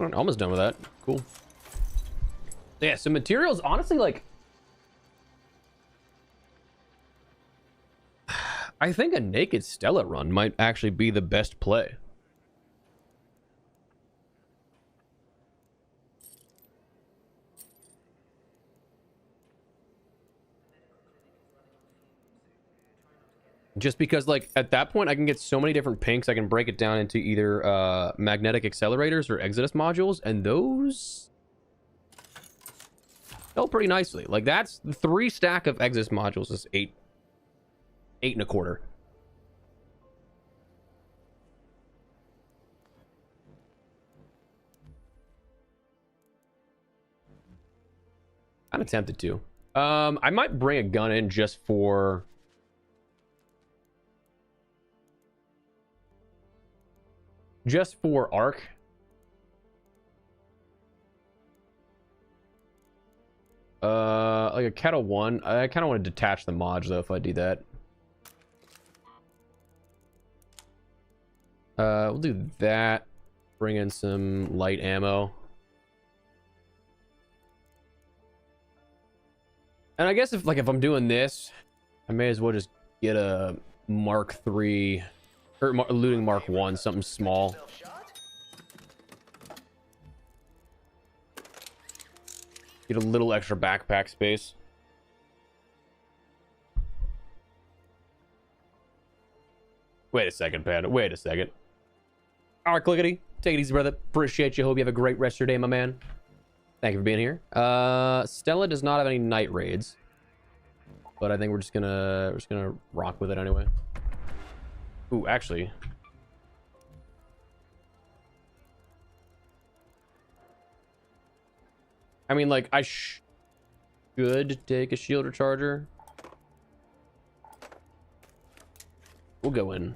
Almost done with that. Cool. Yeah, so materials, honestly, like, I think a naked Stella run might actually be the best play. Just because, like, at that point, I can get so many different pinks. I can break it down into either magnetic accelerators or Exodus modules, and those sell pretty nicely. Like, that's the 3 stack of Exodus modules is 8.25. I'm tempted to. I might bring a gun in just for arc. Like a Kettle 1. I kind of want to detach the mods though if I do that. We'll do that. Bring in some light ammo. And I guess if I'm doing this, I may as well just get a Mark 3 or looting Mark 1, something small. Get a little extra backpack space. Wait a second, Panda. Wait a second. All right, Clickety. Take it easy, brother. Appreciate you. Hope you have a great rest of your day, my man. Thank you for being here. Stella does not have any night raids, but I think we're just gonna rock with it anyway. Ooh, actually, I mean, like, I should take a shield recharger. We'll go in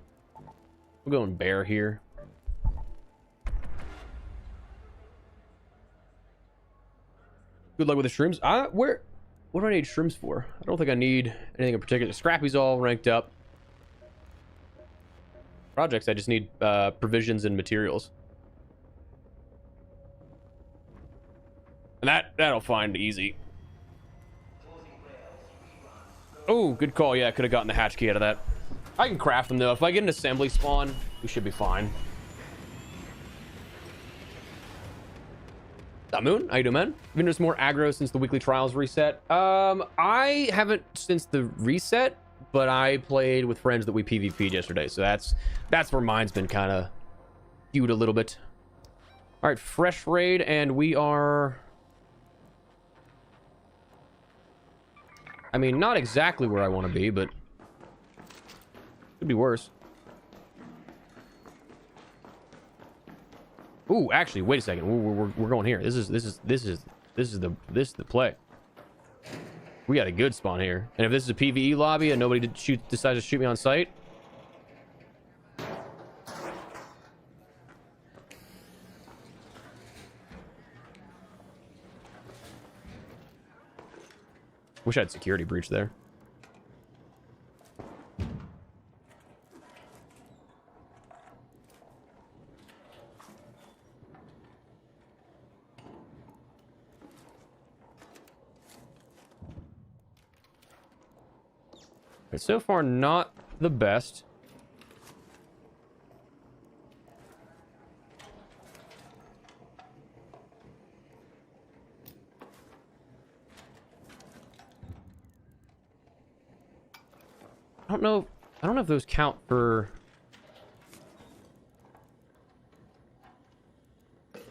bear here. Good luck with the shrooms. What do I need shrooms for? I don't think I need anything in particular. Scrappy's all ranked up. Projects, I just need provisions and materials. And that'll find easy. Oh, good call. Yeah, I could have gotten the hatch key out of that. I can craft them though. If I get an assembly spawn, we should be fine. What's up, Moon? How you doing, man? Been just more aggro since the weekly trials reset. I haven't since the reset, but I played with friends that we PvP'd yesterday, so that's where mine's been kind of skewed a little bit. All right, fresh raid, and we are. I mean, not exactly where I want to be, but could be worse. Ooh, actually, wait a second. We're going here. This is the play. We got a good spawn here. And if this is a PvE lobby and nobody decides to shoot me on sight, wish I had security breach there. But so far, not the best. I don't know if those count for. Like,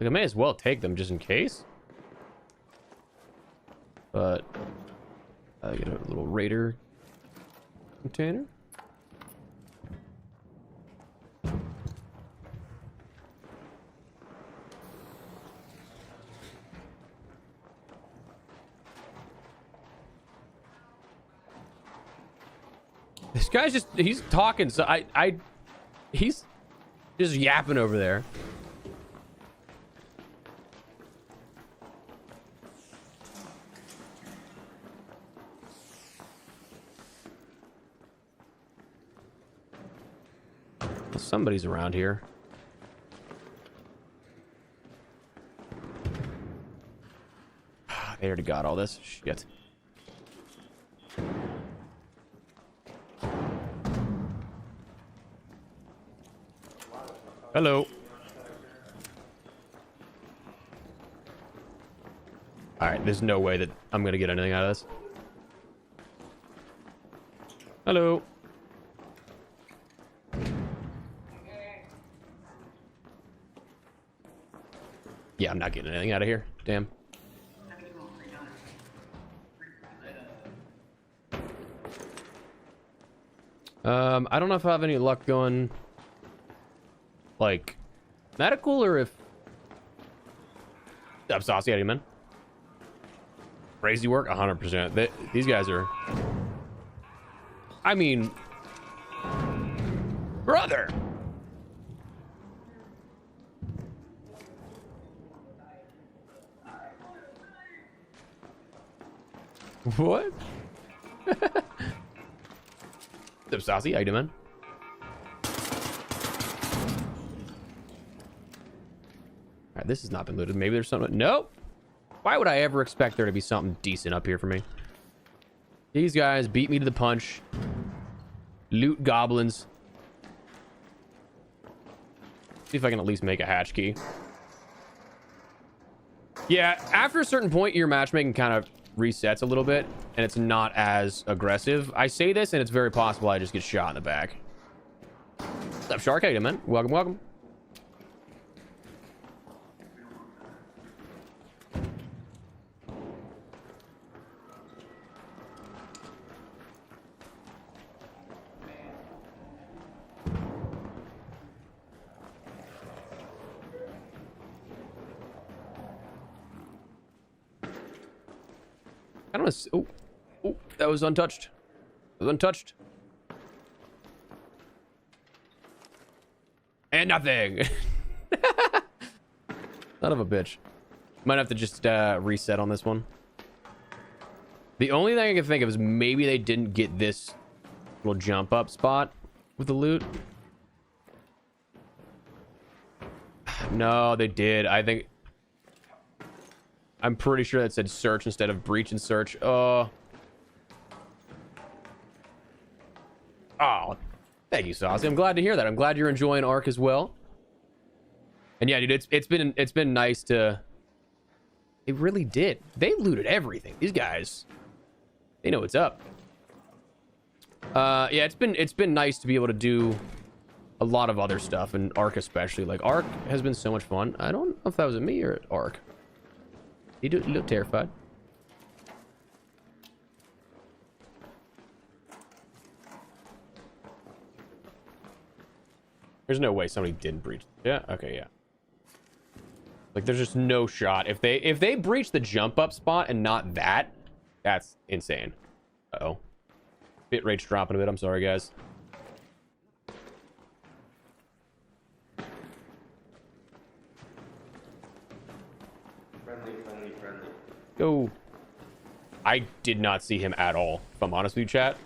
I may as well take them just in case. But I get a little raider container. This guy's just, he's talking, so he's just yapping over there. Somebody's around here. They already got all this shit. Hello. All right, there's no way that I'm gonna get anything out of this. Hello. Yeah, I'm not getting anything out of here. Damn. I don't know if I have any luck going like medical or if I'm saucy at you, man. Crazy work, 100%. These guys are, I mean, brother. What? What's up, Saucy? How you doing, man? Alright, this has not been looted. Maybe there's something. Nope. Why would I ever expect there to be something decent up here for me? These guys beat me to the punch. Loot goblins. See if I can at least make a hatch key. Yeah, after a certain point, your matchmaking kind of resets a little bit and it's not as aggressive. I say this and it's very possible I just get shot in the back. What's up, Shark? How you doing, man? Welcome, welcome. I don't know. Oh, that was untouched. It was untouched. And nothing. Son of a bitch. Might have to just reset on this one. The only thing I can think of is maybe they didn't get this little jump up spot with the loot. No, they did. I think... I'm pretty sure that said search instead of breach and search. Oh, thank you, Saucy. I'm glad to hear that. I'm glad you're enjoying Ark as well. And yeah, dude, it's been nice to. They really did. They looted everything. These guys, they know what's up. Yeah, it's been nice to be able to do a lot of other stuff, and Ark especially. Like Ark has been so much fun. I don't know if that was at me or at Ark. You look terrified. There's no way somebody didn't breach. Yeah, okay, yeah. Like there's just no shot. If they breach the jump up spot and not that, that's insane. Uh-oh. Bit rate's dropping a bit. I'm sorry, guys. Friendly. Go. I did not see him at all, if I'm honest with you, chat.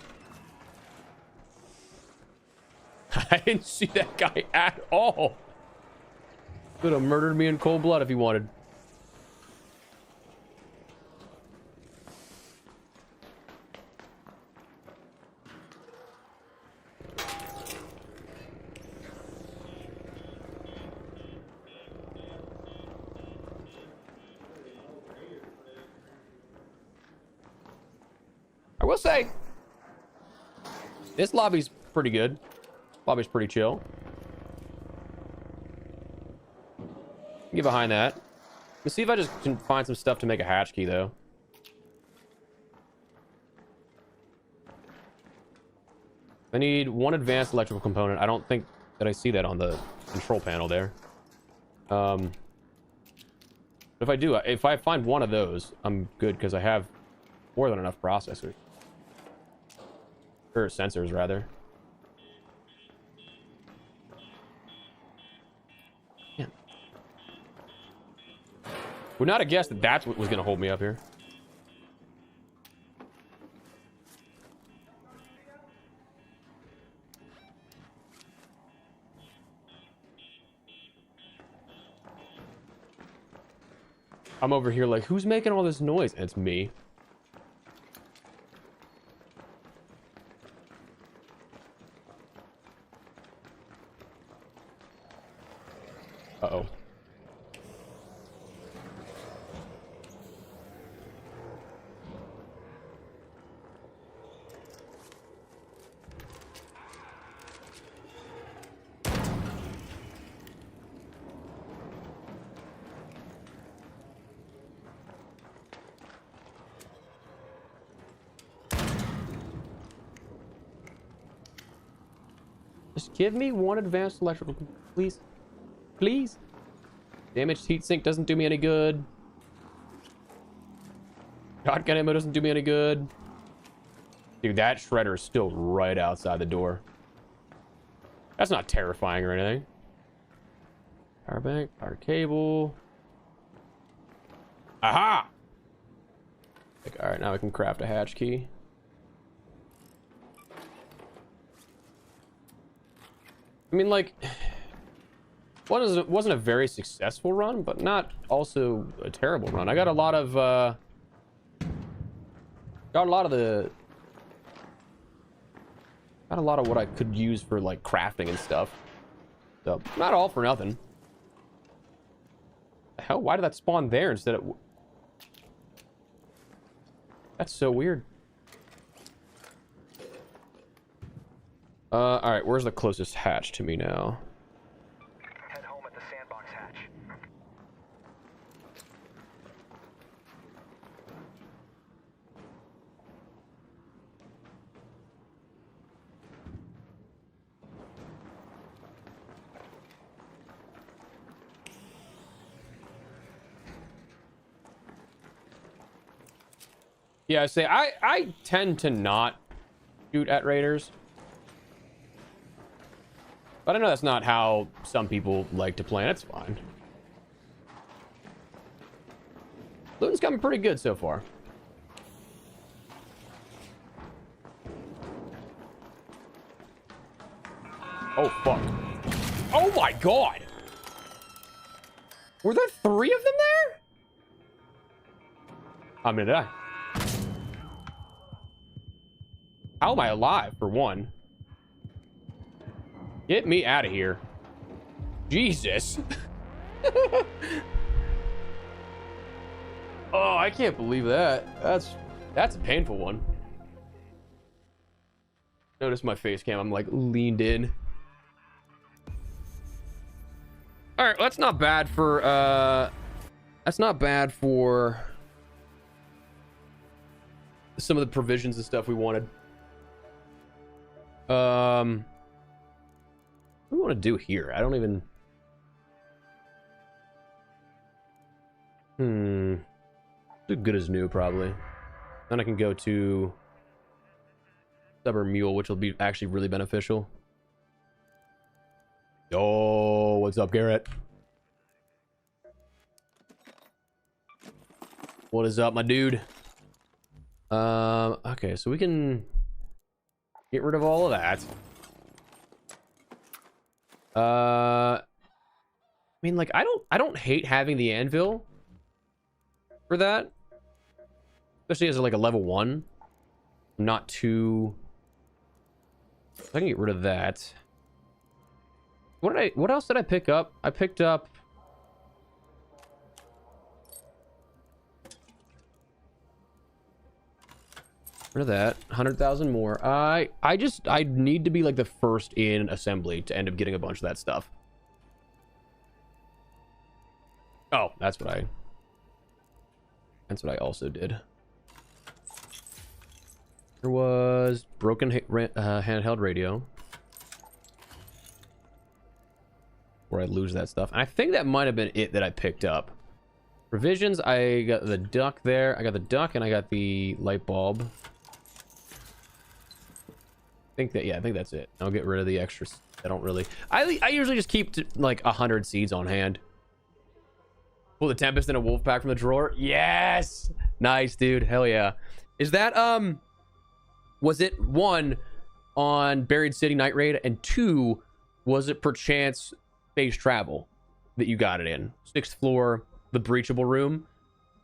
I didn't see that guy at all. Could have murdered me in cold blood if he wanted. I will say, this lobby's pretty good. Lobby's pretty chill. Get behind that. Let's see if I just can find some stuff to make a hatch key, though. I need one advanced electrical component. I don't think that I see that on the control panel there. If I do, if I find one of those, I'm good because I have more than enough processors. Or sensors, rather. Yeah. Would not have guessed that that's what was going to hold me up here. I'm over here like, who's making all this noise? And it's me. Uh-oh. Just give me one advanced electrical, please. Please. Damaged heatsink doesn't do me any good. Shotgun ammo doesn't do me any good. Dude, that shredder is still right outside the door. That's not terrifying or anything. Power bank, power cable. Aha! Like, all right, now we can craft a hatch key. I mean, like, wasn't a very successful run, but not also a terrible run. I got a lot of what I could use for like crafting and stuff. So not all for nothing. The hell, why did that spawn there instead of? That's so weird. All right, where's the closest hatch to me now? Head home at the sandbox hatch. Yeah, I tend to not shoot at raiders. But I know that's not how some people like to play, and it's fine. Looting's coming pretty good so far. Oh, fuck. Oh my god! Were there 3 of them there? I'm gonna die. How am I alive, for one? Get me out of here. Jesus. Oh, I can't believe that. That's a painful one. Notice my face cam, I'm like leaned in. All right, well, that's not bad for some of the provisions and stuff we wanted. What do we want to do here? I don't even... Do good as new, probably. Then I can go to Stubborn Mule, which will be actually really beneficial. Yo, what's up, Garrett? What is up, my dude? Okay, so we can get rid of all of that. I mean, like, I don't hate having the anvil for that, especially as like a level 1. Not too. I can get rid of that. What else did I pick up? I picked up rid of that. 100,000 more. I need to be like the first in assembly to end up getting a bunch of that stuff. Oh, that's what I also did. There was broken handheld radio, where I lose that stuff. And I think that might have been it that I picked up. Provisions, I got the duck there. I got the duck and I got the light bulb. think that, yeah, I think that's it. I'll get rid of the extras. I don't really, I usually just keep like 100 seeds on hand. Pull the Tempest and a wolf pack from the drawer. Yes, nice, dude. Hell yeah. Is that was it 1 on Buried City Night Raid, and 2 was it perchance space travel that you got it in 6th floor, the breachable room?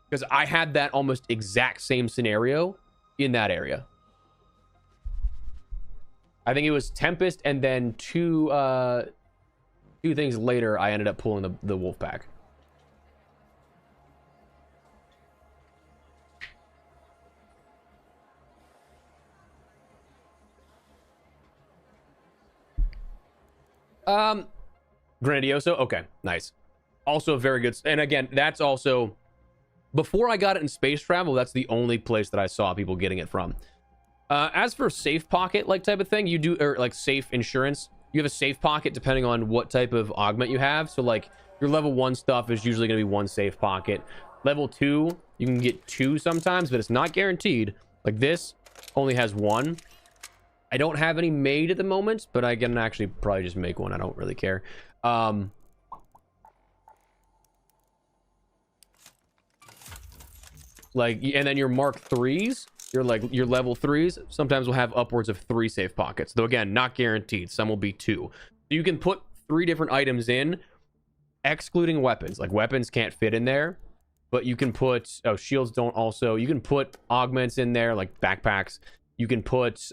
Because I had that almost exact same scenario in that area. I think it was Tempest, and then two things later, I ended up pulling the wolf pack. Grandioso. Okay, nice. Also very good. And again, that's also before I got it in space travel. That's the only place that I saw people getting it from. As for safe pocket like type of thing, you do, or like safe insurance, you have a safe pocket depending on what type of augment you have. So like your level 1 stuff is usually going to be 1 safe pocket. Level 2, you can get 2 sometimes, but it's not guaranteed. Like this only has 1. I don't have any made at the moment, but I can actually probably just make one. I don't really care. Like, and then your Mark 3s, your level 3s, sometimes will have upwards of 3 safe pockets. Though again, not guaranteed. Some will be 2. So you can put 3 different items in, excluding weapons. Like weapons can't fit in there, but you can put, oh, shields don't also, you can put augments in there, like backpacks. You can put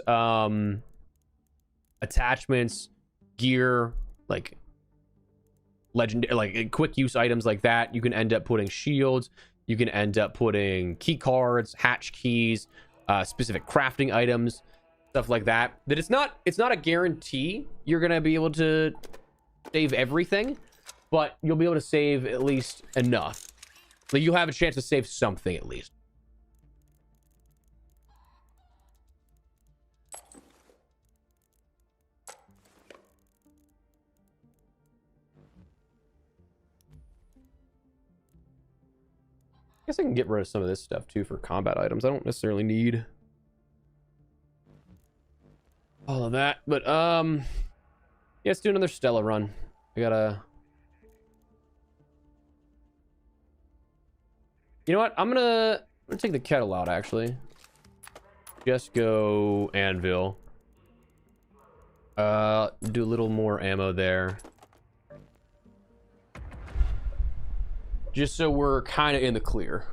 attachments, gear, like legendary, like quick use items like that. You can end up putting shields. You can end up putting key cards, hatch keys, specific crafting items, stuff like that. That it's not a guarantee you're gonna be able to save everything, but you'll be able to save at least enough. Like you'll have a chance to save something at least. I guess I can get rid of some of this stuff too for combat items. I don't necessarily need all of that, but yeah, let's do another Stella run. I gotta, you know what, I'm gonna take the kettle out actually. Just go anvil. Do a little more ammo there, just so we're kind of in the clear.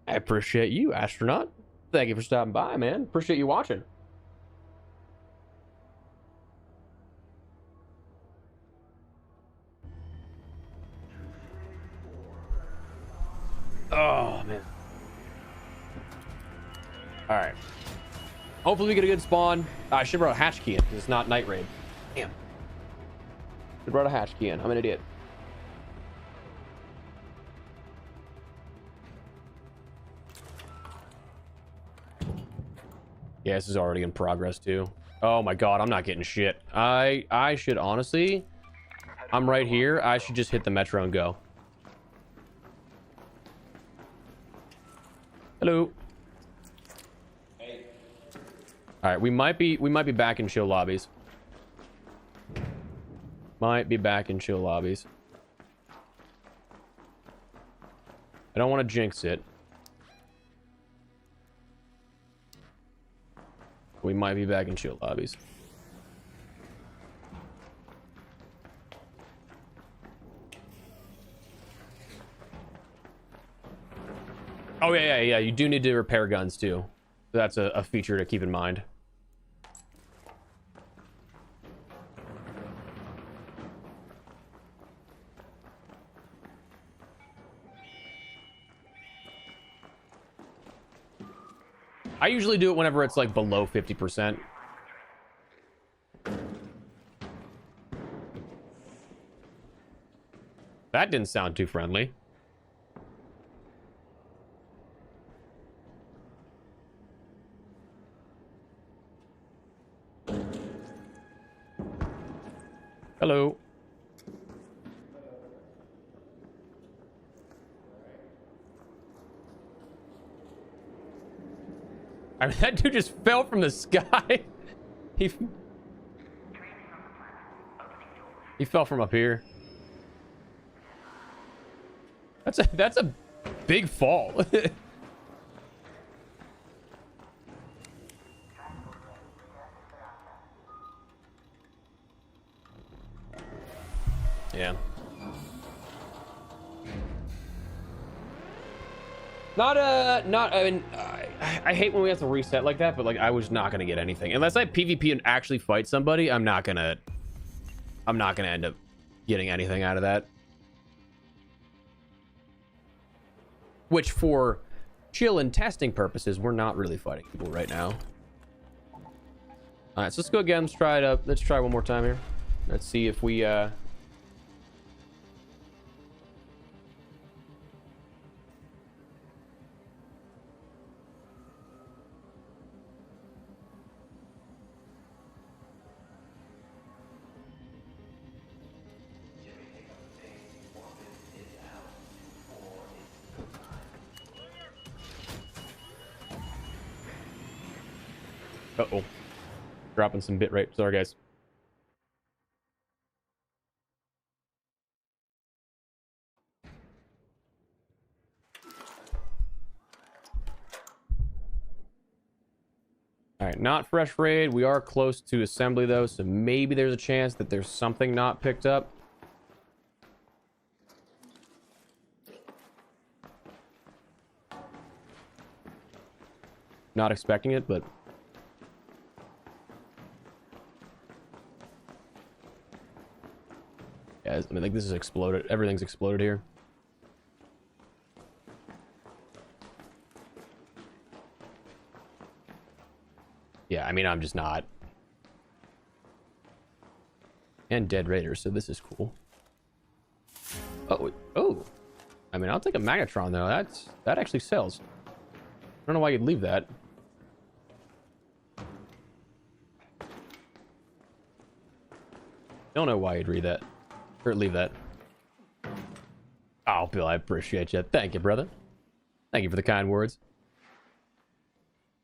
I appreciate you, astronaut. Thank you for stopping by, man. Appreciate you watching. Oh, man. All right. Hopefully we get a good spawn. I should have brought a hatch key in because it's not night raid. Damn. Should have brought a hatch key in. I'm an idiot. Yeah, this is already in progress too. Oh my god, I'm not getting shit. I should honestly, I'm right here. I should just hit the metro and go. Hello. Hey. All right, we might be back in chill lobbies. Might be back in chill lobbies. I don't want to jinx it. We might be back in chill lobbies. Oh yeah. You do need to repair guns too. That's a feature to keep in mind. I usually do it whenever it's like below 50%. That didn't sound too friendly. Hello. I mean, that dude just fell from the sky. he he fell from up here. That's a big fall. Yeah. I mean, I hate when we have to reset like that, but like I was not gonna get anything unless I PvP and actually fight somebody. I'm not gonna end up getting anything out of that. Which for chill and testing purposes, we're not really fighting people right now. All right, so let's go again. Let's try one more time here. Let's see if we uh-oh. Dropping some bit rate. Sorry, guys. All right, not fresh raid. We are close to assembly, though, so maybe there's a chance that there's something not picked up. Not expecting it, but... yeah, I mean, like, this is exploded. Everything's exploded here. Yeah, I mean, I'm just not. And dead raiders, so this is cool. Oh. I mean, I'll take a Magnetron, though. That actually sells. I don't know why you'd leave that. Don't know why you'd read that. Or leave that. Oh, Bill, I appreciate you. Thank you, brother. Thank you for the kind words.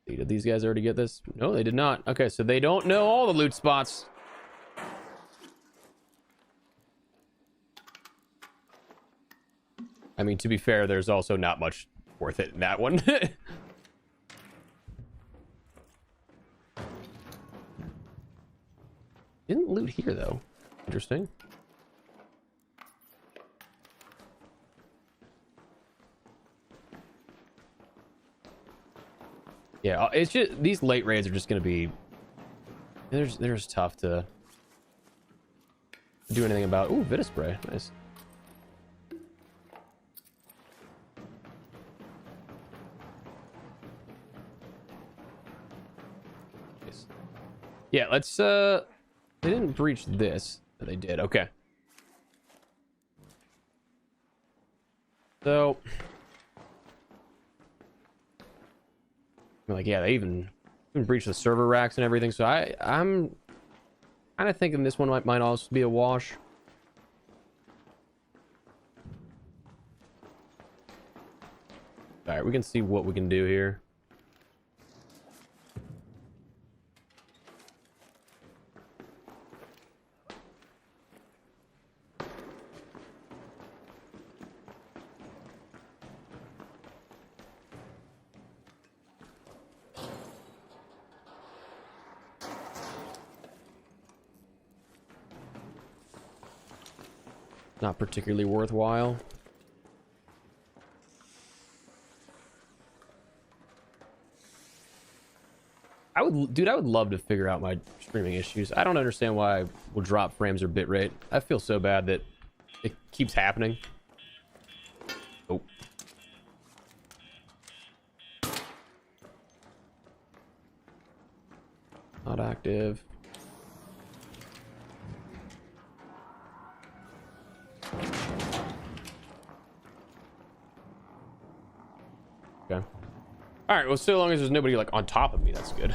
Did these guys already get this? No, they did not. Okay, so they don't know all the loot spots. I mean, to be fair, there's also not much worth it in that one. Didn't loot here, though. Interesting. Yeah, it's just these late raids are just gonna be. They're just tough to do anything about. Ooh, Vita spray, nice. Nice. Yeah, let's. They didn't breach this. They did. Okay. So. Like, yeah, they even breached the server racks and everything. So I'm kind of thinking this one might also be a wash. All right, we can see what we can do here. Not particularly worthwhile. I would love to figure out my streaming issues. I don't understand why I will drop frames or bitrate. I feel so bad that it keeps happening. Oh. Not active. Okay. All right, well, so long as there's nobody like on top of me, that's good.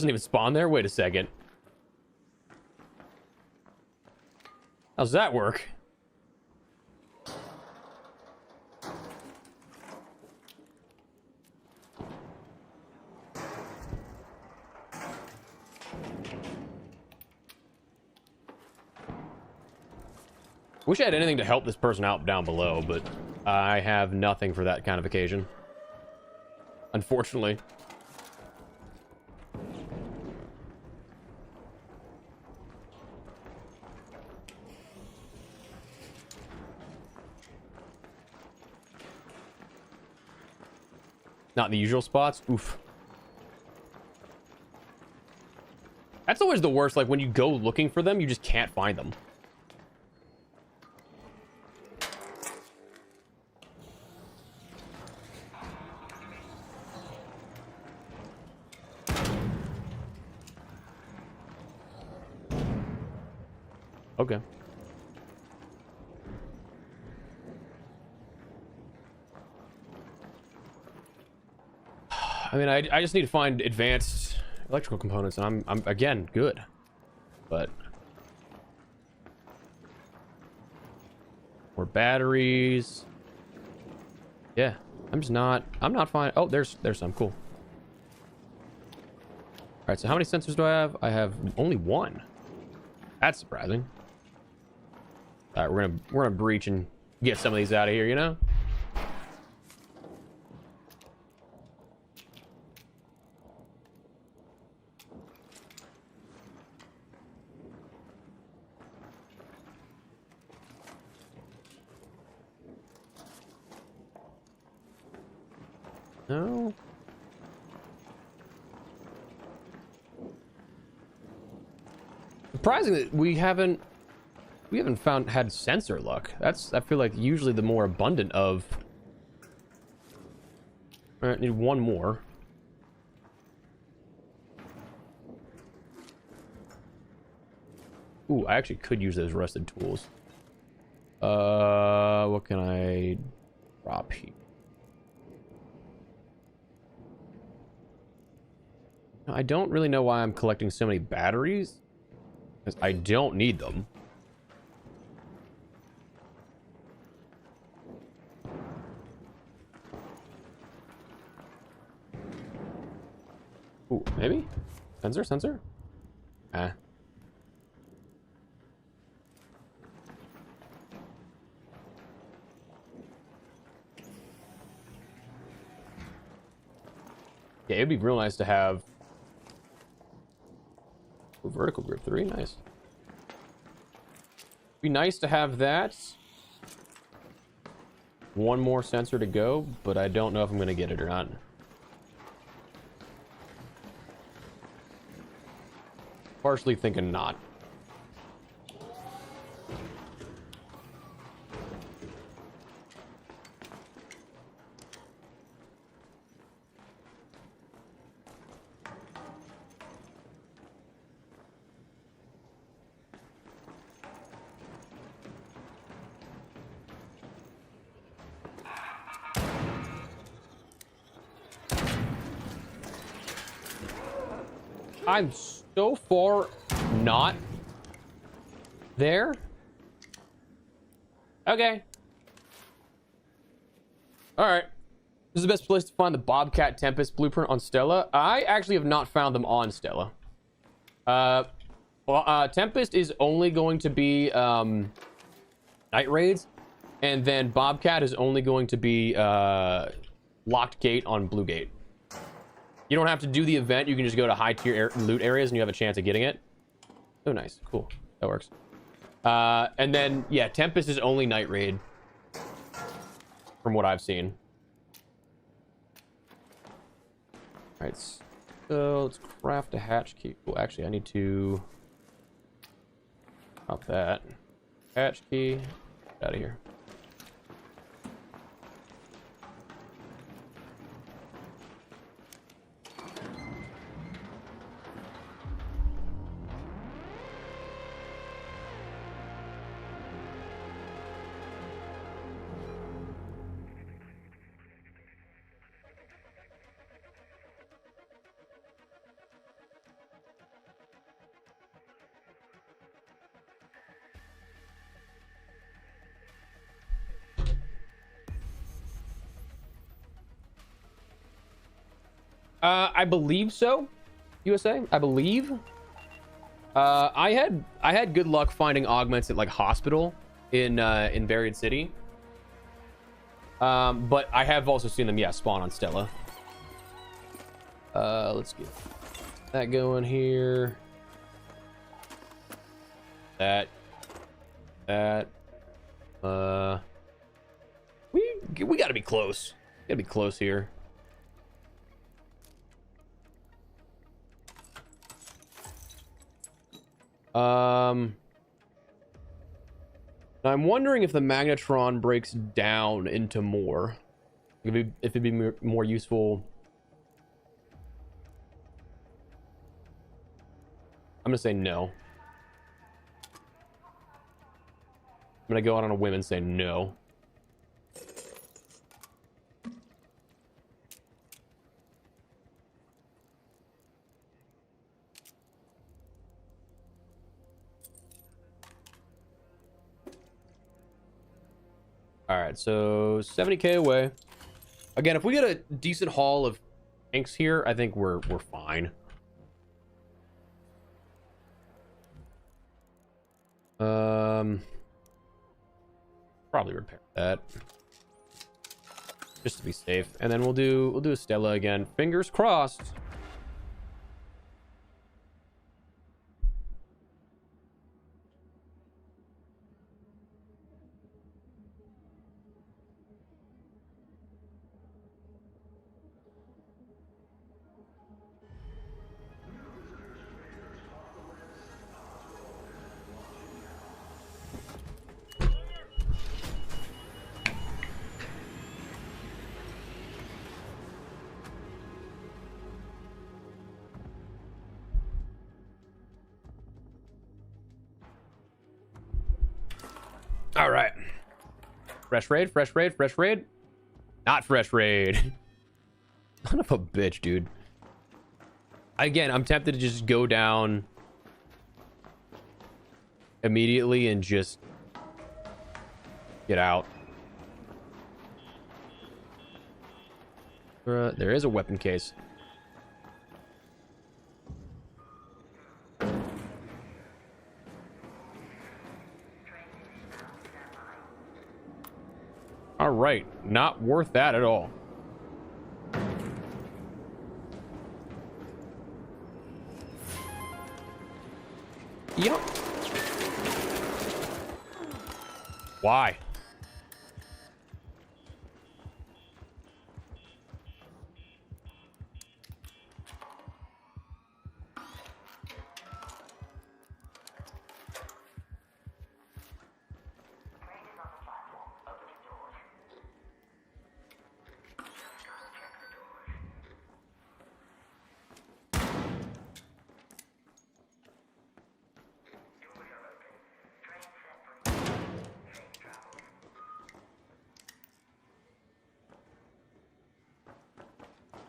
Doesn't even spawn there? Wait a second. How's that work? Wish I had anything to help this person out down below, but I have nothing for that kind of occasion. Unfortunately. Not in the usual spots? Oof. That's always the worst, like when you go looking for them, you just can't find them. Okay. I mean, I just need to find advanced electrical components, and I'm again good, but more batteries. Yeah, I'm not fine. Oh, there's some cool. All right, so how many sensors do I have? I have only one. That's surprising. All right, we're gonna breach and get some of these out of here, you know? No. Surprising that we haven't had sensor luck. That's, I feel like, usually the more abundant of. All right, need one more. Ooh, I actually could use those rusted tools. What can I drop here? I don't really know why I'm collecting so many batteries, because I don't need them. Ooh, maybe? Sensor? Ah. Yeah, it'd be real nice to have. Ooh, vertical grip 3, nice. Be nice to have that. One more sensor to go, but I don't know if I'm gonna get it or not. Partially thinking not. I'm so far not there. Okay. All right. This is the best place to find the Bobcat Tempest blueprint on Stella. I actually have not found them on Stella. Tempest is only going to be night raids, and then Bobcat is only going to be locked gate on Blue Gate. You don't have to do the event. You can just go to high tier loot areas and you have a chance of getting it. Oh, nice. Cool. That works. And then, yeah, Tempest is only night raid from what I've seen. All right. So let's craft a hatch key. Well, actually, I need to drop that. Hatch key. Get out of here. I believe so. USA, I believe. I had good luck finding augments at like hospital in Varied City. But I have also seen them, yeah, spawn on Stella. Let's get that going here. That. We gotta be close. Gotta be close here. I'm wondering if the magnetron breaks down into more. If it'd be more useful. I'm gonna say no. I'm gonna go out on a whim and say no. All right, so 70k away. Again, if we get a decent haul of tanks here, I think we're fine. Probably repair that just to be safe, and then we'll do a Stella again. Fingers crossed. All right. Fresh raid, fresh raid, fresh raid. Not fresh raid. Son of a bitch, dude. Again, I'm tempted to just go down immediately and just get out. There is a weapon case. All right, not worth that at all. Yep. Why?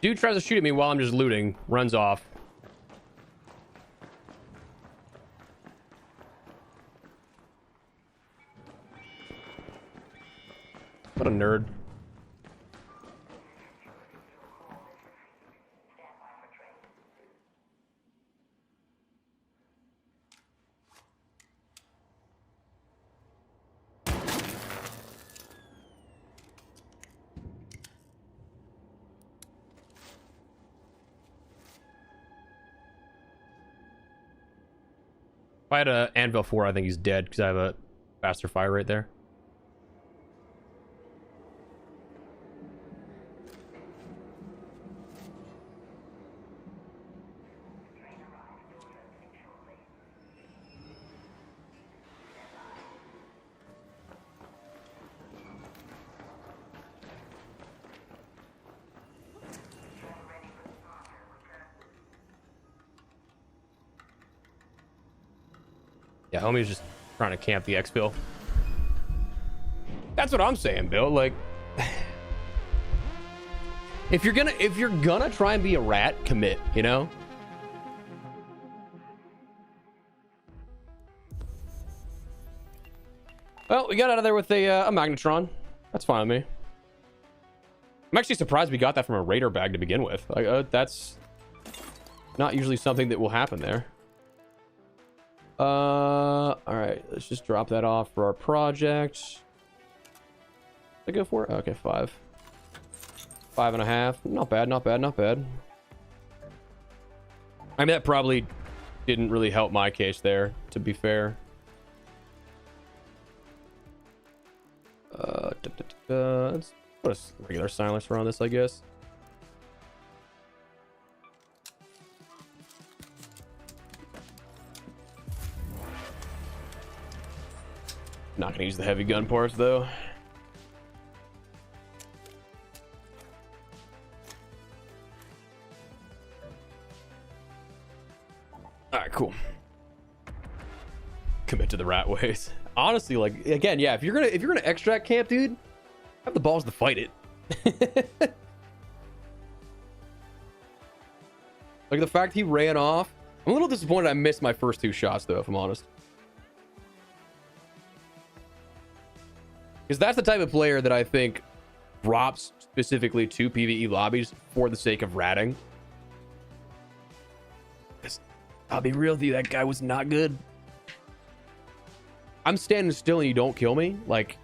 Dude tries to shoot at me while I'm just looting, runs off. What a nerd. If I had a Anvil 4, I think he's dead because I have a faster fire right there. Yeah, homie's just trying to camp the exfil. That's what I'm saying, Bill. Like, if you're gonna try and be a rat, commit, you know? Well, we got out of there with a magnetron. That's fine with me. I'm actually surprised we got that from a raider bag to begin with. Like, that's not usually something that will happen there. All right, let's just drop that off for our project. Did I go for it? Okay, 5. 5.5. Not bad, not bad, not bad. I mean, that probably didn't really help my case there, to be fair. Let's put a regular silencer on this, I guess. Not gonna use the heavy gun parts though. All right, cool. Commit to the rat ways. Honestly, like, again, yeah, if you're gonna extract camp, dude, have the balls to fight it. Like, the fact he ran off, I'm a little disappointed I missed my first 2 shots though, if I'm honest. Because that's the type of player that I think drops specifically to PvE lobbies for the sake of ratting. Because I'll be real with you, that guy was not good. I'm standing still and you don't kill me? Like...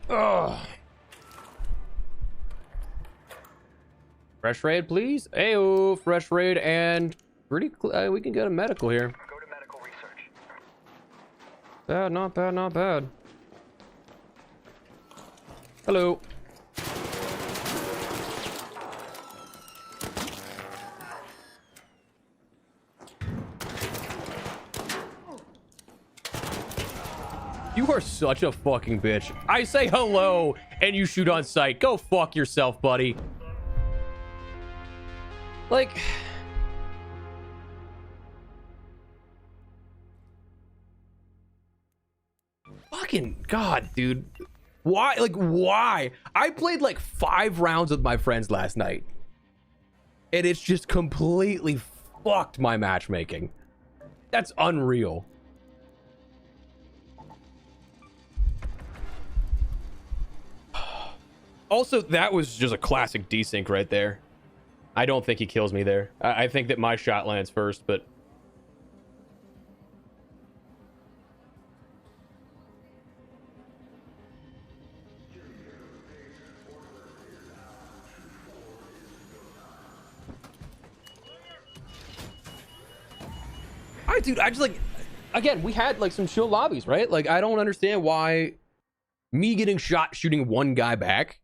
Ugh. Fresh raid, please. Ayo, fresh raid, and pretty. We can get a medical here. Go to medical research. Bad, not bad, not bad. Hello. You are such a fucking bitch. I say hello and you shoot on sight. Go fuck yourself, buddy. Like... Fucking God, dude. Why? Like, why? I played like 5 rounds with my friends last night. And it's just completely fucked my matchmaking. That's unreal. Also, that was just a classic desync right there. I don't think he kills me there. I think that my shot lands first, but... Dude, I just like... Again, we had like some chill lobbies, right? Like, I don't understand why me getting shot shooting one guy back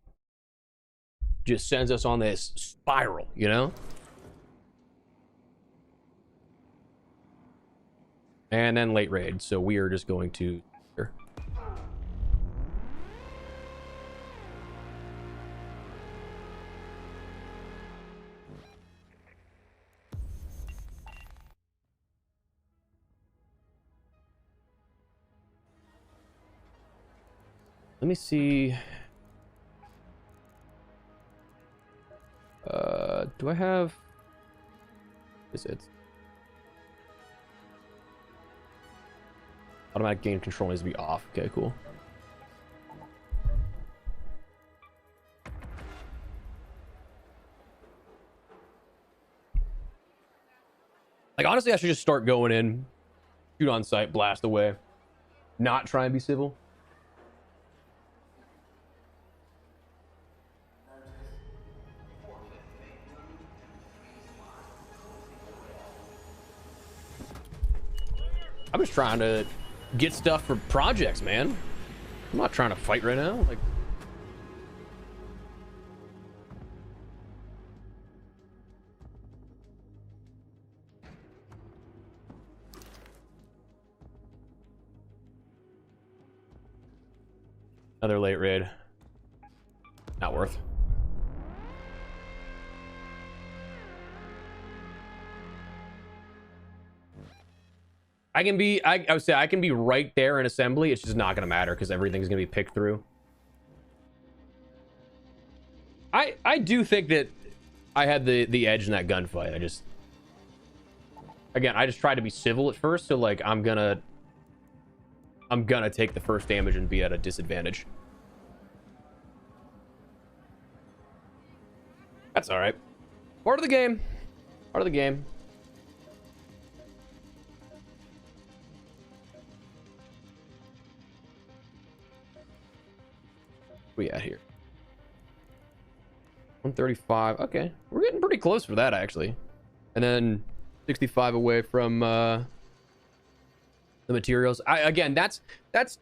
just sends us on this spiral, you know? And then late raid, so we are just going to... Let me see... do I have... Is it? Automatic game control needs to be off. Okay, cool. Like, honestly, I should just start going in, shoot on sight, blast away, not try and be civil. I'm just trying to get stuff for projects, man. I'm not trying to fight right now. Like, another late raid. Not worth. I would say I can be right there in assembly. It's just not going to matter because everything's going to be picked through. I do think that I had the edge in that gunfight. I just tried to be civil at first, so like I'm gonna take the first damage and be at a disadvantage. That's all right. Part of the game. Part of the game. What we at here? 135. Okay, we're getting pretty close for that actually. And then 65 away from the materials. Again, that's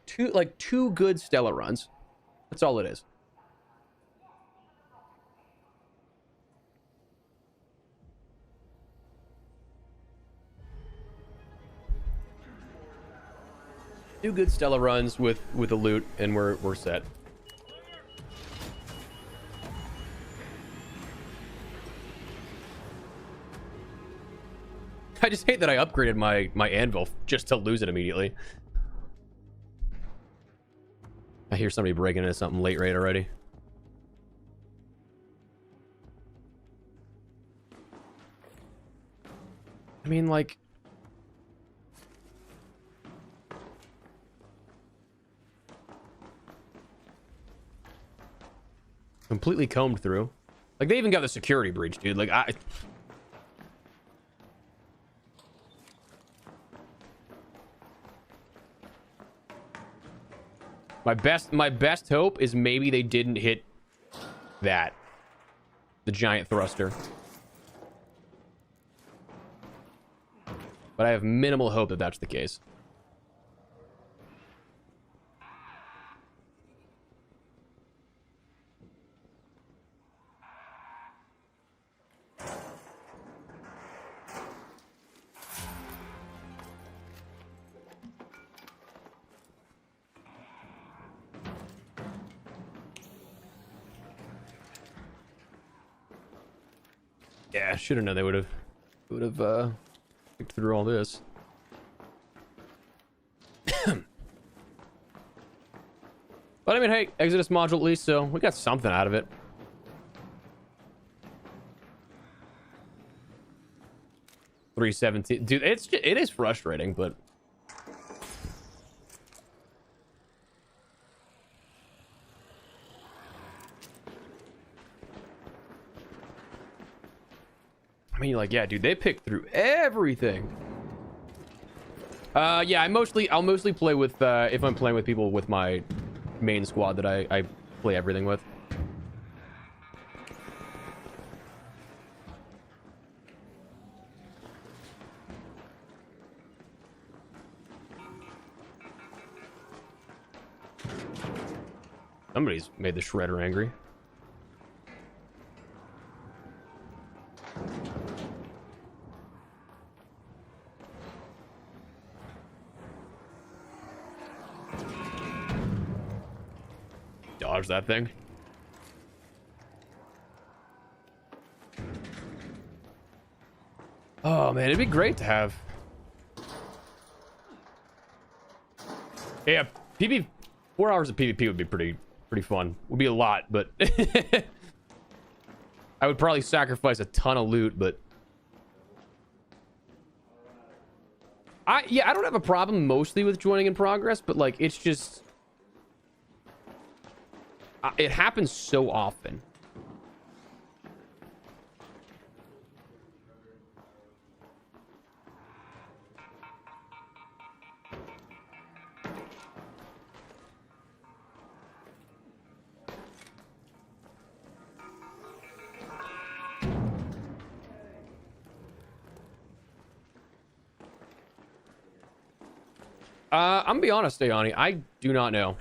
two good Stella runs. That's all it is. Two good Stella runs with the loot, and we're set. I just hate that I upgraded my anvil just to lose it immediately. I hear somebody breaking into something late raid already. I mean, like... completely combed through. Like, they even got the security breach, dude. Like, my best hope is maybe they didn't hit that. The giant thruster. But I have minimal hope that that's the case. Yeah, I should have known they would have picked through all this. But I mean, hey, Exodus module at least, so we got something out of it. $317, dude. It is frustrating, but I mean, like, yeah, dude, they picked through everything. Yeah, I'll mostly play with if I'm playing with people with my main squad that I play everything with. Somebody's made the shredder angry. Dodge that thing. Oh man, it'd be great to have. Yeah, 4 hours of PvP would be pretty fun. Would be a lot, but I would probably sacrifice a ton of loot, but I don't have a problem mostly with joining in progress, but like it's just it happens so often. I'm gonna be honest, Ayani, I do not know.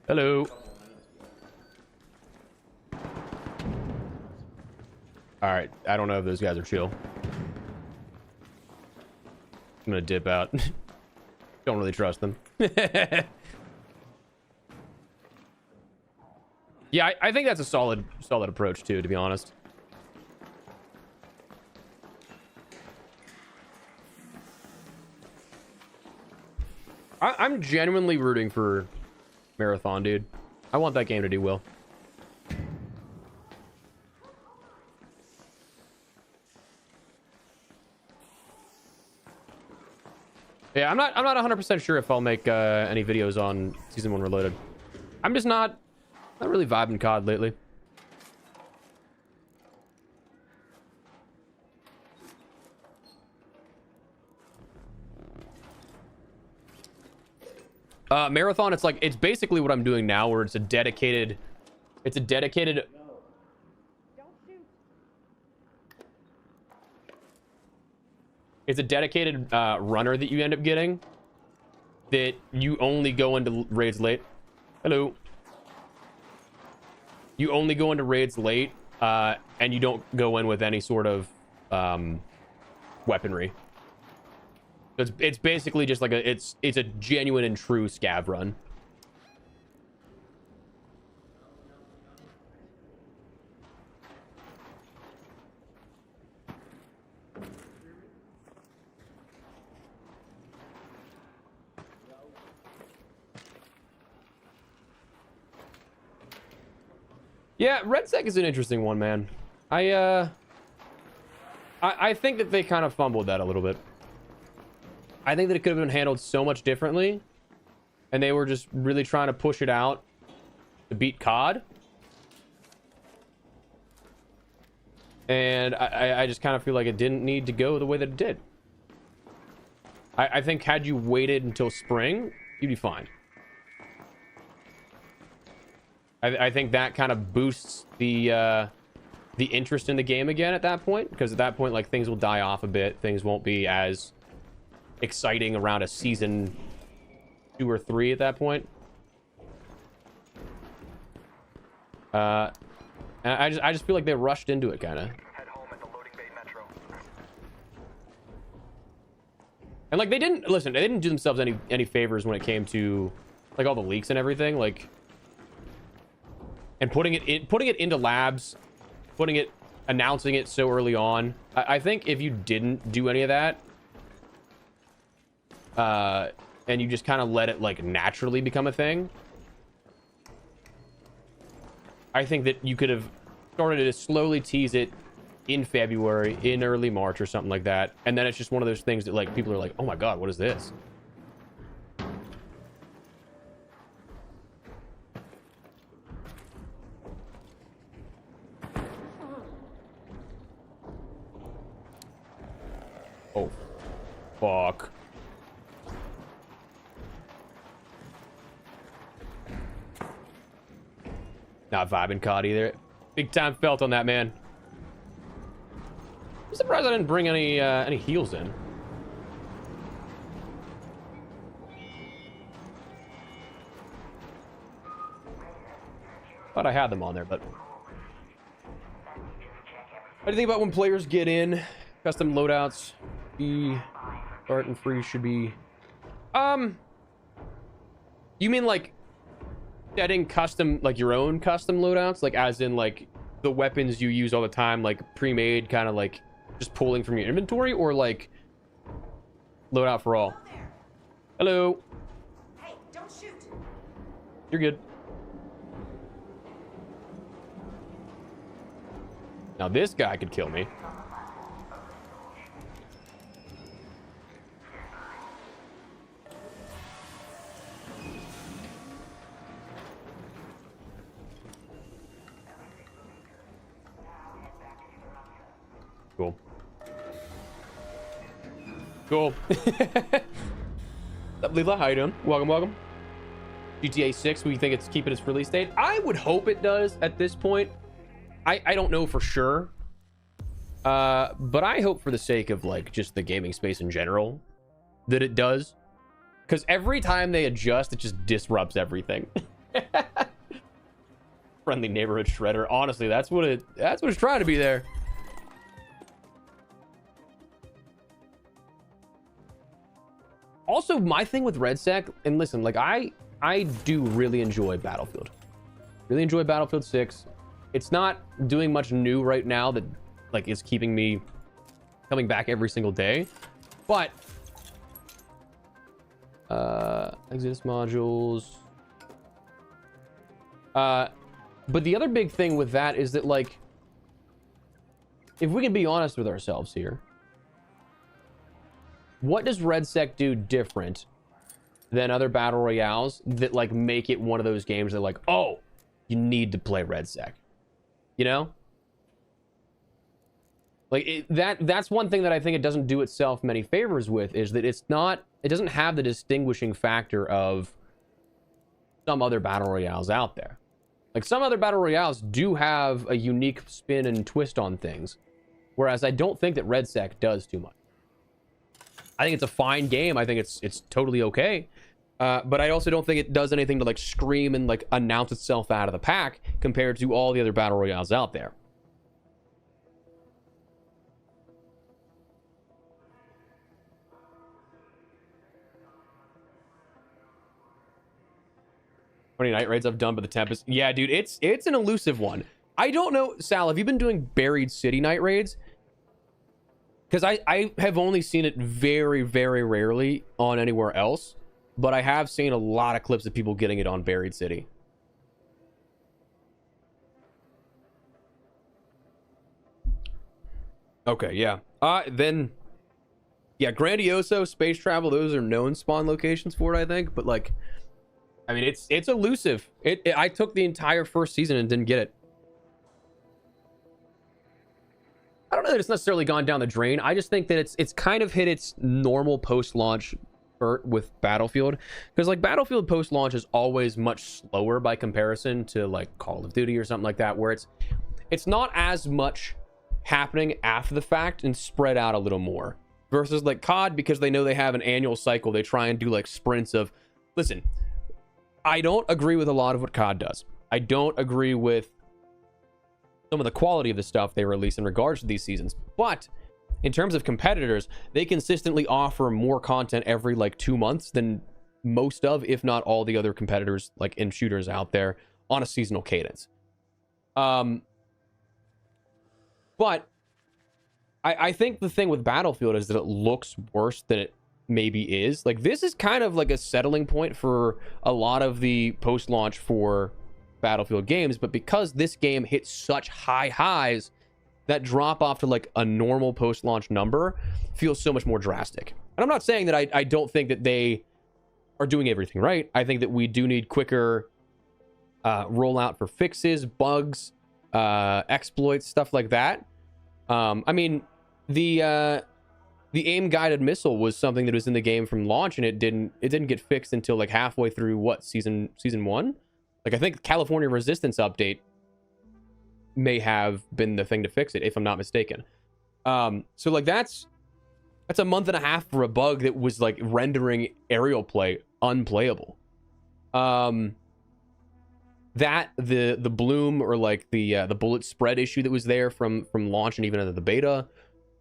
Hello. All right, I don't know if those guys are chill. I'm gonna dip out. Don't really trust them. Yeah, I think that's a solid approach too, to be honest. I'm genuinely rooting for Marathon, dude. I want that game to do well. Yeah, I'm not 100% sure if I'll make any videos on Season 1 Reloaded. I'm just not really vibing COD lately. Marathon, it's basically what I'm doing now, where it's a dedicated runner that you end up getting, that you only go into raids late. Hello. You only go into raids late, and you don't go in with any sort of weaponry. So it's basically just like it's a genuine and true scav run. Yeah, RedSec is an interesting one, man. I think that they kind of fumbled that a little bit. I think that it could have been handled so much differently, and they were just really trying to push it out to beat COD. And I just kind of feel like it didn't need to go the way that it did. I think had you waited until spring, you'd be fine. I think that kind of boosts the interest in the game again at that point, because at that point, like, things will die off a bit. Things won't be as exciting around a season 2 or 3 at that point. And I just feel like they rushed into it, kind of. Head home at the loading bay metro. And like, they didn't do themselves any favors when it came to like all the leaks and everything, like, and putting it into labs, announcing it so early on. I think if you didn't do any of that, and you just kind of let it like naturally become a thing, I think that you could have started to slowly tease it in February, in early March or something like that, and then it's just one of those things that like people are like, oh my god, what is this? Oh, fuck. Not vibing COD either. Big time felt on that, man. I'm surprised I didn't bring any heals in. Thought I had them on there, but what do you think about when players get in? Custom loadouts be start and free should be. You mean like setting custom, like your own custom loadouts, like as in like the weapons you use all the time, like pre-made, kind of like just pulling from your inventory, or like loadout for all? Hello. Hey, don't shoot. You're good. Now this guy could kill me. Cool. Cool. Up, Leela? How you doing? Welcome. GTA 6, we think it's keeping its release date? I would hope it does at this point. I don't know for sure. But I hope for the sake of like just the gaming space in general that it does. Because every time they adjust, it just disrupts everything. Friendly neighborhood shredder. Honestly, that's what it's trying to be there. Also, my thing with RedSec, and listen, like I do really enjoy Battlefield. Really enjoy Battlefield 6. It's not doing much new right now that like is keeping me coming back every single day, but Exodus modules. But the other big thing with that is that, like, if we can be honest with ourselves here, what does RedSec do different than other battle royales that like make it one of those games that like, oh, you need to play RedSec, you know? Like that's one thing that I think it doesn't do itself many favors with, is that it doesn't have the distinguishing factor of some other battle royales out there. Like, some other battle royales do have a unique spin and twist on things, whereas I don't think that RedSec does too much. I think it's a fine game. I think it's totally okay. But I also don't think it does anything to like scream and like announce itself out of the pack compared to all the other battle royales out there. Night raids I've done, but the Tempest. Yeah, dude, it's an elusive one. I don't know, Sal, have you been doing Buried City night raids? Because I have only seen it very, very rarely on anywhere else, but I have seen a lot of clips of people getting it on Buried City. Okay, yeah. Then, yeah, Grandioso, Space Travel, those are known spawn locations for it, I think, but like, I mean, it's elusive. I took the entire first season and didn't get it. I don't know that it's necessarily gone down the drain. I just think that it's kind of hit its normal post-launch spurt with Battlefield, because like Battlefield post-launch is always much slower by comparison to like Call of Duty or something like that, where it's not as much happening after the fact and spread out a little more, versus like COD, because they know they have an annual cycle. They try and do like sprints of, listen, I don't agree with a lot of what COD does. I don't agree with some of the quality of the stuff they release in regards to these seasons. But in terms of competitors, they consistently offer more content every like 2 months than most of, if not all, the other competitors like in shooters out there on a seasonal cadence. But I think the thing with Battlefield is that it looks worse than it maybe is. Like, this is kind of like a settling point for a lot of the post-launch for Battlefield games, but because this game hit such high highs, that drop off to like a normal post-launch number feels so much more drastic. And I'm not saying that I don't think that they are doing everything right. I think that we do need quicker rollout for fixes, bugs, exploits, stuff like that. I mean, the aim guided missile was something that was in the game from launch, and it didn't get fixed until like halfway through what, season 1. Like, I think California Resistance update may have been the thing to fix it, if I'm not mistaken. So like that's a month and a half for a bug that was like rendering aerial play unplayable. That the bloom, or like the bullet spread issue that was there from launch and even into the beta.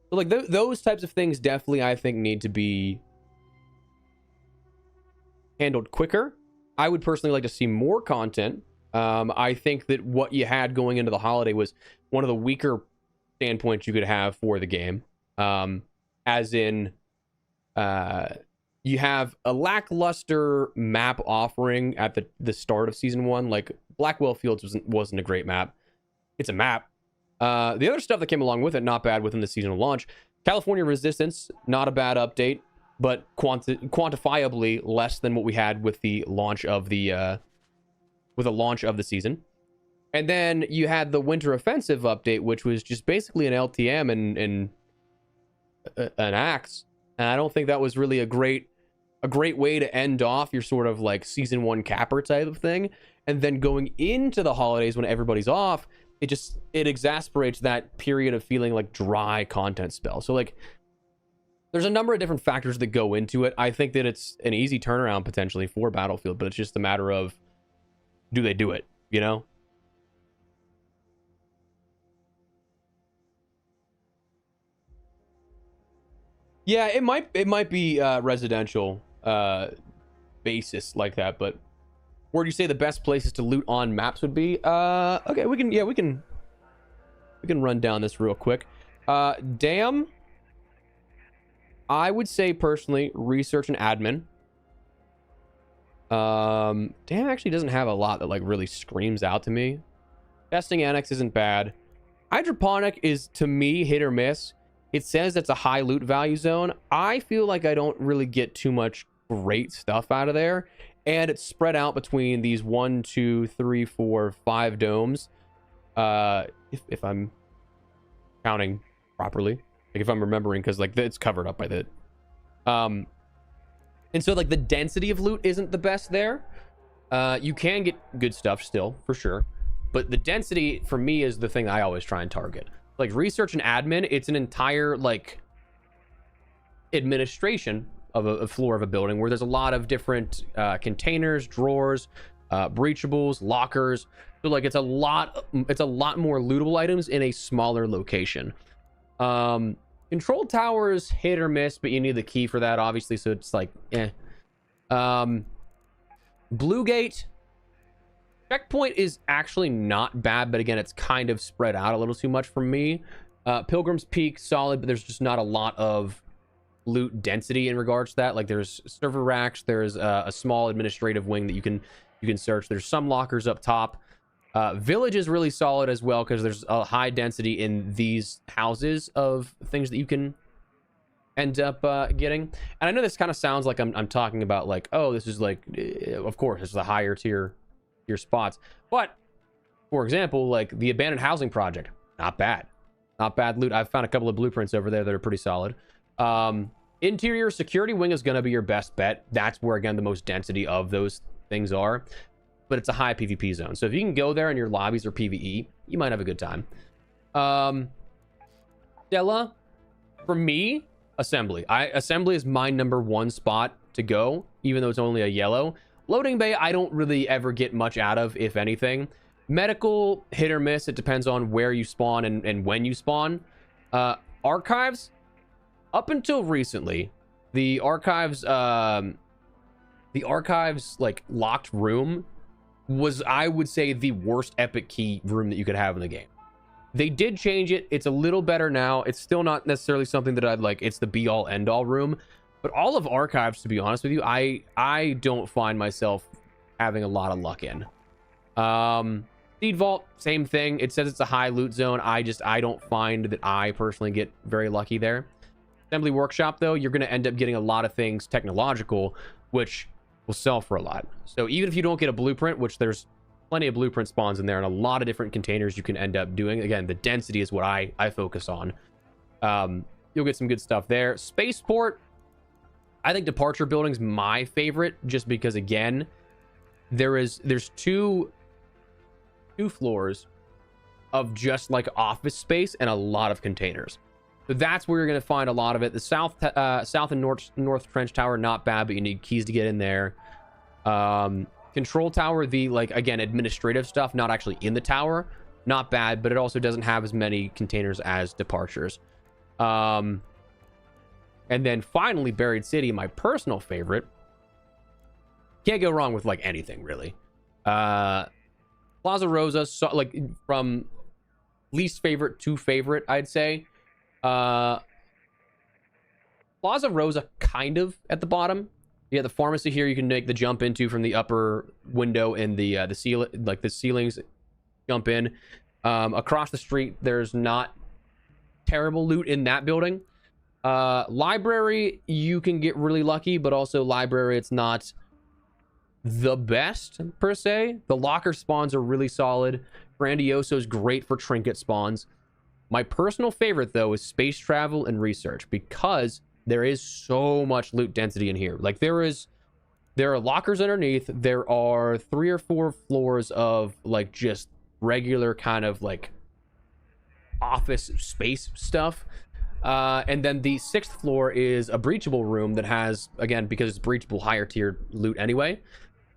So like those types of things definitely, I think, need to be handled quicker. I would personally like to see more content. I think that what you had going into the holiday was one of the weaker standpoints you could have for the game. As in, you have a lackluster map offering at the start of season 1. Like, Blackwell Fields wasn't a great map. It's a map. The other stuff that came along with it, not bad within the seasonal launch. California Resistance, not a bad update, but quantifiably less than what we had with the launch of the season. And then you had the Winter Offensive update, which was just basically an LTM and an axe. And I don't think that was really a great way to end off your sort of like season 1 capper type of thing. And then going into the holidays when everybody's off, it exasperates that period of feeling like dry content spell. So like, there's a number of different factors that go into it. I think that it's an easy turnaround potentially for Battlefield, but it's just a matter of, do they do it, you know? Yeah, it might be residential basis like that, but where do you say the best places to loot on maps would be? Okay, we can run down this real quick. Dam, I would say personally research and admin. Dam actually doesn't have a lot that like really screams out to me. Testing annex isn't bad. Hydroponic is, to me, hit or miss. It says it's a high loot value zone. I feel like I don't really get too much great stuff out of there, and it's spread out between these 1, 2, 3, 4, 5 domes. If I'm counting properly, like if I'm remembering, because like it's covered up by the and so like the density of loot isn't the best there. You can get good stuff still for sure, but the density for me is the thing that I always try and target. Like research and admin, it's an entire like administration of a floor of a building where there's a lot of different containers, drawers, breachables, lockers. So like it's a lot more lootable items in a smaller location. Control towers, hit or miss, but you need the key for that, obviously, so it's like Blue Gate checkpoint is actually not bad, but again, it's kind of spread out a little too much for me. Pilgrim's Peak, solid, but there's just not a lot of loot density in regards to that. Like there's server racks, there's a small administrative wing that you can search. There's some lockers up top. Village is really solid as well because there's a high density in these houses of things that you can end up getting. And I know this kind of sounds like I'm talking about like, oh, this is like, of course, it's the higher tier spots. But for example, like the abandoned housing project, not bad loot. I've found a couple of blueprints over there that are pretty solid. Interior security wing is going to be your best bet. That's where, again, the most density of those things are, but it's a high PvP zone. So if you can go there and your lobbies are PvE, you might have a good time. Stella, for me, assembly. Assembly is my #1 spot to go, even though it's only a yellow. Loading bay, I don't really ever get much out of, if anything. Medical, hit or miss. It depends on where you spawn and when you spawn. Archives, up until recently, the archives like locked room was, I would say, the worst epic key room that you could have in the game. They did change it. It's a little better now. It's still not necessarily something that I'd like, it's the be all end all room, but all of archives, to be honest with you, I don't find myself having a lot of luck in. Seed vault, same thing. It says it's a high loot zone. I don't find that I personally get very lucky there. Assembly workshop, though, you're going to end up getting a lot of things technological, which will sell for a lot. So even if you don't get a blueprint, which there's plenty of blueprint spawns in there and a lot of different containers you can end up doing. Again, the density is what I focus on. You'll get some good stuff there. Spaceport, I think departure building's my favorite, just because, again, there's two floors of just like office space and a lot of containers. So that's where you're going to find a lot of it. The south and north trench tower, not bad, but you need keys to get in there. Control tower, the like, again, administrative stuff, not actually in the tower, not bad, but it also doesn't have as many containers as departures. And then finally, Buried City, my personal favorite. Can't go wrong with like anything really. Plaza Rosa, so, like from least favorite to favorite, I'd say. Plaza Rosa kind of at the bottom. Yeah, the pharmacy here you can make the jump into from the upper window and the ceiling, like the ceilings, jump in. Across the street, there's not terrible loot in that building. Library, you can get really lucky, but also library, it's not the best per se. The locker spawns are really solid. Grandioso is great for trinket spawns. My personal favorite, though, is space travel and research, because there is so much loot density in here. Like there are lockers underneath. There are 3 or 4 floors of like just regular kind of like office space stuff. And then the 6th floor is a breachable room that has, again, because it's breachable, higher tier loot anyway.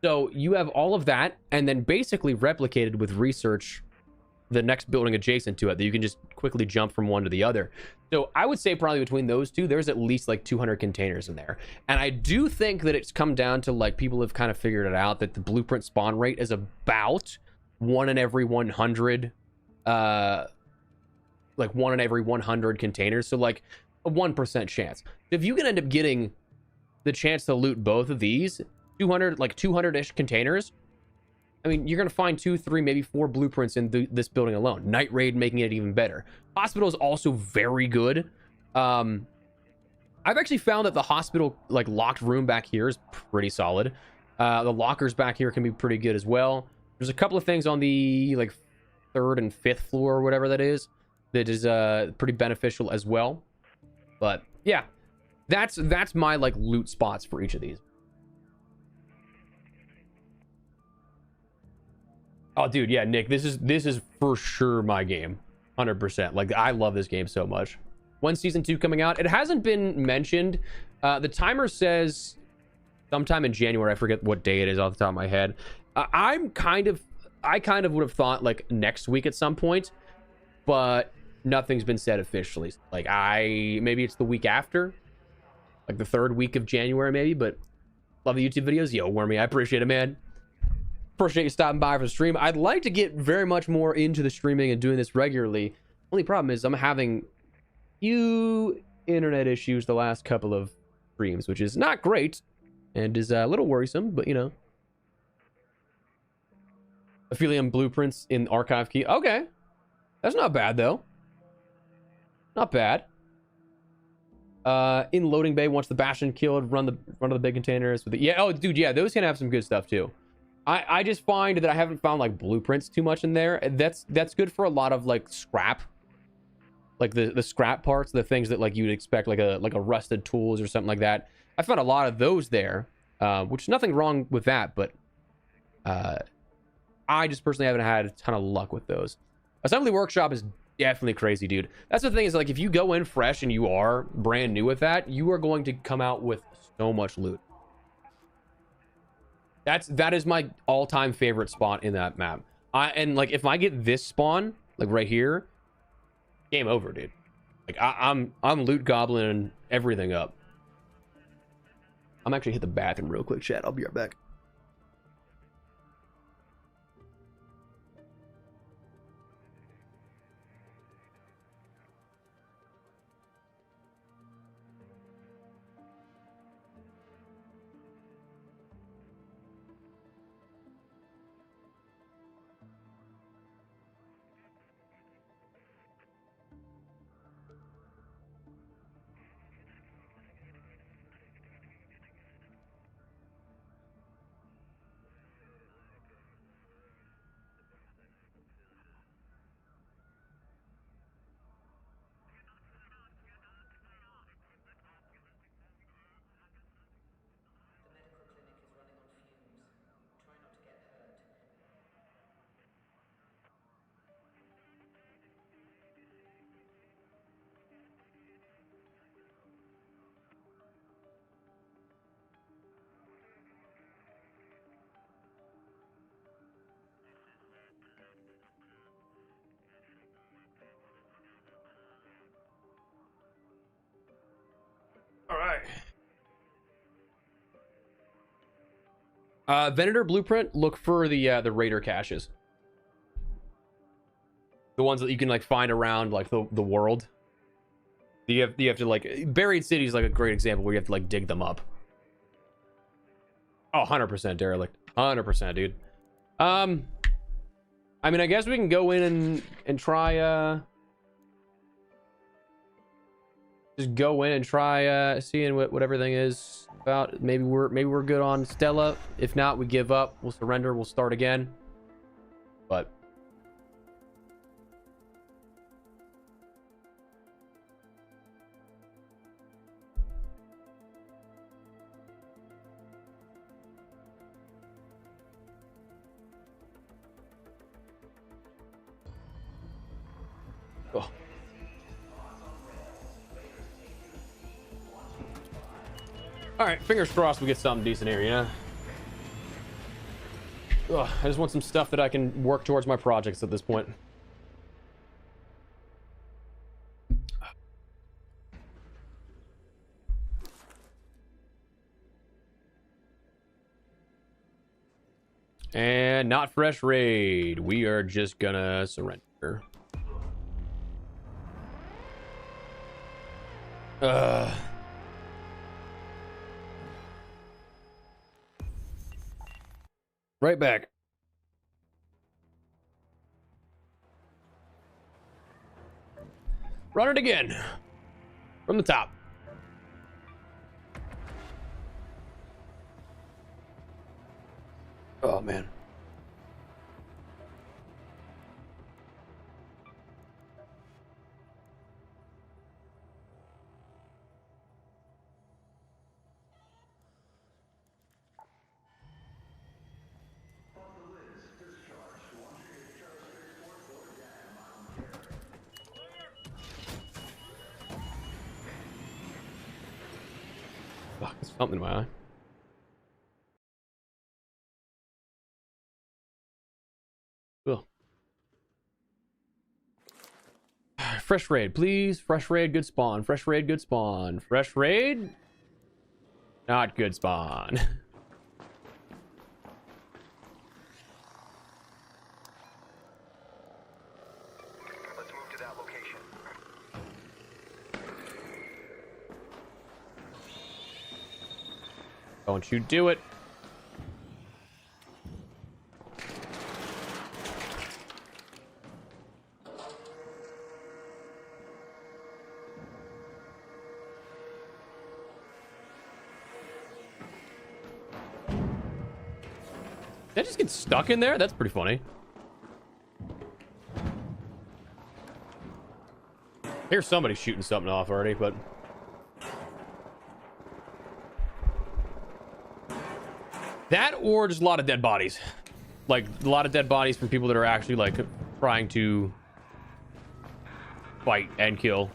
So you have all of that, and then basically replicated with research the next building adjacent to it that you can just quickly jump from one to the other. So I would say probably between those two, there's at least like 200 containers in there. And I do think that it's come down to like people have kind of figured it out that the blueprint spawn rate is about 1 in every 100, like 1 in every 100 containers. So like a 1% chance. If you can end up getting the chance to loot both of these 200-ish containers, I mean, you're going to find 2, 3, maybe 4 blueprints in this building alone. Night Raid making it even better. Hospital is also very good. I've actually found that the hospital, like, locked room back here is pretty solid. The lockers back here can be pretty good as well. There's a couple of things on the, like, 3rd and 5th floor or whatever that is pretty beneficial as well. But, yeah. That's my, like, loot spots for each of these. Oh, dude, yeah, Nick, this is for sure my game. 100%. Like, I love this game so much. When Season 2 coming out? It hasn't been mentioned. The timer says sometime in January. I forget what day it is off the top of my head. I kind of would have thought, like, next week at some point. But nothing's been said officially. Like, maybe it's the week after. Like, the 3rd week of January, maybe. But love the YouTube videos. Yo, Wormy, I appreciate it, man. Appreciate you stopping by for the stream. I'd like to get very much more into the streaming and doing this regularly. Only problem is I'm having few internet issues the last couple of streams, which is not great and is a little worrisome, but you know. Aphelium blueprints in archive key. Okay. That's not bad though. Not bad. In loading bay, once the Bastion killed, run to the big containers with the, yeah, oh dude, yeah, those can have some good stuff too. I just find that I haven't found like blueprints too much in there. That's good for a lot of like scrap, like the scrap parts, the things that like you'd expect, like a rusted tools or something like that. I found a lot of those there, which nothing wrong with that, but I just personally haven't had a ton of luck with those. Assembly Workshop is definitely crazy, dude. That's the thing, is like if you go in fresh and you are brand new with that, you are going to come out with so much loot. That is my all-time favorite spot in that map. And like if I get this spawn like right here, game over, dude. Like I'm loot gobbling everything up. I'm actually hit the bathroom real quick, chat. I'll be right back. All right. Venator blueprint. Look for the raider caches. The ones that you can like find around like the world. You have to like, buried city is like a great example where you have to like dig them up. Oh, 100% derelict. 100%, dude. I mean, I guess we can go in and try just go in and try seeing what everything is about. Maybe we're good on Stella. If not, we give up. We'll surrender. We'll start again. But oh. All right, fingers crossed we get something decent here, you know? Ugh, I just want some stuff that I can work towards my projects at this point. And not fresh raid. We are just gonna surrender. Right back. Run it again. From the top. Oh, man. Fuck, there's something in my eye. Cool. Fresh raid, please. Fresh raid, good spawn. Fresh raid, good spawn. Fresh raid, not good spawn. Let's move to that location. Don't you do it. Did I just get stuck in there? That's pretty funny. Here's somebody shooting something off already, but... that or just a lot of dead bodies. Like, a lot of dead bodies from people that are actually, like, trying to fight and kill.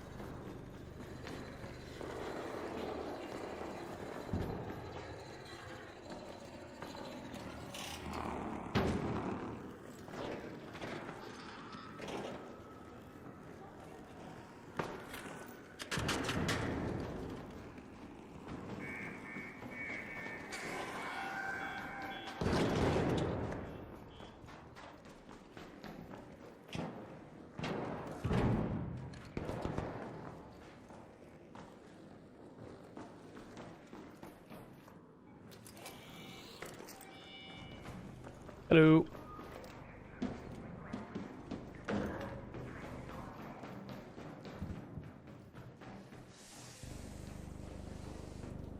Hello.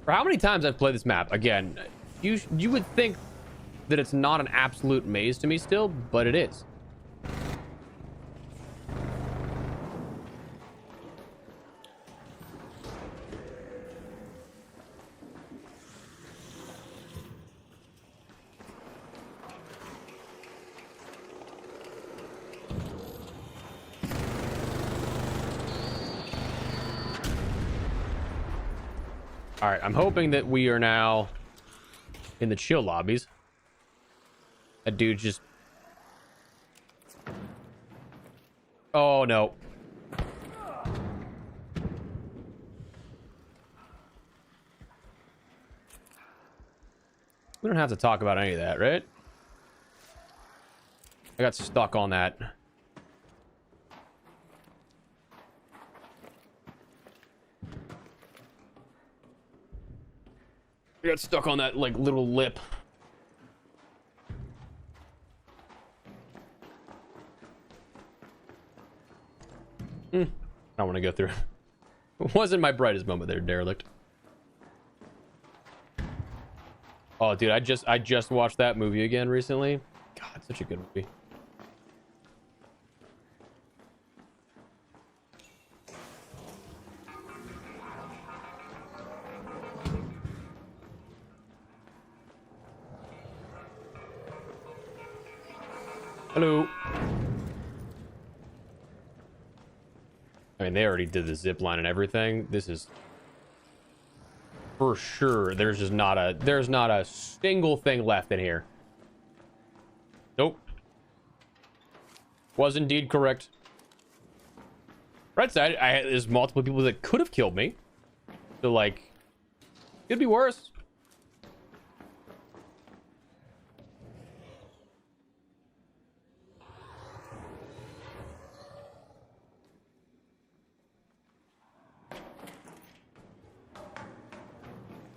For how many times I've played this map, again, you would think that it's not an absolute maze to me still, but it is. All right, I'm hoping that we are now in the chill lobbies. That dude just... oh, no. We don't have to talk about any of that, right? I got stuck on that. I got stuck on that, like, little lip. I don't want to go through. It wasn't my brightest moment there, derelict. Oh, dude, I just watched that movie again recently. God, such a good movie. Hello. I mean, they already did the zip line and everything. This is for sure. There's not a single thing left in here. Nope. Was indeed correct. Right side, there's multiple people that could have killed me. So, like, could be worse.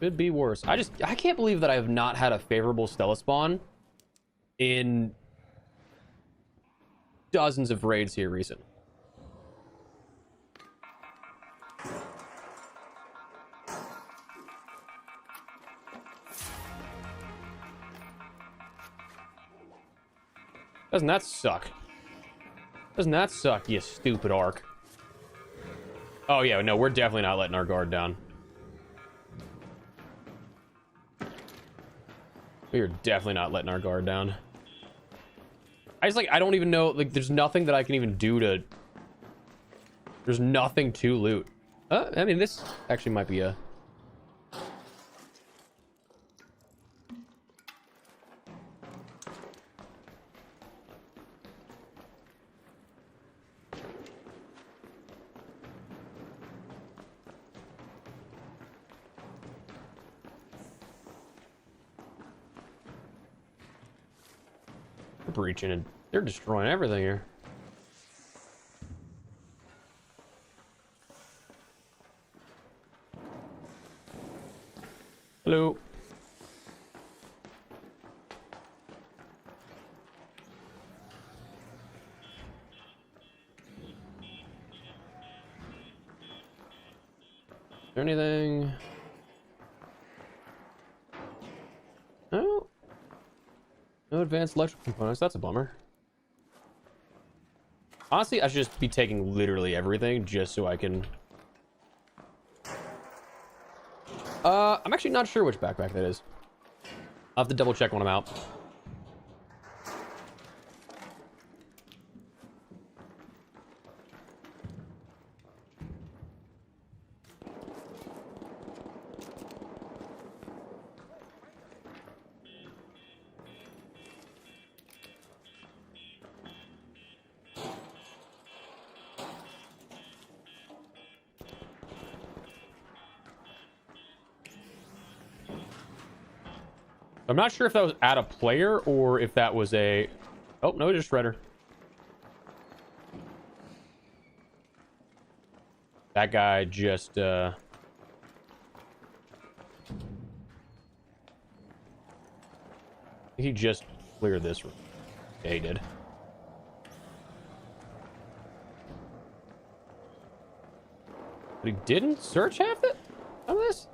Could be worse. I can't believe that I have not had a favorable Stella spawn in dozens of raids here recently. Doesn't that suck? Doesn't that suck, you stupid arc? Oh yeah, no, we're definitely not letting our guard down. We are definitely not letting our guard down. I don't even know, like, there's nothing that I can even do to... There's nothing to loot. I mean, this actually might be a... They're breaching and they're destroying everything here. Hello. Is there anything? No. No advanced electrical components. That's a bummer. Honestly, I should just be taking literally everything just so I can... I'm actually not sure which backpack that is. I'll have to double check when I'm out. I'm not sure if that was at a player or if that was a... Oh, no, just Shredder. That guy just, he just cleared this room. Yeah, he did. But he didn't search half it of this?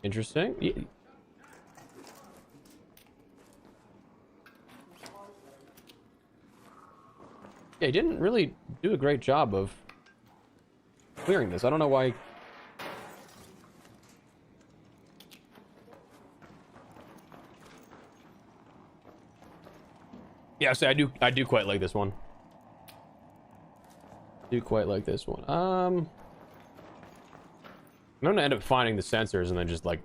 Interesting. Yeah, he didn't really do a great job of clearing this. I don't know why. Yeah, so I do quite like this one. Do quite like this one. I'm gonna end up finding the sensors and then just like...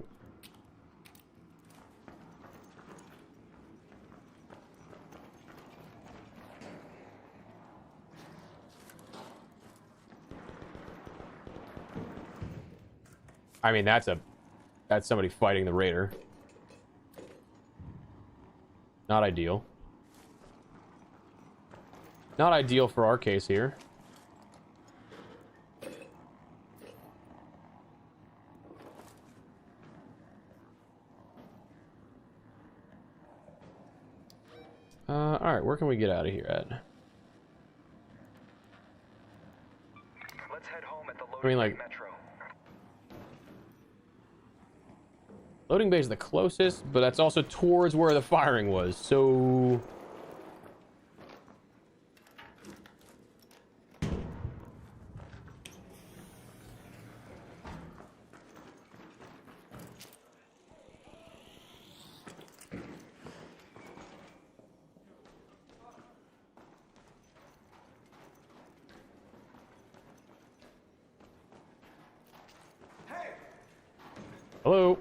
I mean, that's somebody fighting the raider. Not ideal. Not ideal for our case here. All right, where can we get out of here at? Let's head home at the I mean, like, metro. loading bay is the closest, but that's also towards where the firing was, so... Hello?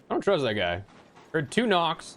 I don't trust that guy. Heard 2 knocks.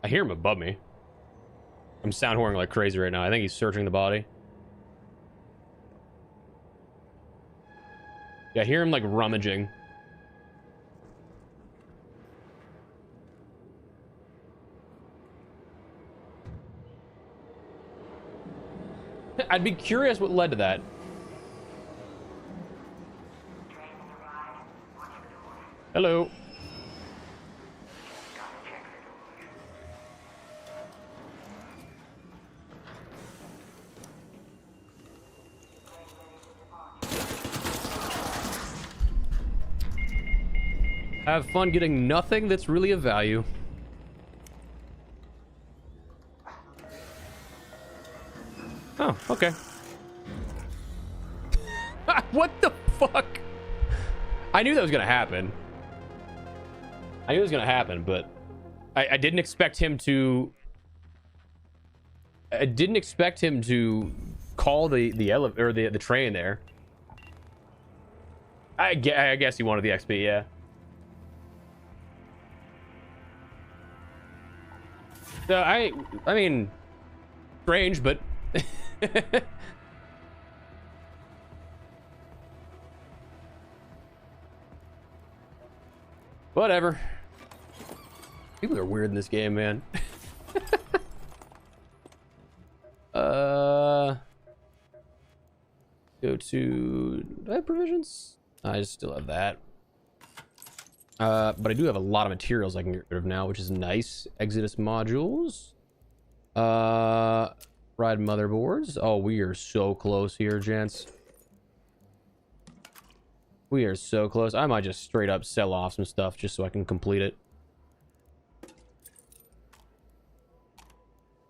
I hear him above me. I'm sound whoring like crazy right now. I think he's searching the body. Yeah, I hear him like rummaging. I'd be curious what led to that. Hello. Have fun getting nothing that's really of value. Oh, okay. What the fuck? I knew that was gonna happen. I knew it was gonna happen, but I didn't expect him to. I didn't expect him to call the elevator or the train there. I guess he wanted the XP, yeah. So I mean, strange, but. Whatever. People are weird in this game, man. Go to... Do I have provisions? I still have that. But I do have a lot of materials I can get rid of now, which is nice. Exodus modules. Ride motherboards. Oh, we are so close here, gents. We are so close. I might just straight up sell off some stuff just so I can complete it.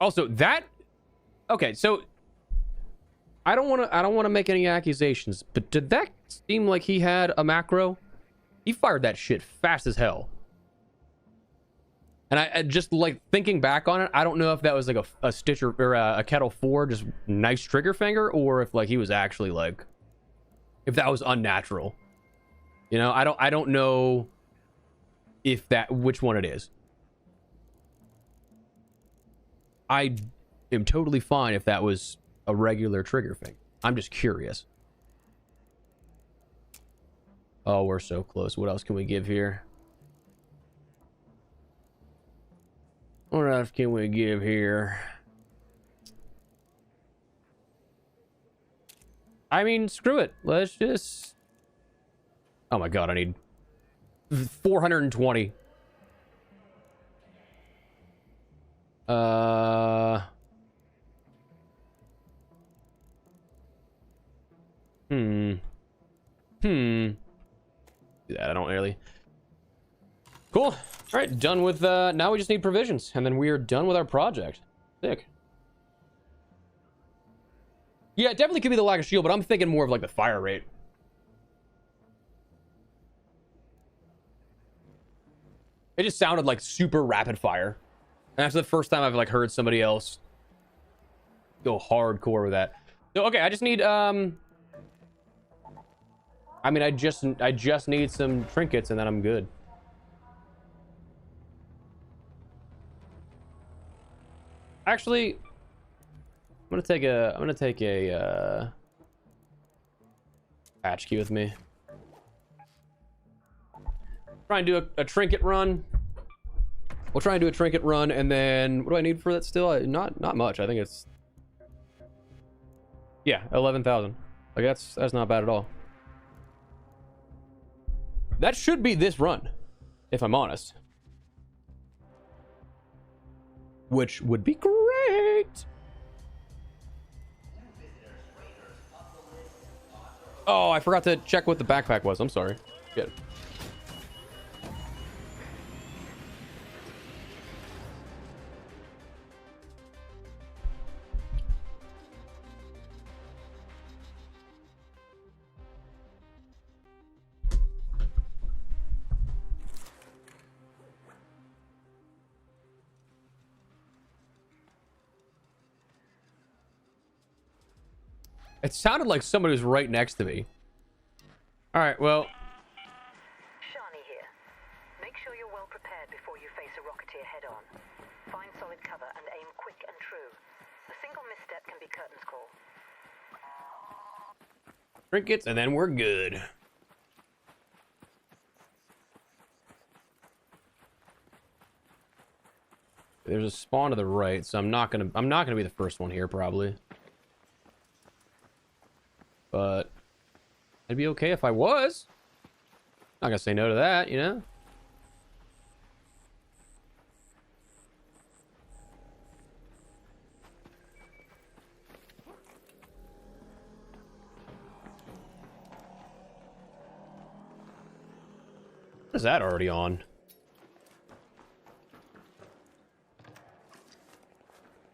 Also, that... Okay, so... I don't want to make any accusations, but did that seem like he had a macro? He fired that shit fast as hell. And I just like thinking back on it, I don't know if that was like a Stitcher or a Kettle 4, just nice trigger finger, or if like he was actually like, if that was unnatural. You know, I don't know if that, which one it is. I am totally fine if that was a regular trigger finger. I'm just curious. Oh, we're so close. What else can we give here? What else can we give here? I mean, screw it. Let's just... Oh my god, I need 420. Yeah, I don't really. Cool. All right, done with. Now we just need provisions, and then we are done with our project. Sick. Yeah, it definitely could be the lack of shield, but I'm thinking more of like the fire rate. It just sounded like super rapid fire. And that's the first time I've like heard somebody else go hardcore with that. So okay, I just need I mean, I just need some trinkets and then I'm good. Actually, I'm gonna take a patch key with me. Try and do a trinket run. We'll try and do a trinket run, and then what do I need for that still? Not much. I think it's, yeah, 11,000. Like that's not bad at all. That should be this run, if I'm honest. Which would be great. Oh, I forgot to check what the backpack was. I'm sorry. Good. It sounded like somebody was right next to me. All right, well. Shani here. Make sure you're well prepared before you face a Rocketeer head-on. Find solid cover and aim quick and true. A single misstep can be curtains call. Trinkets, and then we're good. There's a spawn to the right, so I'm not gonna be the first one here probably. But I'd be okay if I was. Not gonna say no to that, you know? What is that already on?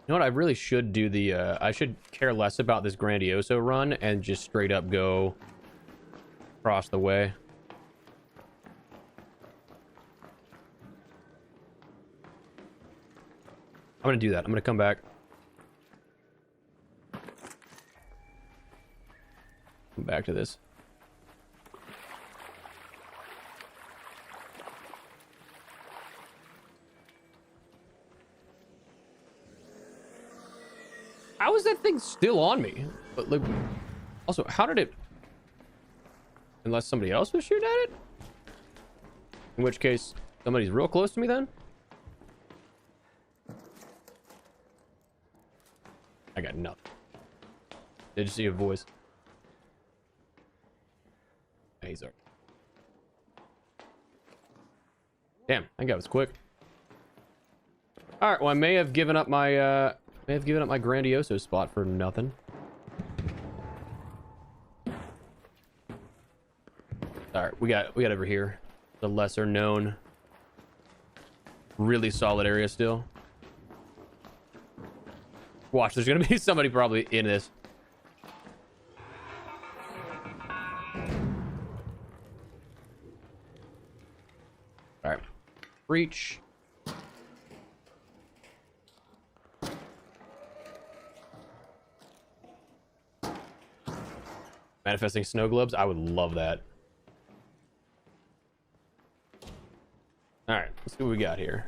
You know what? I really should do the, I should care less about this Grandioso run and just straight up go across the way. I'm gonna do that. I'm gonna come back. Come back to this. How is that thing still on me? But like, also, how did it? Unless somebody else was shooting at it? In which case, somebody's real close to me then? I got nothing. Did you see a voice? Yeah, he's alright. Damn, that guy was quick. Alright, well I may have given up my Grandioso spot for nothing. Alright, we got over here. The lesser known. Really solid area still. Watch, there's gonna be somebody probably in this. Alright. Breach. Manifesting snow globes. I would love that. Alright, let's see what we got here.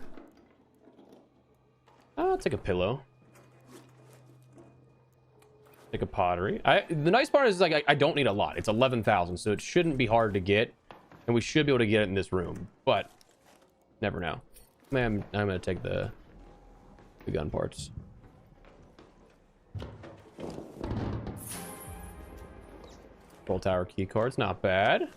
I'll take a pillow. Take a pottery. The nice part is like I don't need a lot. It's 11,000, so it shouldn't be hard to get, and we should be able to get it in this room. But never know. Man, I'm gonna take the gun parts. Control tower key cards, not bad.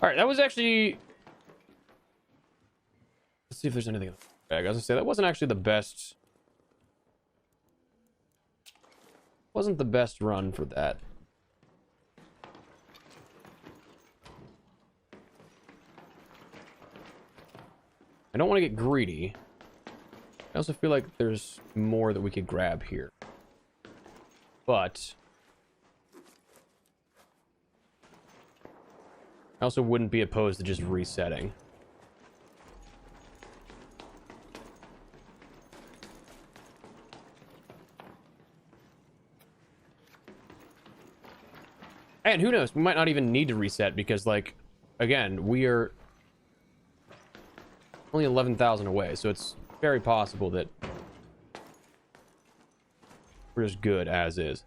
All right, that was actually. Let's see if there's anything in the bag. I was gonna say that wasn't actually the best. Wasn't the best run for that. I don't want to get greedy. I also feel like there's more that we could grab here. But I also wouldn't be opposed to just resetting. And who knows, we might not even need to reset because, like, again, we are only 11,000 away, so it's very possible that we're just good as is.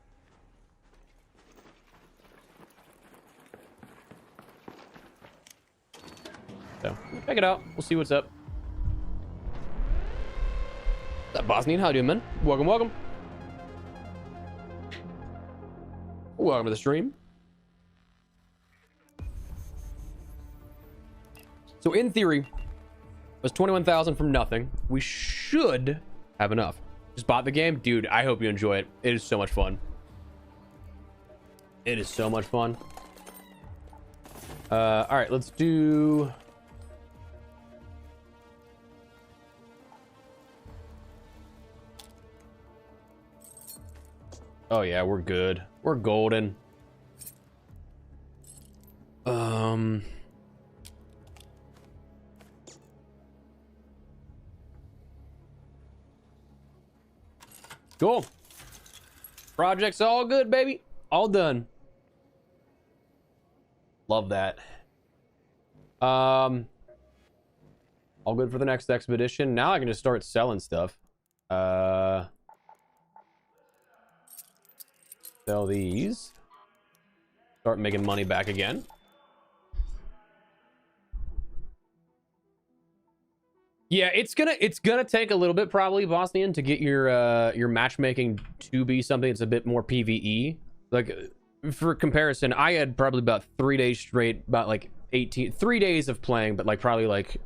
So, check it out. We'll see what's up. What's up, Bosnian? How you doing, man? Welcome, welcome. Welcome to the stream. So, in theory, it was 21,000 from nothing. We should have enough. Just bought the game. Dude, I hope you enjoy it. It is so much fun. It is so much fun. All right, let's do... Oh yeah, we're good. We're golden. Cool. Project's all good, baby. All done. Love that. All good for the next expedition. Now I can just start selling stuff. Sell these. Start making money back again. Yeah, it's gonna take a little bit probably, Bosnian, to get your matchmaking to be something that's a bit more PvE. Like for comparison, I had probably about 3 days straight, about like 3 days of playing, but like probably like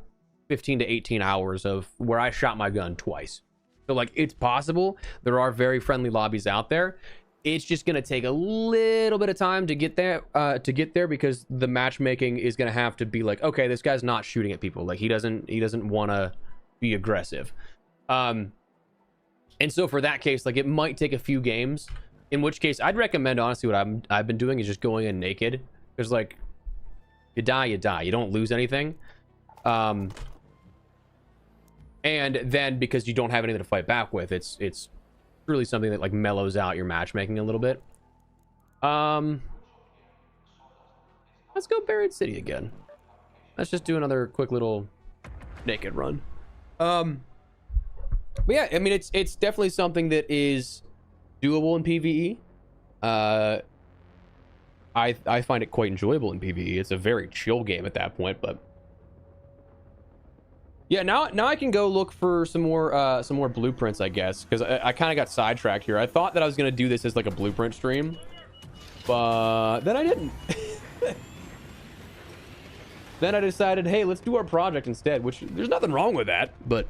15 to 18 hours of where I shot my gun twice. So like it's possible. There are very friendly lobbies out there. It's just gonna take a little bit of time to get there, because the matchmaking is gonna have to be like, okay, this guy's not shooting at people. Like he doesn't want to be aggressive. And so for that case, like it might take a few games. In which case, I'd recommend honestly what I've been doing is just going in naked, because like you die, you don't lose anything. And then because you don't have anything to fight back with, it's really something that like mellows out your matchmaking a little bit. Let's go Buried City again. Let's just do another quick little naked run. But yeah, I mean it's definitely something that is doable in PvE. I find it quite enjoyable in PvE. It's a very chill game at that point, but yeah, now I can go look for some more blueprints, I guess, because I kind of got sidetracked here. I thought that I was gonna do this as like a blueprint stream, but then I didn't. Then I decided, hey, let's do our project instead, which there's nothing wrong with that, but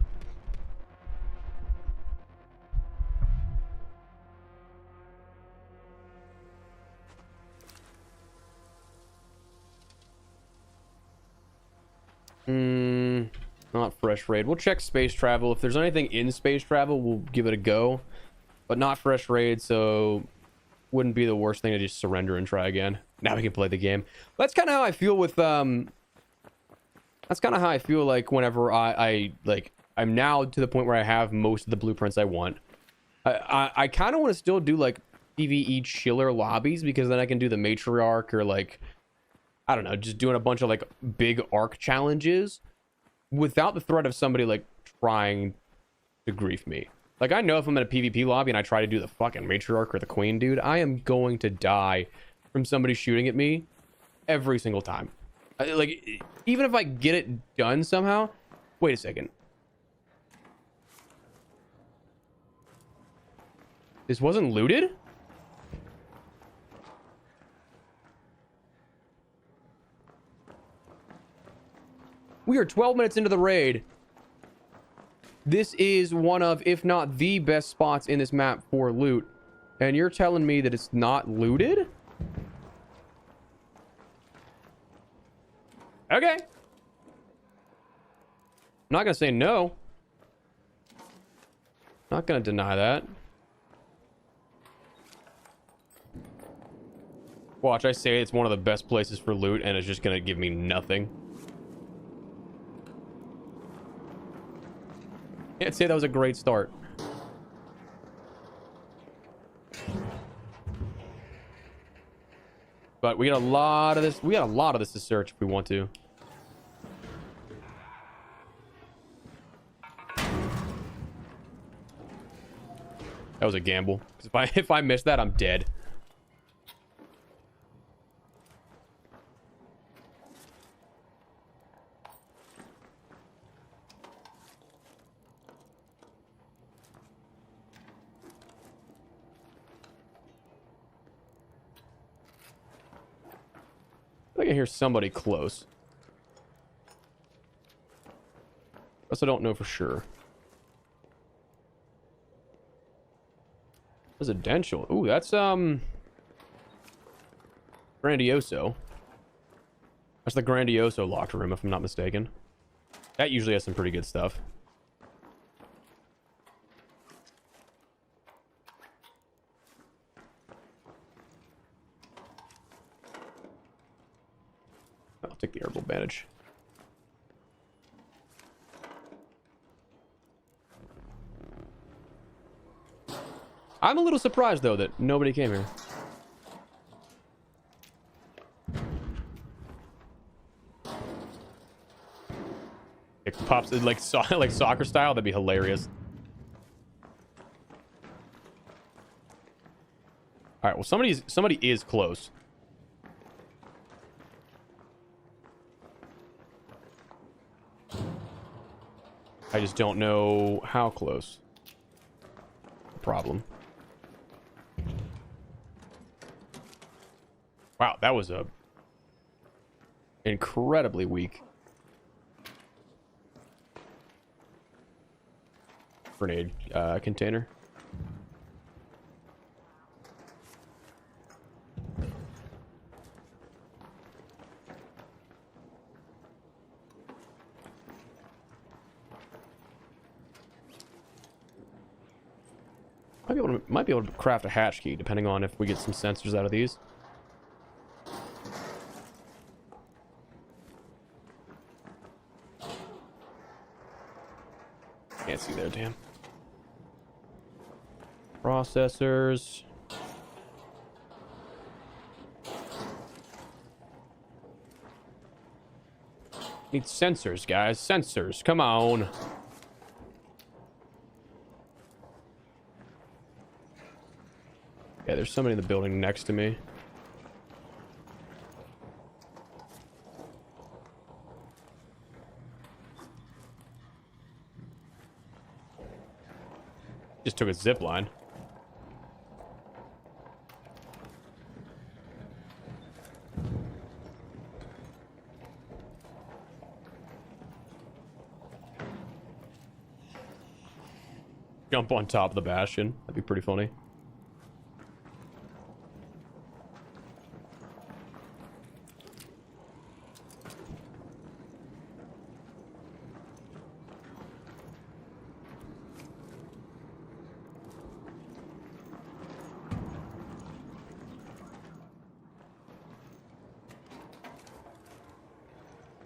not fresh raid. We'll check space travel. If there's anything in space travel, we'll give it a go, but not fresh raid, so wouldn't be the worst thing to just surrender and try again. Now we can play the game. That's kind of how I feel with that's kind of how I feel like whenever I'm now to the point where I have most of the blueprints I want. I kind of want to still do like PvE chiller lobbies, because then I can do the matriarch, or like, I don't know, just doing a bunch of like big arc challenges without the threat of somebody like trying to grief me. Like I know if I'm in a PvP lobby and I try to do the fucking matriarch or the queen, dude, I am going to die from somebody shooting at me every single time. Like even if I get it done somehow. Wait a second. This wasn't looted? We are 12 minutes into the raid. This is one of, if not the best spots in this map for loot. And you're telling me that it's not looted? Okay. I'm not gonna say no. Not gonna deny that. Watch, I say it's one of the best places for loot, and it's just gonna give me nothing. I'd say that was a great start. But we got a lot of this. We got a lot of this to search if we want to. That was a gamble. 'Cause if I miss that, I'm dead. I can hear somebody close. Plus, I don't know for sure. Residential. Ooh, that's Grandioso. That's the Grandioso locked room, if I'm not mistaken. That usually has some pretty good stuff. I'll take the herbal bandage. I'm a little surprised though that nobody came here. It pops like like soccer style. That'd be hilarious. All right. Well, somebody is close. I just don't know how close. Problem. Wow, that was a incredibly weak grenade container. Might be able to craft a hatch key depending on if we get some sensors out of these. Can't see there, damn. Processors. Need sensors, guys. Sensors. Come on. Yeah, there's somebody in the building next to me. Just took a zip line. Jump on top of the bastion. That'd be pretty funny.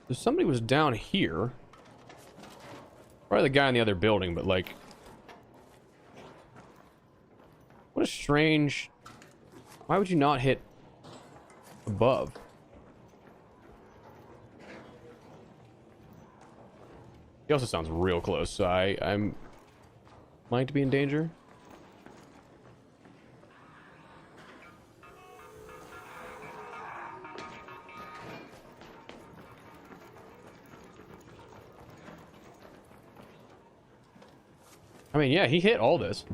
So somebody was down here. Probably the guy in the other building, but like... What a strange... Why would you not hit above? He also sounds real close, so I'm... Might be in danger. I mean, yeah, he hit all this.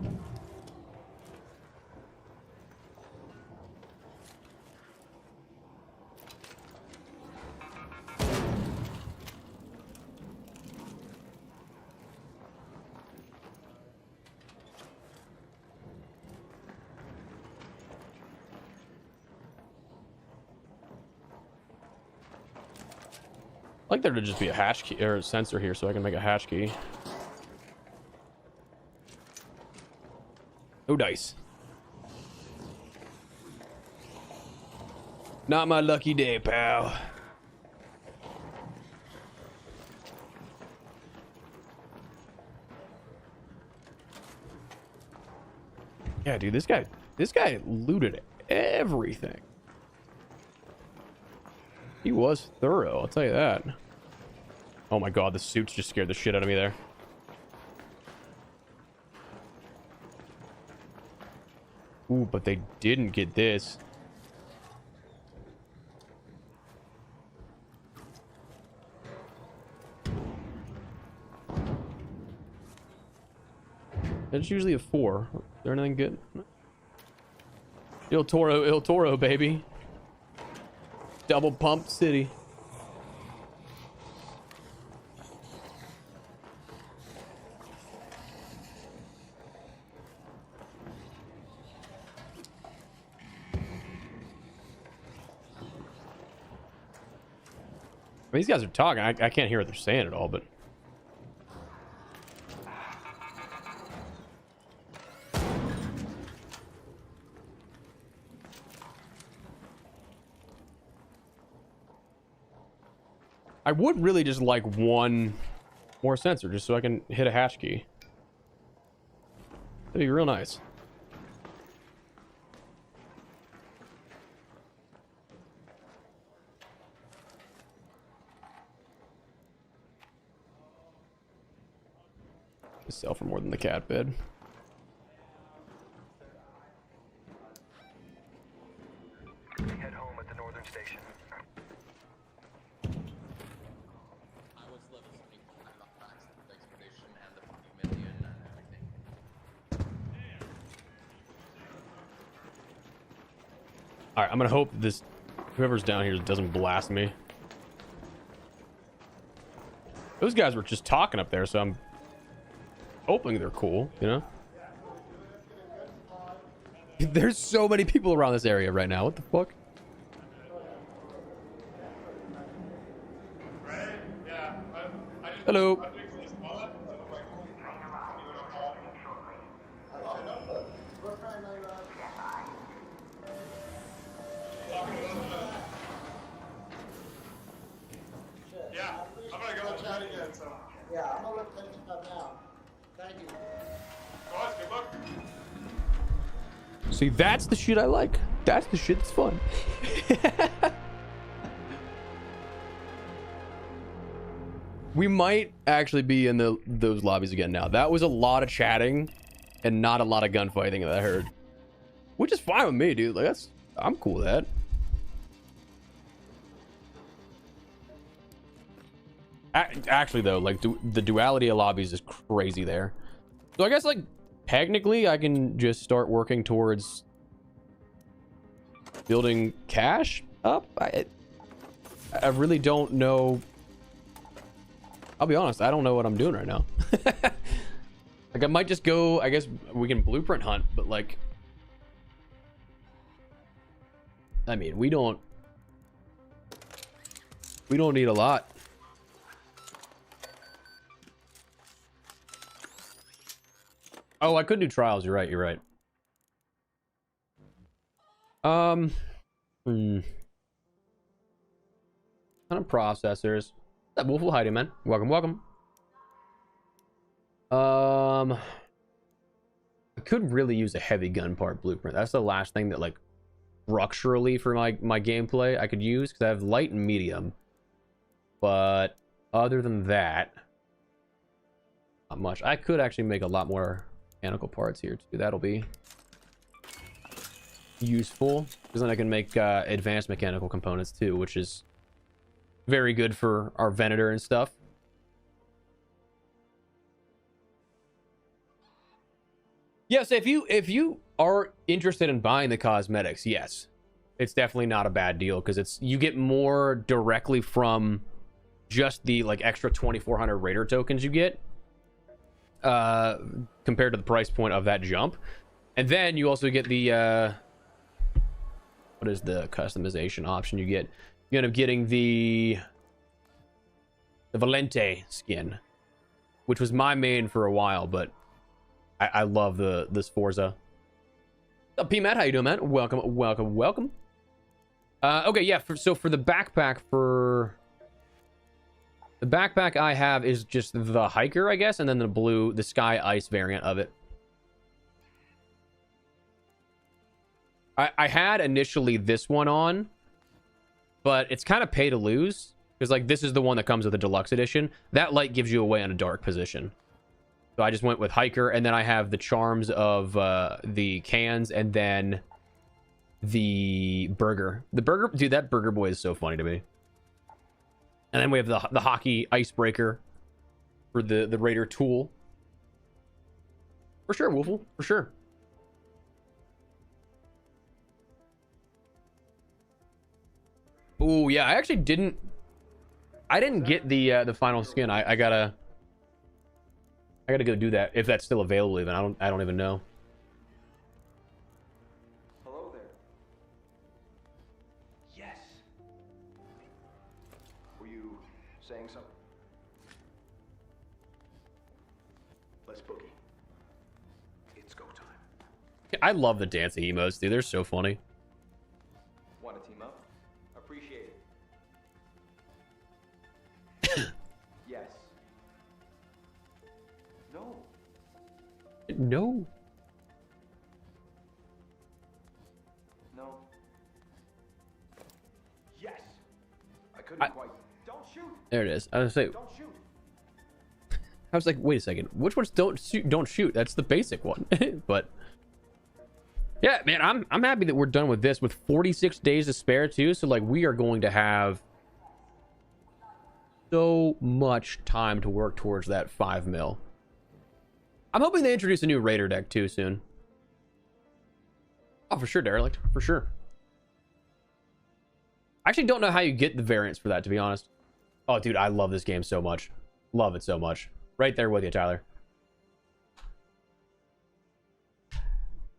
I'd like there to just be a hatch key or a sensor here so I can make a hatch key. Oh, dice. Not my lucky day, pal. Yeah, dude, this guy looted everything. He was thorough, I'll tell you that. Oh my god, the suits just scared the shit out of me there. Ooh, but they didn't get this. It's usually a 4. Is there anything good? Il Toro, baby. Double pump city. I mean, these guys are talking. I can't hear what they're saying at all, but... I would really just like one more sensor just so I can hit a hatch key. That'd be real nice. Sell for more than the cat bid. Head home at the northern station. I was level 75 on max expedition and the fucking million and everything. All right, I'm gonna hope this whoever's down here doesn't blast me. Those guys were just talking up there, so I'm hoping they're cool, you know? There's so many people around this area right now. What the fuck? Hello. Yeah, I'm gonna go chat again, so. Yeah, I'm gonna look at it now. Thank you. Guys, good luck. See, that's the shit I like. That's the shit that's fun. We might actually be in those lobbies again now. That was a lot of chatting and not a lot of gunfighting that I heard. Which is fine with me, dude. Like, I'm cool with that. Actually, though, like, the duality of lobbies is crazy there. So I guess, like, technically, I can just start working towards building cash up. I really don't know. I'll be honest, I don't know what I'm doing right now. Like, I might just go, I guess we can blueprint hunt, but, like, I mean, we don't need a lot. Oh, I could do trials. You're right. You're right. Ton of processors. What's up, Wolf? Hiding, man. Welcome, welcome. I could really use a heavy gun part blueprint. That's the last thing that, like, structurally for my gameplay I could use, because I have light and medium. But other than that, not much. I could actually make a lot more mechanical parts here too. That'll be useful, because then I can make advanced mechanical components too, which is very good for our Venator and stuff. Yes, if you are interested in buying the cosmetics, yes, it's definitely not a bad deal, because you get more directly from just the, like, extra 2,400 Raider tokens you get, compared to the price point of that jump. And then you also get the what is the customization option you get? You end up getting the Valente skin, which was my main for a while, but I love this Forza. What's up, P-Matt? How you doing, man? Welcome, welcome, welcome. Okay, yeah, so for the backpack, the backpack I have is just the hiker, I guess, and then the sky ice variant of it. I had initially this one on, but it's kind of pay to lose, because, like, this is the one that comes with the deluxe edition. That light gives you away in a dark position. So I just went with hiker, and then I have the charms of the cans, and then the burger. The burger, dude, that burger boy is so funny to me. And then we have the hockey icebreaker for the Raider tool. For sure, Woofle, for sure. Oh yeah, I actually didn't get the final skin. I gotta go do that, if that's still available even. I don't even know. Hello there. Yes. Were you saying something? Let's boogie. It's go time. I love the dancing emotes, dude. They're so funny. Want to team up? Appreciate it. Yes. No. No. No. Yes. I couldn't quite. Don't shoot. There it is. I was gonna say, Don't shoot. I was like, wait a second, which ones don't shoot? Don't shoot. That's the basic one. But yeah, man, I'm happy that we're done with this with 46 days to spare too. So like, we are going to have so much time to work towards that 5 mil. I'm hoping they introduce a new Raider deck too soon. Oh, for sure, Derelict, for sure. I actually don't know how you get the variants for that, to be honest. Oh, dude, I love this game so much. Love it so much. Right there with you, Tyler.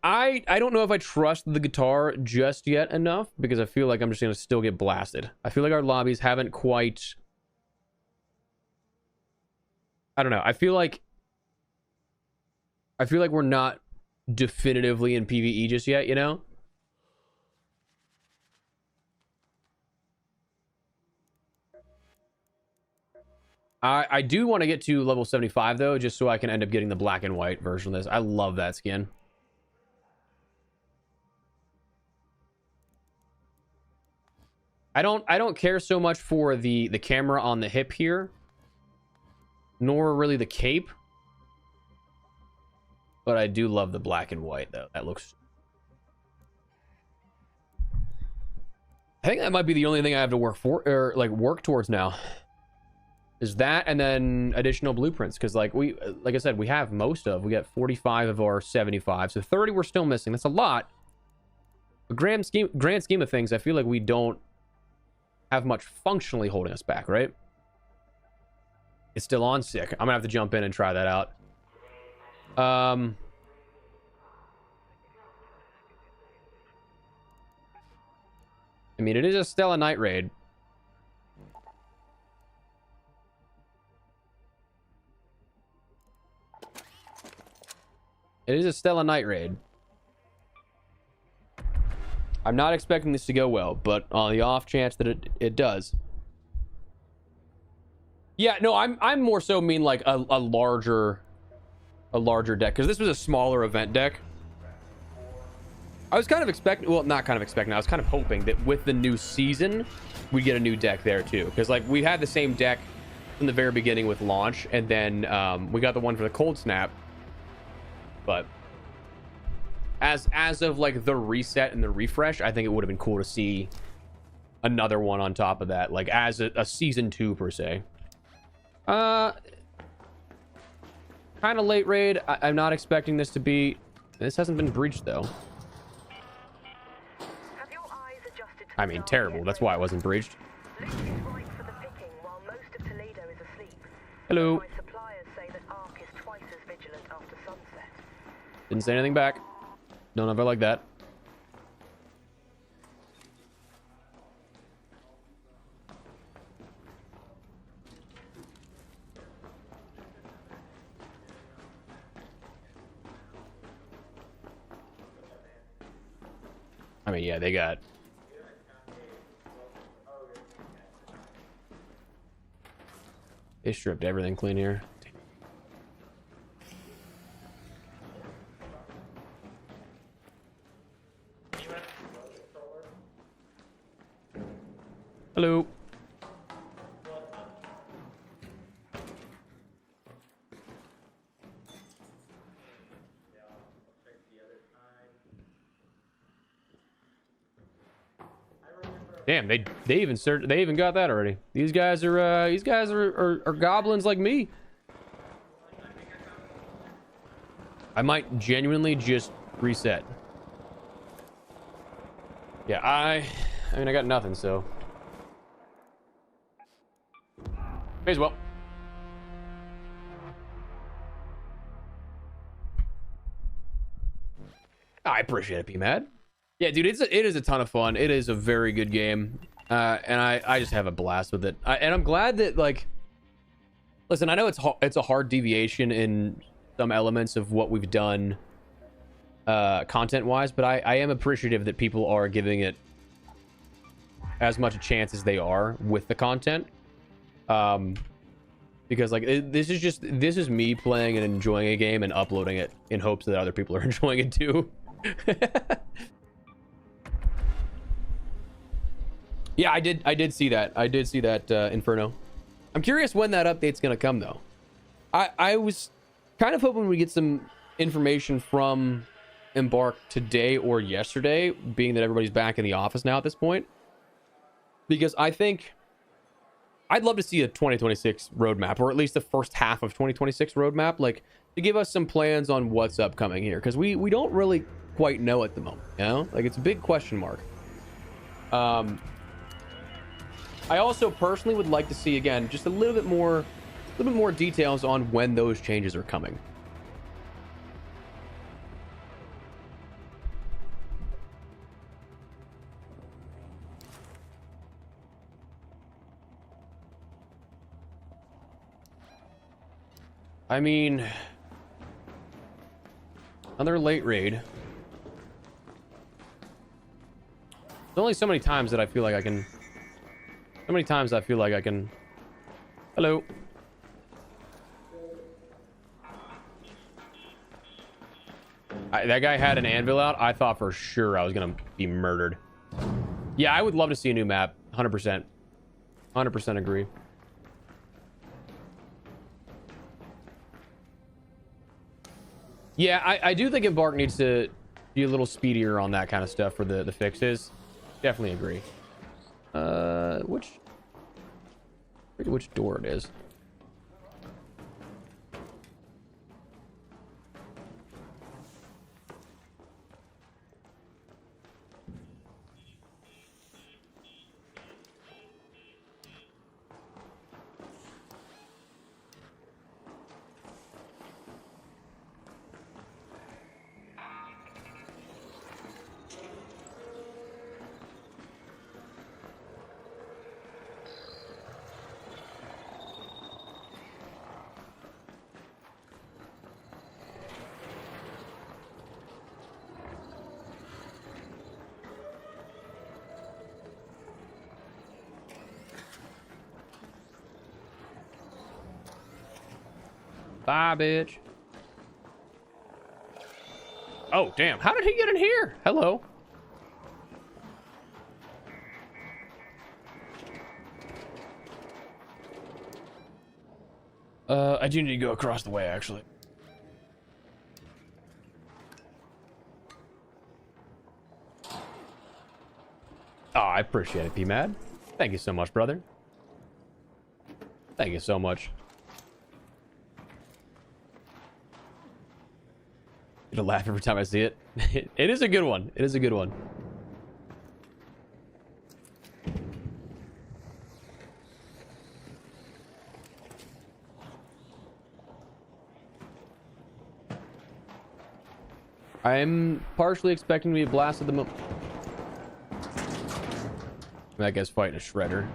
I don't know if I trust the guitar just yet enough, because I feel like I'm just going to still get blasted. I feel like our lobbies haven't quite... I don't know. I feel like we're not definitively in PvE just yet, you know? I do want to get to level 75 though, just so I can end up getting the black and white version of this. I love that skin. I don't care so much for the camera on the hip here, nor really the cape. But I do love the black and white though. That looks... I think that might be the only thing I have to work for, or like work towards now. Is that, and then additional blueprints, because like I said, we have we got 45 of our 75, so 30 we're still missing. That's a lot. The grand scheme of things, I feel like we don't have much functionally holding us back, right? It's still on. Sick. I'm gonna have to jump in and try that out. I mean, it is a Stella Night raid. It is a Stella Night raid. I'm not expecting this to go well, but on the off chance that it does. Yeah, no, I'm more so mean like a larger deck, because this was a smaller event deck. I was kind of expecting, well, not kind of expecting, I was kind of hoping that with the new season we'd get a new deck there too, because like we had the same deck from the very beginning with launch, and then we got the one for the cold snap. But as of like the reset and the refresh, I think it would have been cool to see another one on top of that, like as a season 2 per se. Kind of late raid. I'm not expecting this to be... This hasn't been breached though. Have your eyes adjusted to I mean, terrible. That's why it wasn't breached. Lift is ripe for the picking while most of Toledo is asleep. Hello. My suppliers say that Ark is twice as vigilant after sunset. Didn't say anything back. Don't ever like that. I mean, yeah, they got... They stripped everything clean here. Hello. Damn, they even got that already. These guys are goblins like me. I might genuinely just reset. Yeah, I mean, I got nothing, so may as well. I appreciate it, P-Mad. Yeah, dude, it is a ton of fun. It is a very good game, and I just have a blast with it. And I'm glad that, like, listen, I know it's a hard deviation in some elements of what we've done content-wise, but I am appreciative that people are giving it as much a chance as they are with the content. Because like this is me playing and enjoying a game and uploading it in hopes that other people are enjoying it too. Yeah, I did see that. I did see that Inferno. I'm curious when that update's gonna come though. I was kind of hoping we get some information from Embark today or yesterday, being that everybody's back in the office now at this point. Because I think I'd love to see a 2026 roadmap, or at least the first half of 2026 roadmap, like to give us some plans on what's upcoming here, because we don't really quite know at the moment, you know, like it's a big question mark. I also personally would like to see, again, just a little bit more details on when those changes are coming. I mean, another late raid. There's only so many times that I feel like I can. Hello. That guy had an anvil out. I thought for sure I was gonna be murdered. Yeah, I would love to see a new map. 100%. 100% agree. Yeah, I do think Embark needs to be a little speedier on that kind of stuff for the fixes. Definitely agree. Which door it is. Bye, bitch. Oh, damn. How did he get in here? Hello. I do need to go across the way, actually. Oh, I appreciate it, P-Mad. Thank you so much, brother. Thank you so much. It'll laugh every time I see it. It is a good one. It is a good one. I'm partially expecting to be blasted the moment. That guy's fighting a shredder.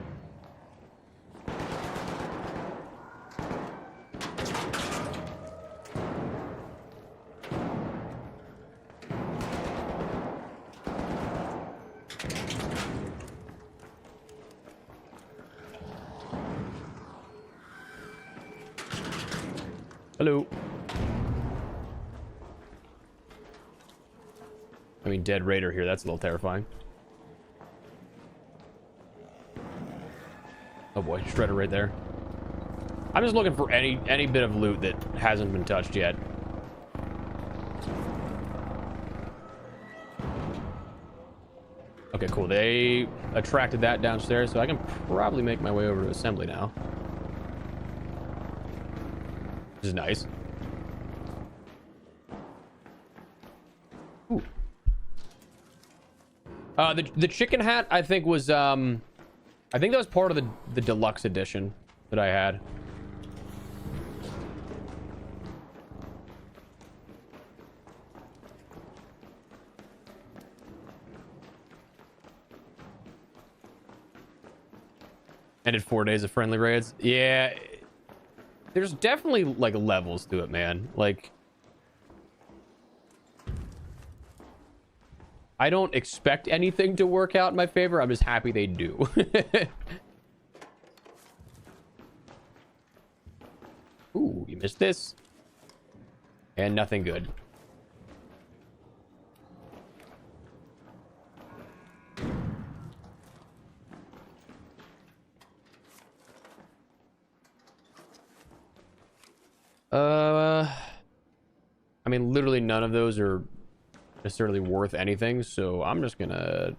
Hello. I mean, dead raider here. That's a little terrifying. Oh boy, shredder right there. I'm just looking for any bit of loot that hasn't been touched yet. Okay, cool. They attracted that downstairs, so I can probably make my way over to assembly now. Which is nice. Ooh. The chicken hat, I think, was I think that was part of the deluxe edition that I had. Ended 4 days of friendly raids. Yeah, there's definitely like levels to it, man. Like, I don't expect anything to work out in my favor. I'm just happy they do. Ooh, you missed this. And nothing good. I mean, literally none of those are necessarily worth anything, so I'm just gonna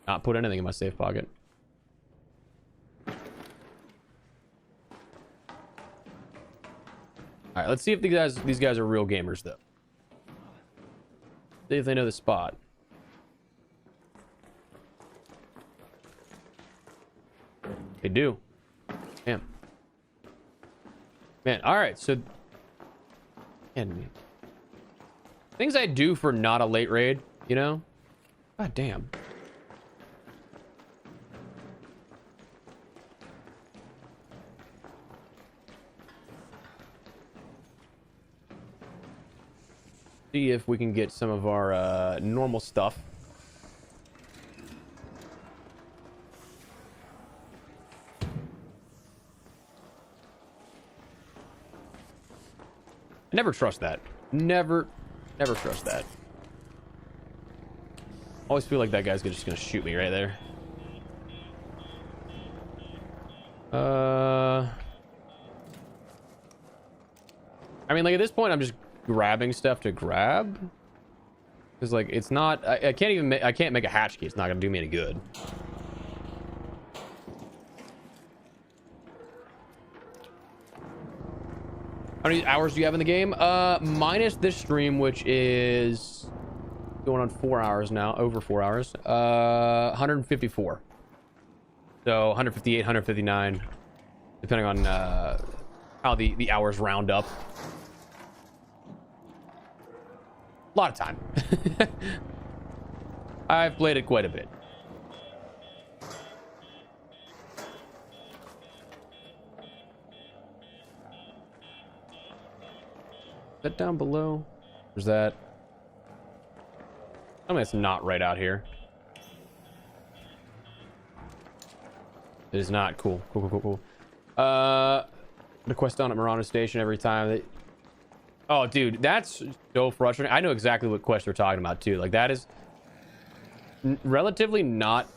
not put anything in my safe pocket. All right, let's see if these guys are real gamers, though. See if they know the spot. They do. Damn. Man, all right, so... Man, things I do for not a late raid, you know? God damn. See if we can get some of our normal stuff. I never trust that. Never trust that. Always feel like that guy's just gonna shoot me right there. I mean, like, at this point, I'm just grabbing stuff to grab. Because, like, it's not... I can't even make... I can't make a hatch key. It's not gonna do me any good. How many hours do you have in the game? Minus this stream, which is going on 4 hours now, over 4 hours. 154. So 158, 159, depending on how the hours round up. A lot of time. I've played it quite a bit. Is that down below? There's that. I mean, it's not right out here. It is not. Cool. Cool. The quest down at Murano Station every time. They... Oh, dude, that's so frustrating. I know exactly what quest we're talking about, too. Like, that is relatively not...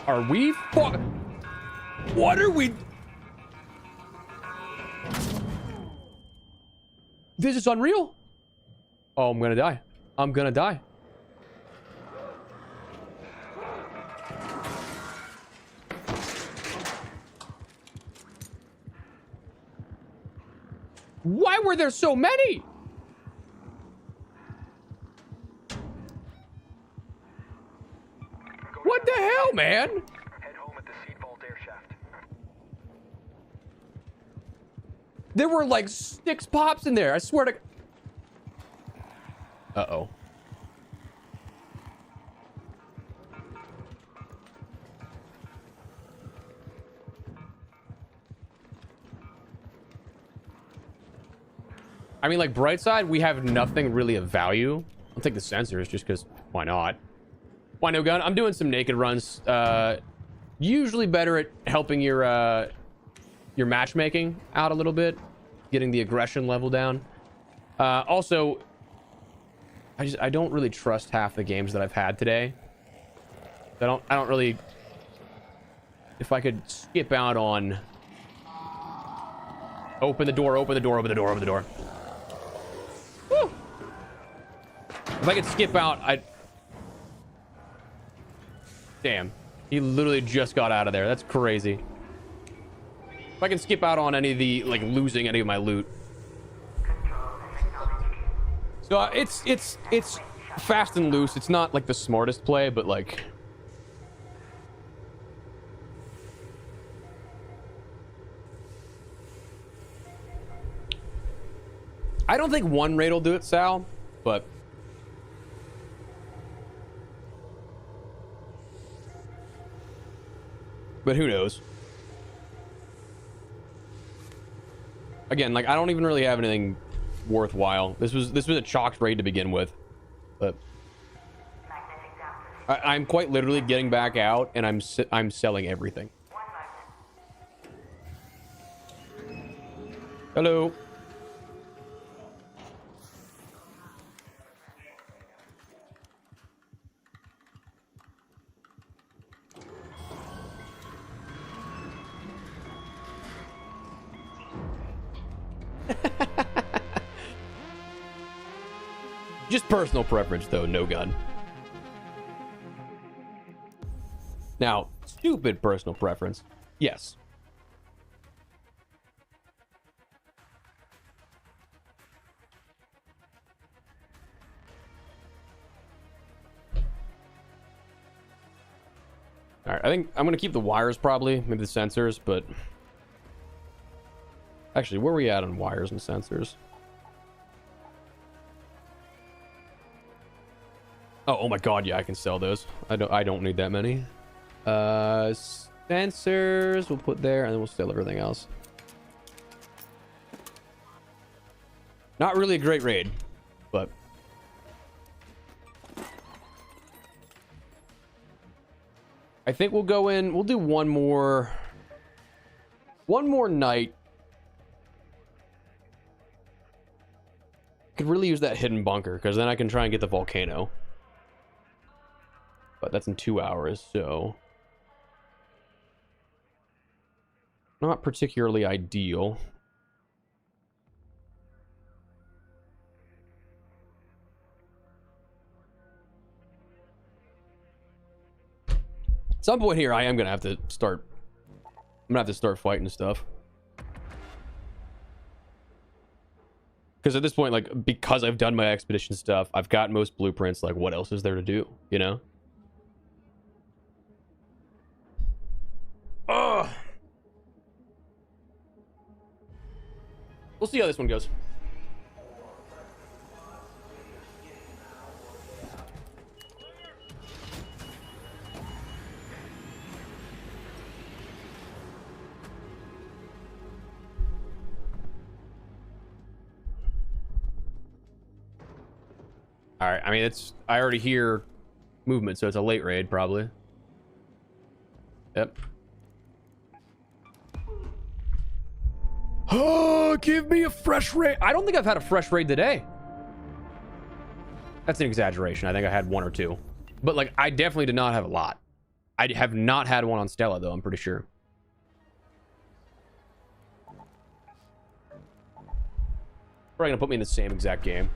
Are we... What are we... This is unreal. Oh, I'm gonna die. I'm gonna die. Why were there so many? What the hell, man? Head home at the seed vault air shaft. There were like 6 pops in there. I swear to... Uh-oh. I mean, like, bright side, we have nothing really of value. I'll take the sensors just because why not? Why no gun? I'm doing some naked runs. Usually better at helping your matchmaking out a little bit, getting the aggression level down. Also, I don't really trust half the games that I've had today. I don't really... If I could skip out on... Open the door. Woo! If I could skip out, Damn. He literally just got out of there. That's crazy. If I can skip out on any of the, like, losing any of my loot. So, it's fast and loose. It's not, like, the smartest play, but, like... I don't think one raid will do it, Sal, but... But who knows? Again, like, I don't even really have anything worthwhile. This was a chalked raid to begin with, but I'm quite literally getting back out, and I'm selling everything. Hello. Just personal preference, though. No gun. Now, stupid personal preference. Yes. All right, I think I'm gonna keep the wires probably, maybe the sensors, but actually, where are we at on wires and sensors? Oh my God, yeah, I can sell those. I don't need that many. Sensors we'll put there, and then we'll sell everything else. Not really a great raid, but I think we'll go in. We'll do one more night. Could really use that hidden bunker, because then I can try and get the volcano. But that's in 2 hours, so not particularly ideal. At some point here, I am gonna have to start. I'm gonna have to start fighting stuff. Because at this point, like, because I've done my expedition stuff, I've got most blueprints. Like, what else is there to do? You know? Ugh. We'll see how this one goes. All right. I mean, I already hear movement, so it's a late raid, probably. Yep. Oh, give me a fresh raid. I don't think I've had a fresh raid today. That's an exaggeration. I think I had one or two. But, like, I definitely did not have a lot. I have not had one on Stella, though, I'm pretty sure. Probably gonna put me in the same exact game.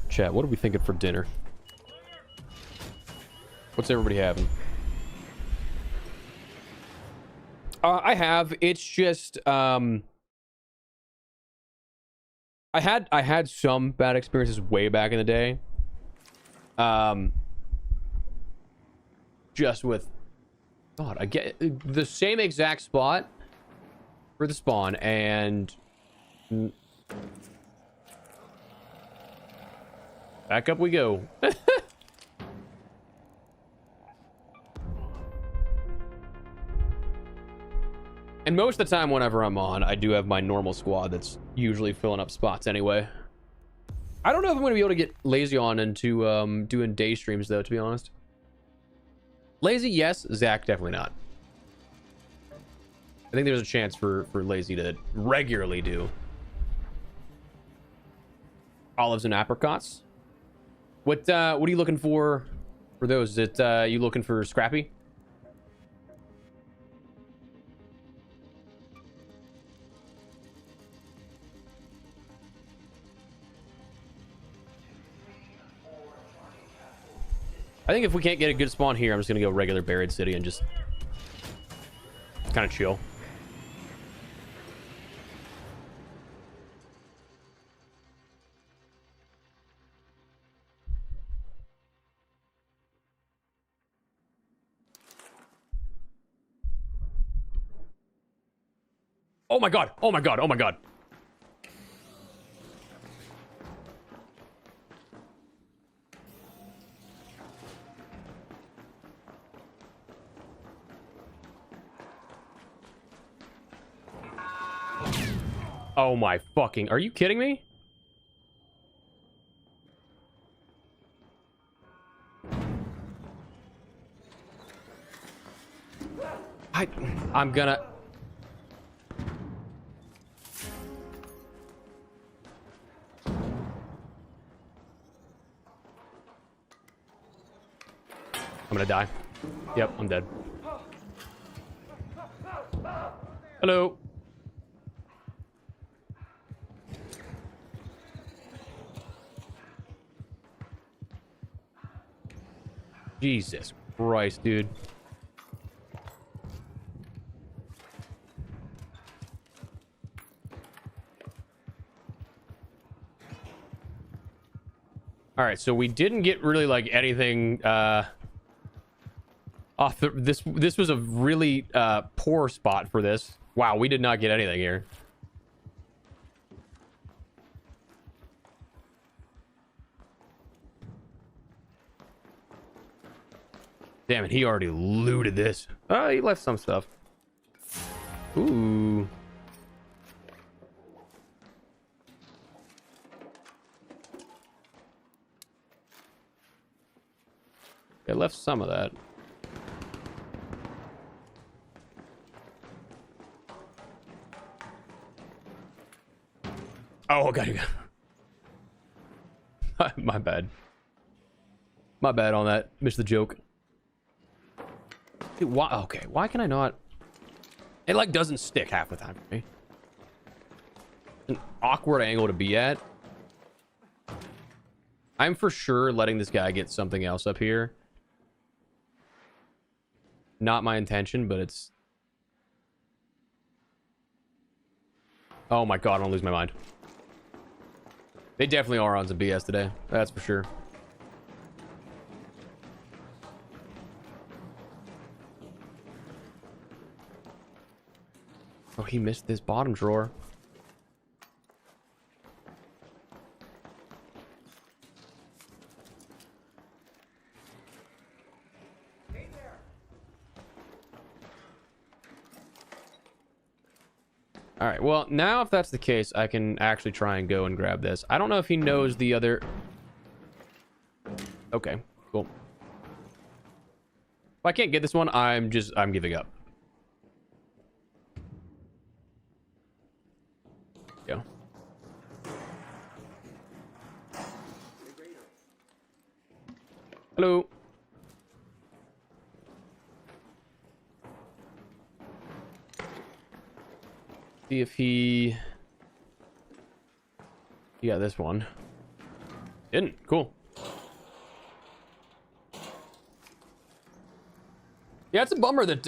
Chat, what are we thinking for dinner? What's everybody having? I have. It's just I had some bad experiences way back in the day. Just with God, I get the same exact spot for the spawn, and back up we go. And most of the time whenever I'm on, I do have my normal squad that's usually filling up spots anyway. I don't know if I'm going to be able to get Lazy on into doing day streams, though, to be honest. Lazy, yes. Zach, definitely not. I think there's a chance for Lazy to regularly do olives and apricots. What are you looking for those? Is it you looking for Scrappy? I think if we can't get a good spawn here, I'm just gonna go regular Buried City and just kind of chill. Oh my god! Oh my god! Oh my god! Oh my fucking... Are you kidding me? I'm gonna... gonna die. Yep, I'm dead. Hello. Jesus Christ, dude. All right, so we didn't get really like anything off the, this was a really poor spot for this. Wow, we did not get anything here. Damn it, he already looted this. Oh, he left some stuff. Ooh. I left some of that. Oh, God. My bad. My bad on that. Missed the joke. Dude, why? Okay, why can I not? It like doesn't stick half the time for me. An awkward angle to be at. I'm for sure letting this guy get something else up here. Not my intention, but it's... Oh my God, I don't lose my mind. They definitely are on some BS today. That's for sure. Oh, he missed this bottom drawer. All right, well, now if that's the case, I can actually try and go and grab this. I don't know if he knows the other... Okay, cool. If I can't get this one, I'm giving up. Go. Hello. See if he got this one. Didn't. Cool. Yeah, it's a bummer that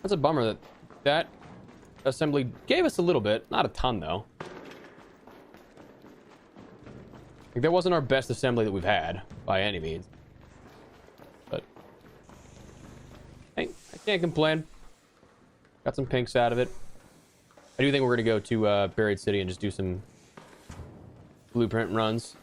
that's a bummer that assembly gave us a little bit, not a ton though. Like, that wasn't our best assembly that we've had by any means, but hey, I can't complain. Got some pinks out of it. I do think we're gonna go to Buried City and just do some blueprint runs.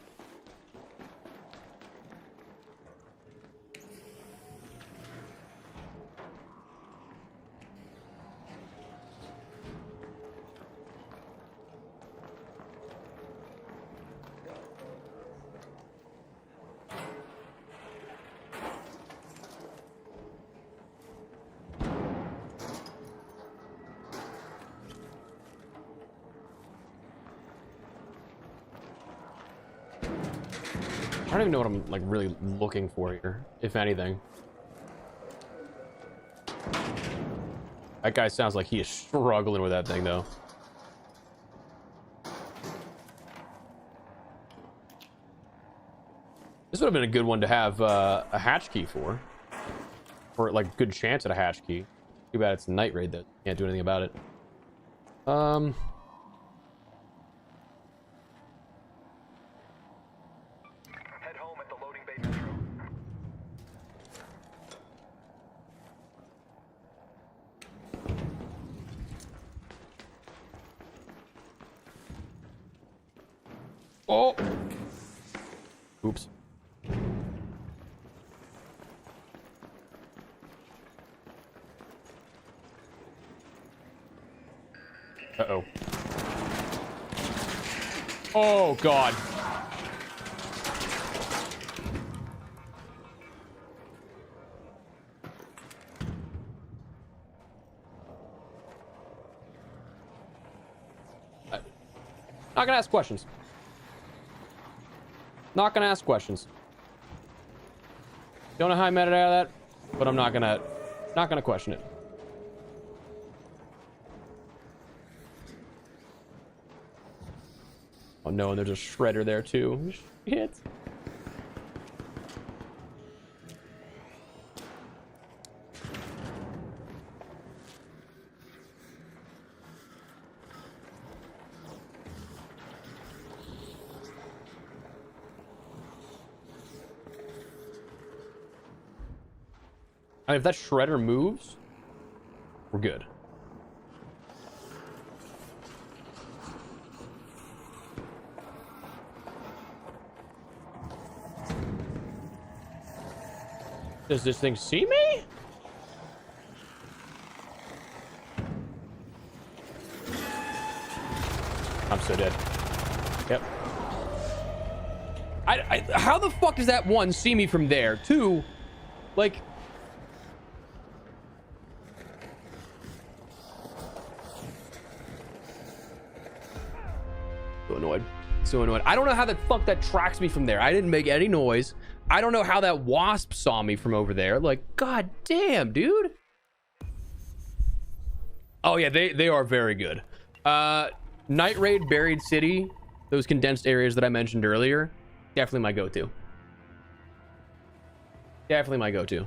I don't even know what I'm like really looking for here, if anything. That guy sounds like he is struggling with that thing though. This would have been a good one to have a hatch key for. Or like good chance at a hatch key. Too bad it's a night raid that can't do anything about it. Head home at the loading bay metro. Oh! Oops. Uh-oh. Oh, God. Not gonna ask questions. Not gonna ask questions. Don't know how I made it out of that, but I'm not gonna question it. Oh no, and there's a shredder there too. Shit. I mean, if that shredder moves, we're good. Does this thing see me? I'm so dead. Yep. How the fuck does that one see me from there? Two, like... So annoyed. So annoyed. I don't know how the fuck that tracks me from there. I didn't make any noise. I don't know how that wasp saw me from over there. Like, god damn, dude. Oh yeah, they are very good. Night Raid, Buried City, those condensed areas that I mentioned earlier, definitely my go-to. Definitely my go-to.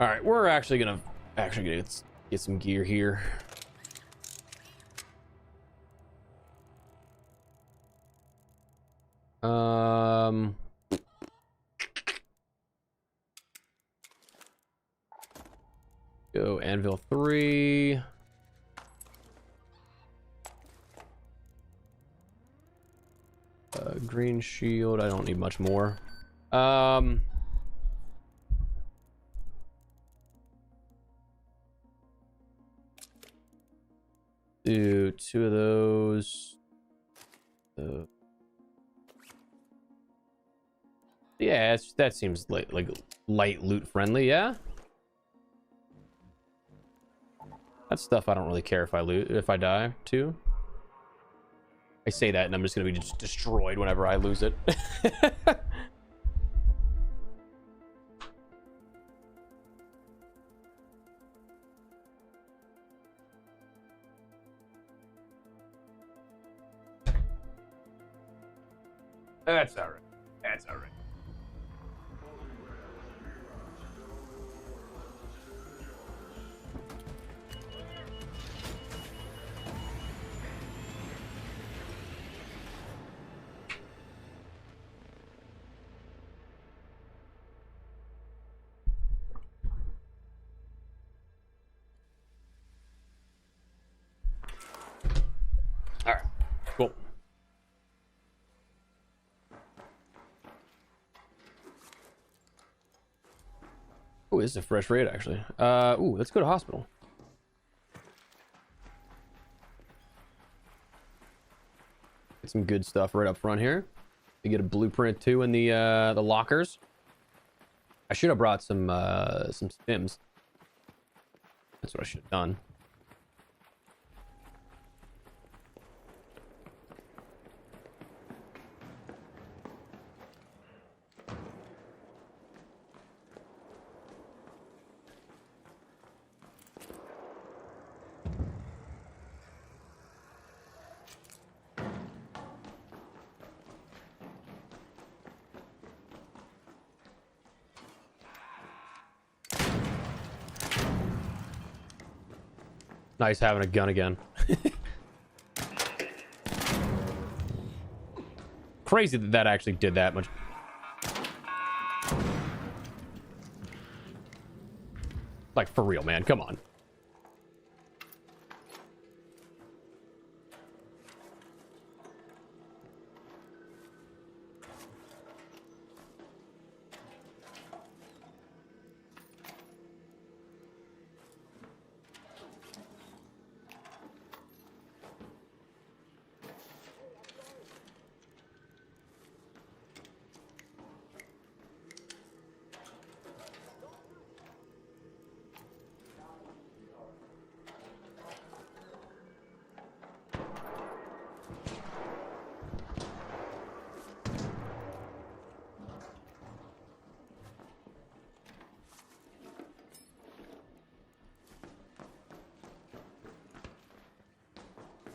All right, we're actually gonna get some gear here. Go Anvil 3. Green shield. I don't need much more. Do 2 of those. Yeah, that seems like light loot friendly. Yeah. That's stuff I don't really care if I die too. I say that and I'm just gonna be just destroyed whenever I lose it. That's all right. That's all right. All right, cool. Oh, this is a fresh raid, actually. Ooh, let's go to hospital. Get some good stuff right up front here. You get a blueprint too in the lockers. I should have brought some stims. That's what I should have done. Nice having a gun again. Crazy that that actually did that much. Like, for real, man. Come on.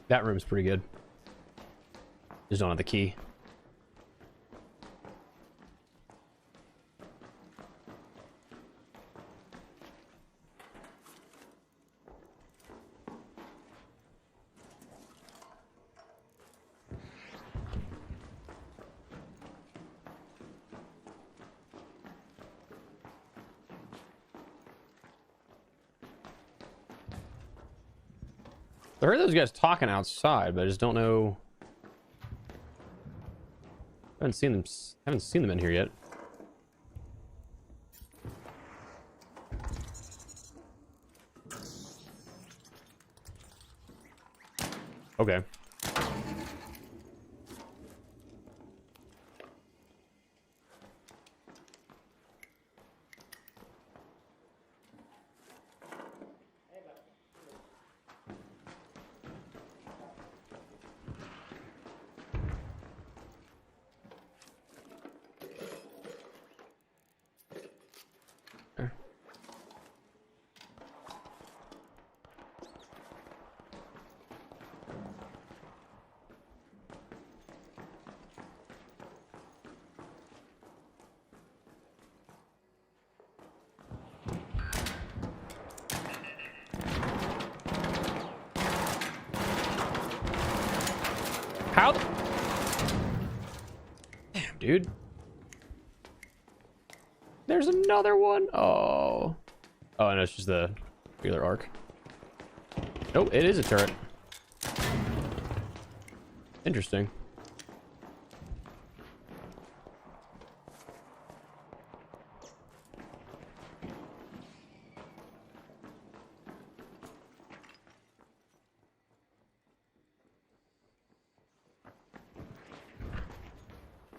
That room's pretty good. Just don't have the key. I heard those guys talking outside, but I just don't know. Haven't seen them in here yet. Okay. How the... Damn, dude. There's another one. Oh. Oh, no, it's just the regular arc. Nope, it is a turret. Interesting.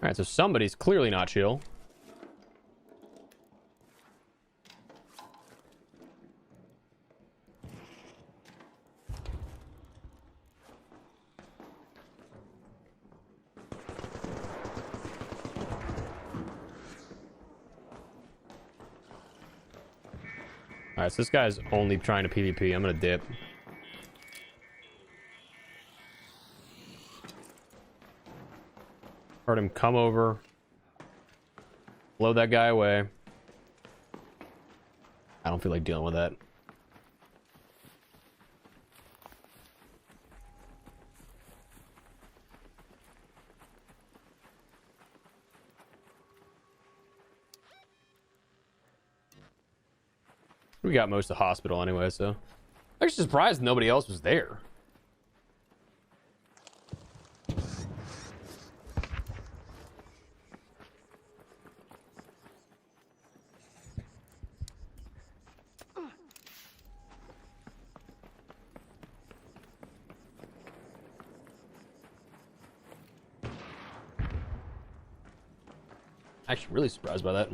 All right, so somebody's clearly not chill. All right, so this guy's only trying to PvP. I'm gonna dip. Heard him come over, blow that guy away. I don't feel like dealing with that. We got most of the hospital anyway, so I'm actually surprised nobody else was there. Actually, really surprised by that.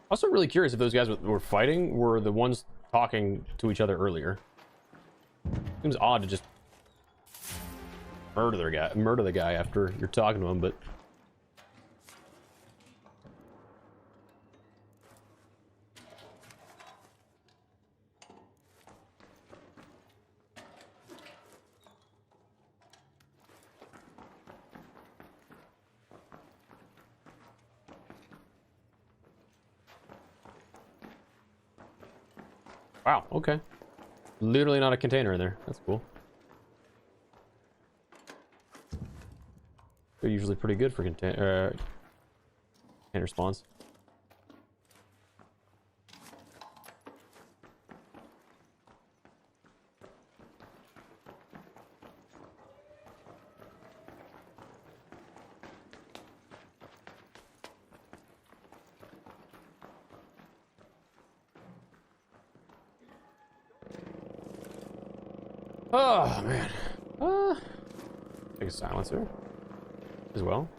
Also really curious if those guys were fighting were the ones talking to each other earlier. Seems odd to just murder the guy after you're talking to him, but wow, okay. Literally not a container in there. That's cool. They're usually pretty good for container spawns. Oh man. Take a silencer as well.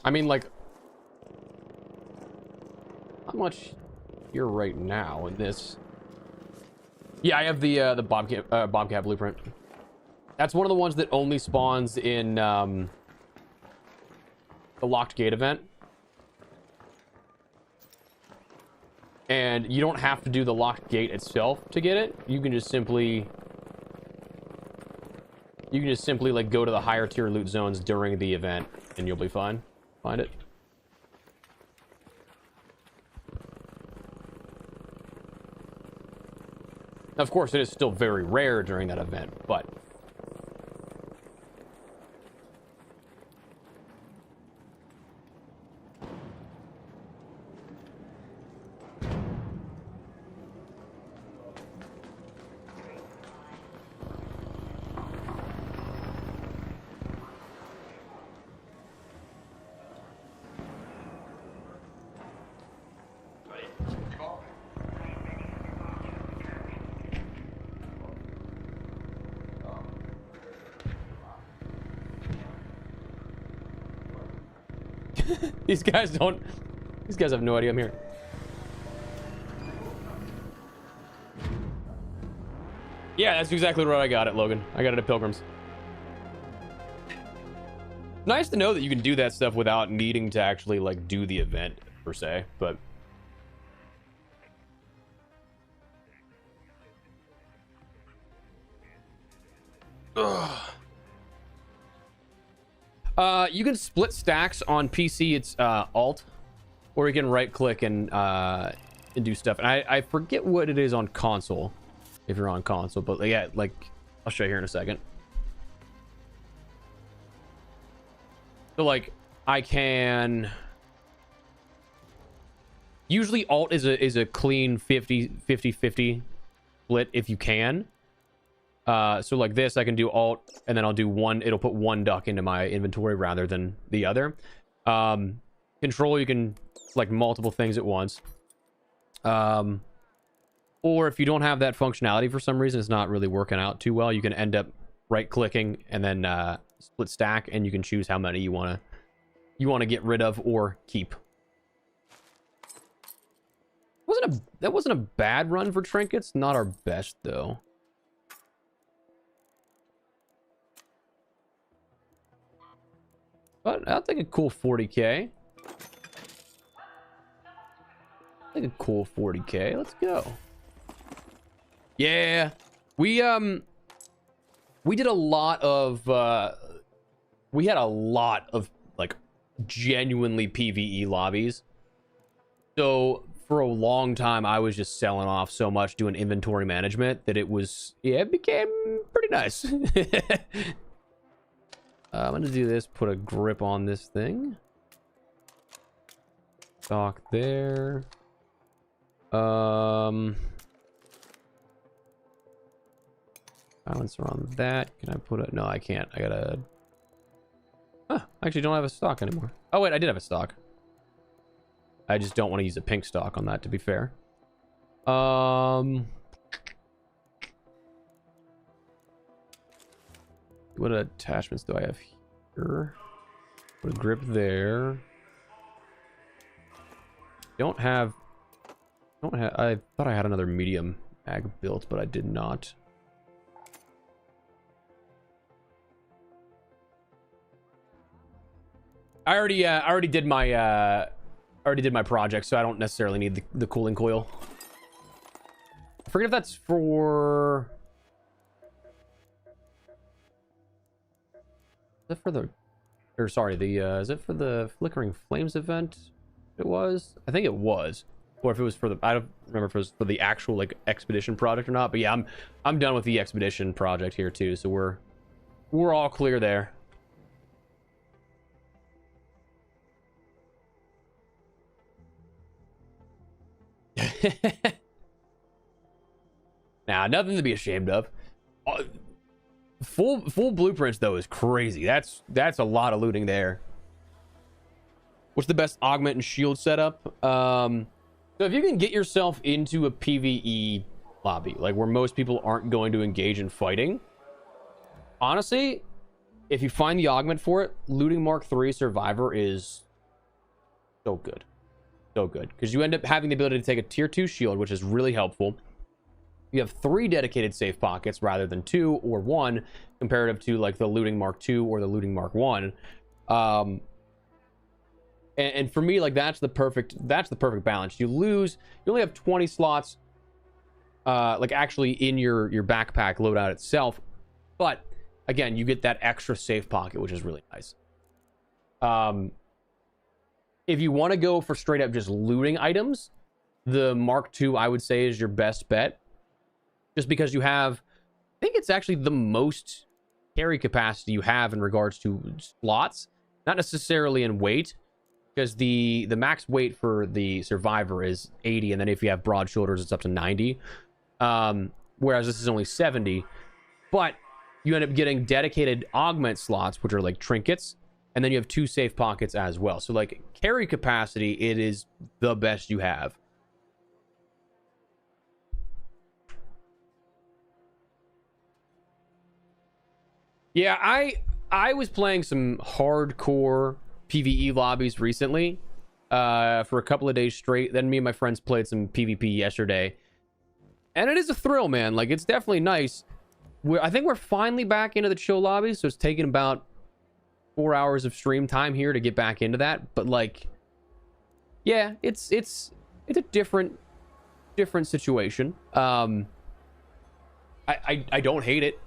I mean, like, how much here right now in this? Yeah, I have the Bobcat blueprint. That's one of the ones that only spawns in the locked gate event. And you don't have to do the locked gate itself to get it. You can just simply like go to the higher tier loot zones during the event and you'll be fine. Find it. Of course, it is still very rare during that event, but these guys have no idea I'm here. Yeah, that's exactly what I got at Logan. I got it at Pilgrims. Nice to know that you can do that stuff without needing to actually like do the event per se, but you can split stacks on PC. It's Alt, or you can right click and do stuff. And I forget what it is on console, if you're on console. But yeah, like I'll show you here in a second. So like I can usually Alt is a clean 50-50 split if you can. So like this, I can do Alt, and then I'll do one. It'll put one duck into my inventory rather than the other. Control, you can select multiple things at once. Or if you don't have that functionality for some reason, it's not really working out too well, you can end up right-clicking and then split stack, and you can choose how many you wanna get rid of or keep. That wasn't a bad run for trinkets. Not our best though. But I'll take a cool 40k. Take a cool 40k. Let's go. Yeah, we did a lot of we had a lot of like genuinely PvE lobbies. So for a long time, I was just selling off so much doing inventory management that it became pretty nice. I'm gonna do this, put a grip on this thing. Stock there. Balance around that. Can I put a... No, I can't. I gotta... Huh, I actually don't have a stock anymore. Oh, wait, I did have a stock. I just don't want to use a pink stock on that, to be fair. What attachments do I have here? Put a grip there. Don't have... I thought I had another medium mag built, but I did not. I already did my project, so I don't necessarily need the cooling coil. I forget if that's for... Is it for the... Or sorry, is it for the Flickering Flames event? It was? I think it was. Or if it was for the... I don't remember if it was for the actual, like, expedition project or not. But yeah, I'm done with the expedition project here, too. So we're all clear there. Nah, nothing to be ashamed of. Full blueprints though is crazy. That's a lot of looting there. What's the best augment and shield setup? So if you can get yourself into a PvE lobby, like where most people aren't going to engage in fighting, honestly, if you find the augment for it, looting Mark 3 Survivor is So good. So good. Because you end up having the ability to take a tier 2 shield, which is really helpful. You have 3 dedicated safe pockets rather than 2 or 1, comparative to like the looting Mark 2 or the looting Mark 1. And for me, like that's the perfect balance. You only have 20 slots like actually in your backpack loadout itself, but again, you get that extra safe pocket, which is really nice. If you want to go for straight up just looting items, the Mark II I would say is your best bet, just because you have, I think it's actually the most carry capacity you have in regards to slots, not necessarily in weight, because the max weight for the survivor is 80, and then if you have broad shoulders it's up to 90, whereas this is only 70. But you end up getting dedicated augment slots, which are like trinkets, and then you have 2 safe pockets as well. So like carry capacity, it is the best you have. Yeah, I was playing some hardcore PvE lobbies recently for a couple of days straight. Then me and my friends played some PvP yesterday, and it is a thrill, man. Like, it's definitely nice. I think we're finally back into the chill lobbies, so it's taken about 4 hours of stream time here to get back into that. But like, yeah, it's a different situation. I don't hate it.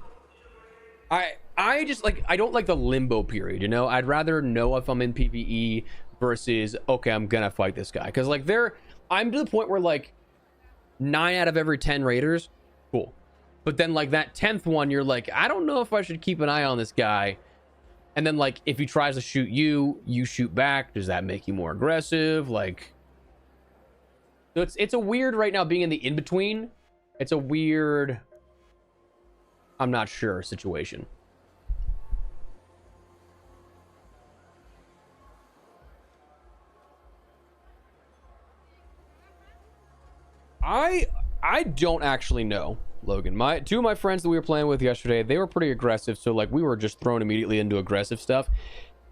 I just like, I don't like the limbo period, you know. I'd rather know if I'm in PvE versus okay, I'm gonna fight this guy, because like I'm to the point where like 9 out of every 10 raiders, cool, but then like that 10th one, you're like, I don't know if I should keep an eye on this guy. And then like if he tries to shoot you, you shoot back. Does that make you more aggressive? Like, so it's a weird right now being in the in-between. It's a weird, I'm not sure situation. I don't actually know, Logan. Two of my friends that we were playing with yesterday, they were pretty aggressive, so like we were just thrown immediately into aggressive stuff.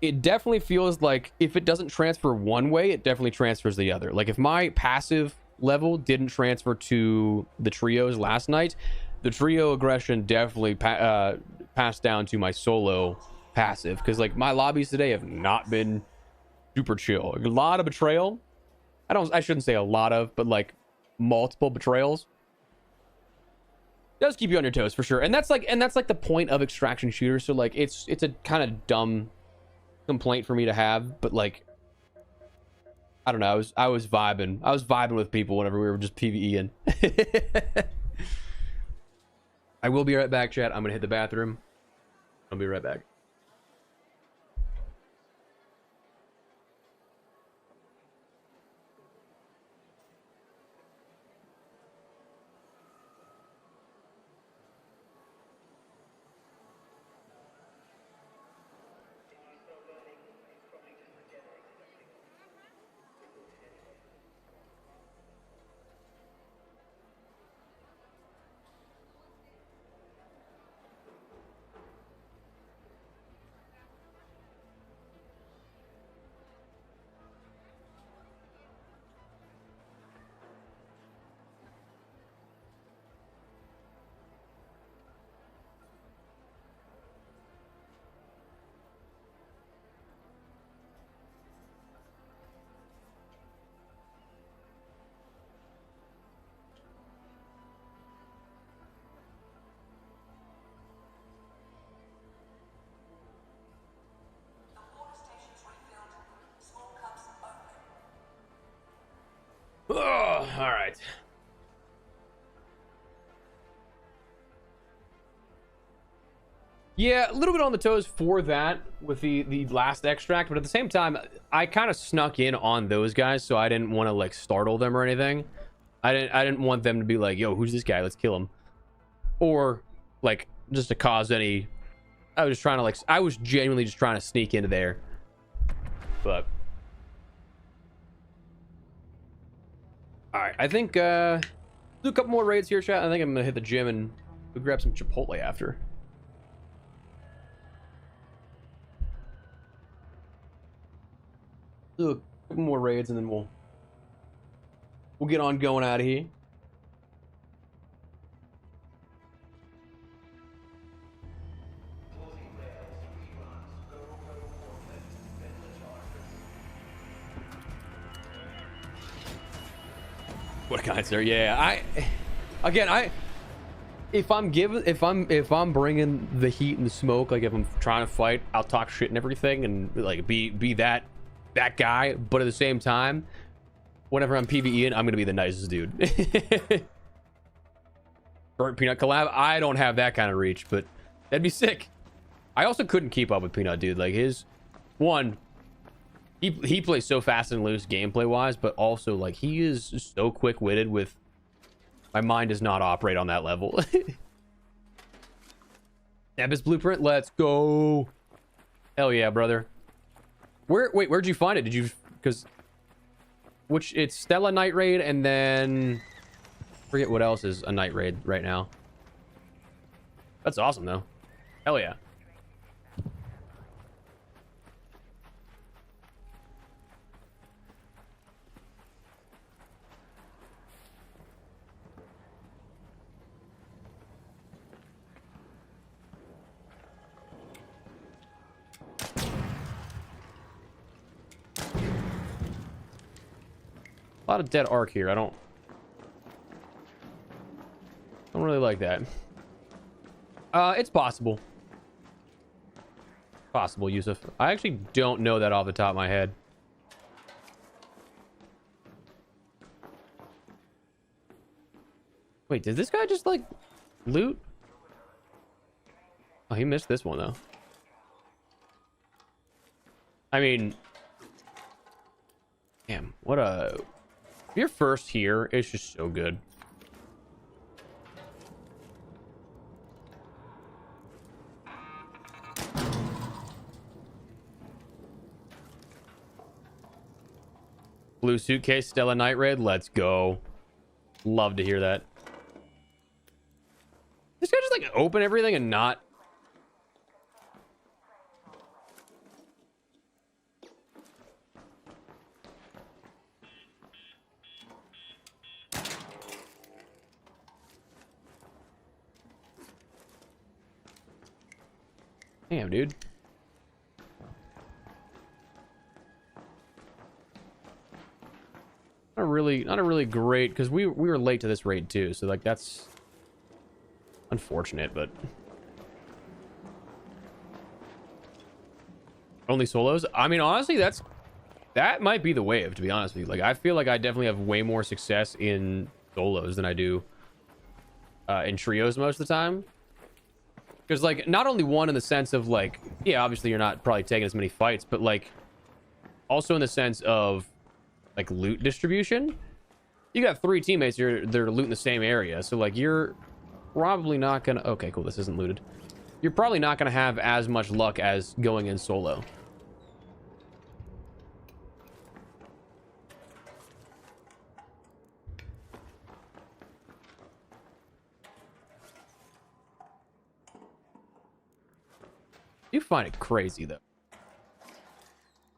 It definitely feels like if it doesn't transfer one way, it definitely transfers the other. Like if my passive level didn't transfer to the trios last night, the trio aggression definitely passed down to my solo passive, because like my lobbies today have not been super chill. A lot of betrayal. I shouldn't say a lot of, but like multiple betrayals does keep you on your toes for sure. And that's like the point of extraction shooters. So like it's a kind of dumb complaint for me to have, but like I don't know, I was vibing with people whenever we were just PvEing. I will be right back, chat. I'm gonna hit the bathroom. I'll be right back. Oh, all right. Yeah, a little bit on the toes for that with the last extract, but at the same time, I kind of snuck in on those guys, so I didn't want to like startle them or anything. I didn't want them to be like, yo, who's this guy? Let's kill him. Or like just to cause any. I was genuinely just trying to sneak into there. But all right, I think do a couple more raids here, chat. I think I'm gonna hit the gym and go grab some Chipotle after. Do a couple more raids and then we'll get on going out of here. What a kind sir. Yeah, if I'm bringing the heat and the smoke, like if I'm trying to fight, I'll talk shit and everything and like be that guy, but at the same time, whenever I'm PvEing, I'm gonna be the nicest dude. Burnt Peanut collab, I don't have that kind of reach, but that'd be sick. I also couldn't keep up with Peanut, dude. Like he plays so fast and loose gameplay wise, but also like he is so quick-witted with, my mind does not operate on that level. Nebus blueprint, let's go. Hell yeah, brother. Where'd you find it? Did you, because it's Stella night raid, and then forget what else is a night raid right now. That's awesome though. Hell yeah. A lot of dead arc here. I don't really like that. It's possible. Possible, Yusuf. I actually don't know that off the top of my head. Wait, did this guy just like loot? Oh, he missed this one though. I mean, damn, what a... Your first here is just so good. Blue suitcase, Stella Night Raid, let's go. Love to hear that. This guy just like open everything and not... Damn, dude. Not a really great, because we were late to this raid too, so like that's unfortunate, but only solos. I mean, honestly, that might be the wave, to be honest with you. Like I feel like I definitely have way more success in solos than I do in trios most of the time. Because, like, not only one in the sense of, like, yeah, obviously you're not probably taking as many fights, but, like, also in the sense of, like, loot distribution. You got 3 teammates, they're looting the same area. So, like, you're probably not gonna... Okay, cool, this isn't looted. You're probably not gonna have as much luck as going in solo. You find it crazy though.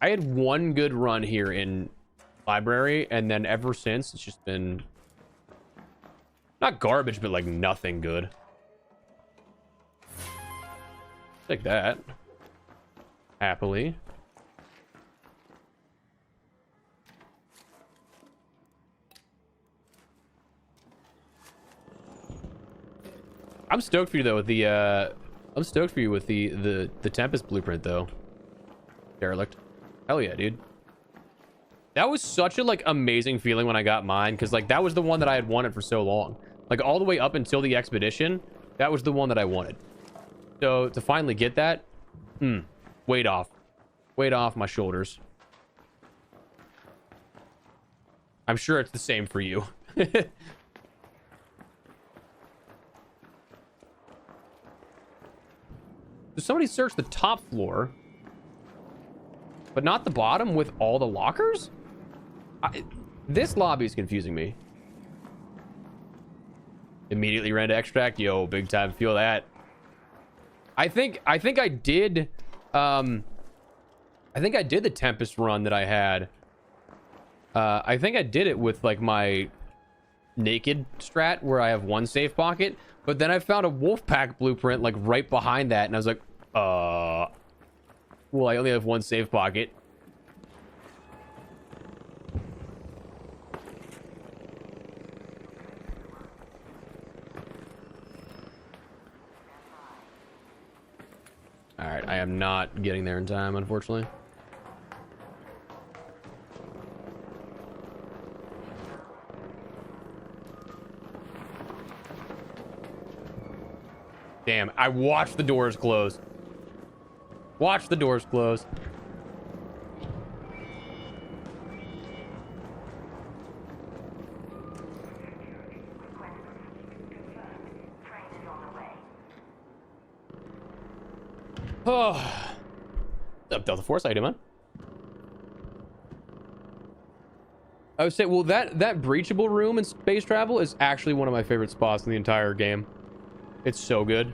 I had one good run here in library, and then ever since it's just been not garbage, but like nothing good. Take that happily. I'm stoked for you though with the I'm stoked for you with the Tempest blueprint though. Derelict. Hell yeah, dude. That was such a like amazing feeling when I got mine, because like that was the one that I had wanted for so long. Like all the way up until the expedition, that was the one that I wanted. So to finally get that, weight off my shoulders. I'm sure it's the same for you. Does somebody search the top floor, but not the bottom with all the lockers? This lobby is confusing me. Immediately ran to extract. Yo, big time. Feel that. I think I did. I think I did the Tempest run that I had I think I did it with like my naked strat where I have one safe pocket, but then I found a wolf pack blueprint like right behind that, and I was like, well, I only have one safe pocket. All right, I am not getting there in time, unfortunately. Damn, I watched the doors close. Watch the doors close. Oh. Up Delta Force, how you doing, man? I would say, well, that breachable room in space travel is actually one of my favorite spots in the entire game. It's so good.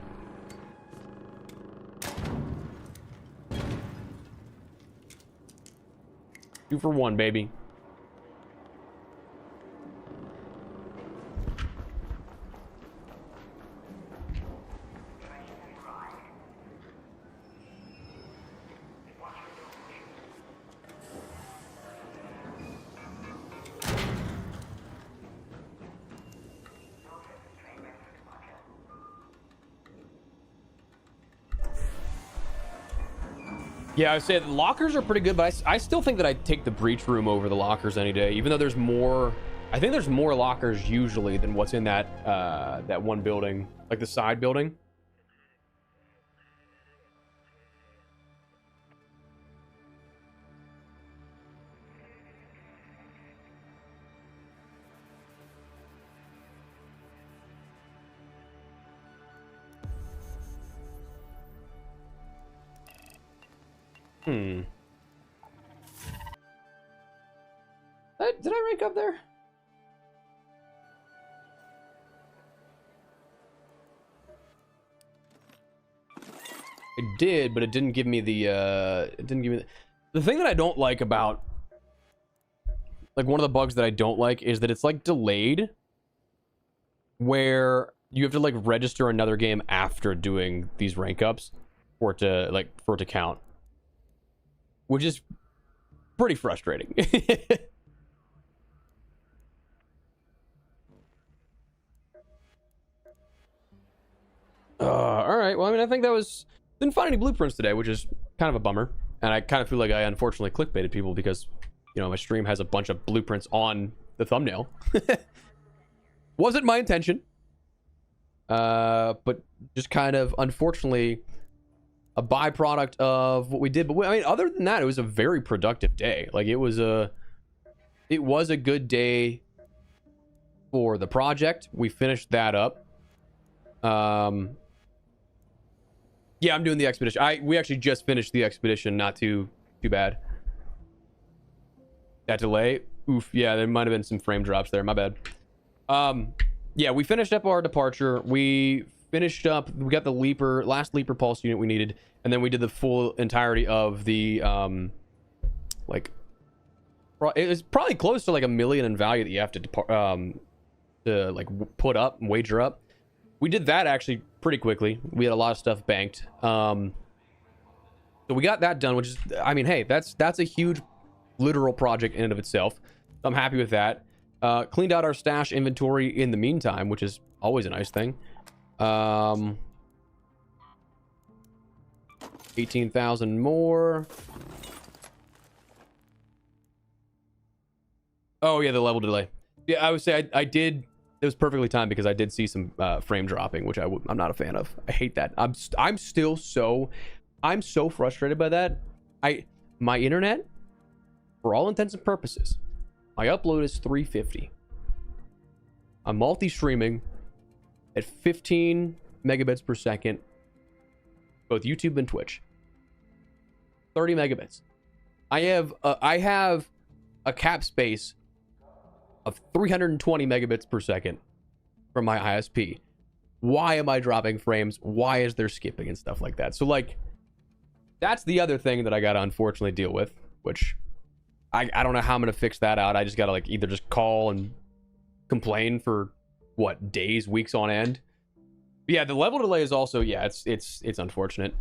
Two for one, baby. Yeah, I would say the lockers are pretty good, but I still think that I'd take the breach room over the lockers any day, even though there's more. I think there's more lockers usually than what's in that that one building, like the side building. Did I rank up there? I did, but it didn't give me the the thing that I don't like about, like, one of the bugs that I don't like is that it's like delayed, where you have to like register another game after doing these rank ups for it to count, which is pretty frustrating. All right. Well, I mean, I think that was... Didn't find any blueprints today, which is kind of a bummer. And I kind of feel like I unfortunately clickbaited people because, you know, my stream has a bunch of blueprints on the thumbnail. Wasn't my intention. But just kind of, unfortunately, a byproduct of what we did. But I mean, other than that, it was a very productive day. Like, it was a good day for the project. We finished that up. Yeah, I'm doing the expedition. We actually just finished the expedition. Not too bad. That delay. Oof. Yeah, there might have been some frame drops there. My bad. Yeah, we finished up our departure. We got the last leaper pulse unit we needed, and then we did the full entirety of the like, it was probably close to like 1 million in value that you have to like put up and wager up. We did that actually pretty quickly. We had a lot of stuff banked. So we got that done, which is, I mean, hey, that's a huge literal project in and of itself. I'm happy with that. Cleaned out our stash inventory in the meantime, which is always a nice thing. 18,000 more. Oh yeah, the level delay. Yeah, I would say I did. It was perfectly timed because I did see some frame dropping, which I'm not a fan of. I hate that. I'm so frustrated by that. My internet, for all intents and purposes, my upload is 350. I'm multi-streaming at 15 megabits per second, both YouTube and Twitch. 30 megabits. I have a cap space of 320 megabits per second from my ISP. Why am I dropping frames? Why is there skipping and stuff like that? So, like, that's the other thing that I gotta unfortunately deal with, which I don't know how I'm gonna fix that out. I just gotta like either just call and complain for what, days, weeks on end. But yeah, the level delay is also, yeah, it's unfortunate.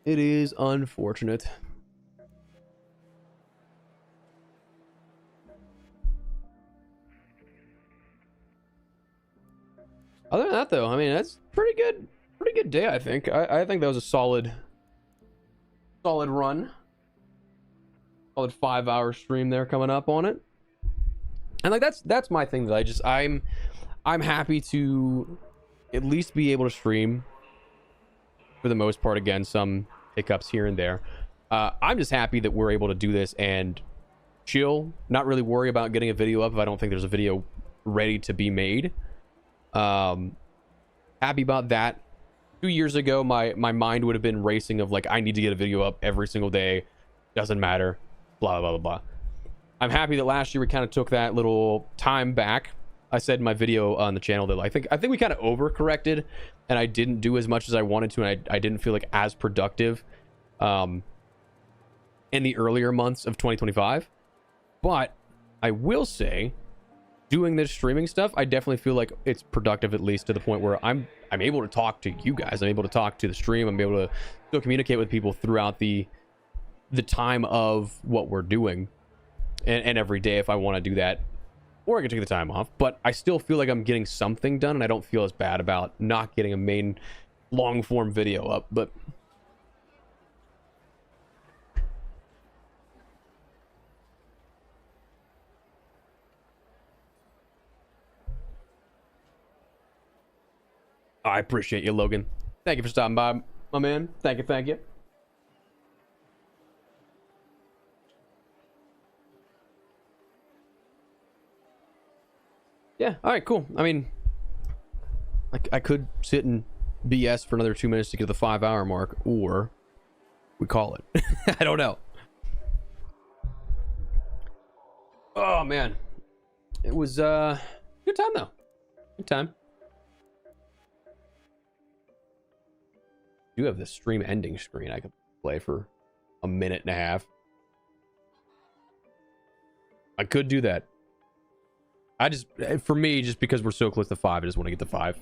It is unfortunate. Other than that, though, I mean, that's pretty good day, I think. I think that was a solid run. Solid 5-hour stream there coming up on it. And like that's my thing that I'm happy to at least be able to stream for the most part. Again, some hiccups here and there. I'm just happy that we're able to do this and chill, not really worry about getting a video up if I don't think there's a video ready to be made. Happy about that. 2 years ago, my mind would have been racing of like, I need to get a video up every single day, doesn't matter, blah blah blah blah. I'm happy that last year we kind of took that little time back. I said in my video on the channel that I think we kind of overcorrected and I didn't do as much as I wanted to, and I didn't feel like as productive in the earlier months of 2025. But I will say, doing this streaming stuff, I definitely feel like it's productive, at least to the point where I'm able to talk to you guys. I'm able to talk to the stream. I'm able to still communicate with people throughout the time of what we're doing, and every day if I want to do that, or I can take the time off. But I still feel like I'm getting something done, and I don't feel as bad about not getting a main long form video up. But I appreciate you, Logan. Thank you for stopping by, my man. Thank you. Yeah, all right, cool. I mean, I could sit and BS for another 2 minutes to get to the 5-hour mark, or we call it. I don't know. Oh, man. It was good time, though. Good time. I do have this stream ending screen I could play for a minute and a half. I could do that. For me, just because we're so close to 5, I just want to get to 5.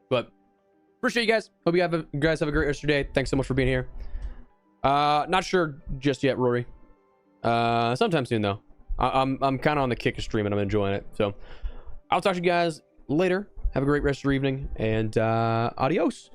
But appreciate you guys. Hope you guys have a great rest of your day. Thanks so much for being here. Not sure just yet, Rory. Sometime soon though. I'm kind of on the kick of streaming. I'm enjoying it. So I'll talk to you guys later. Have a great rest of your evening, and adios.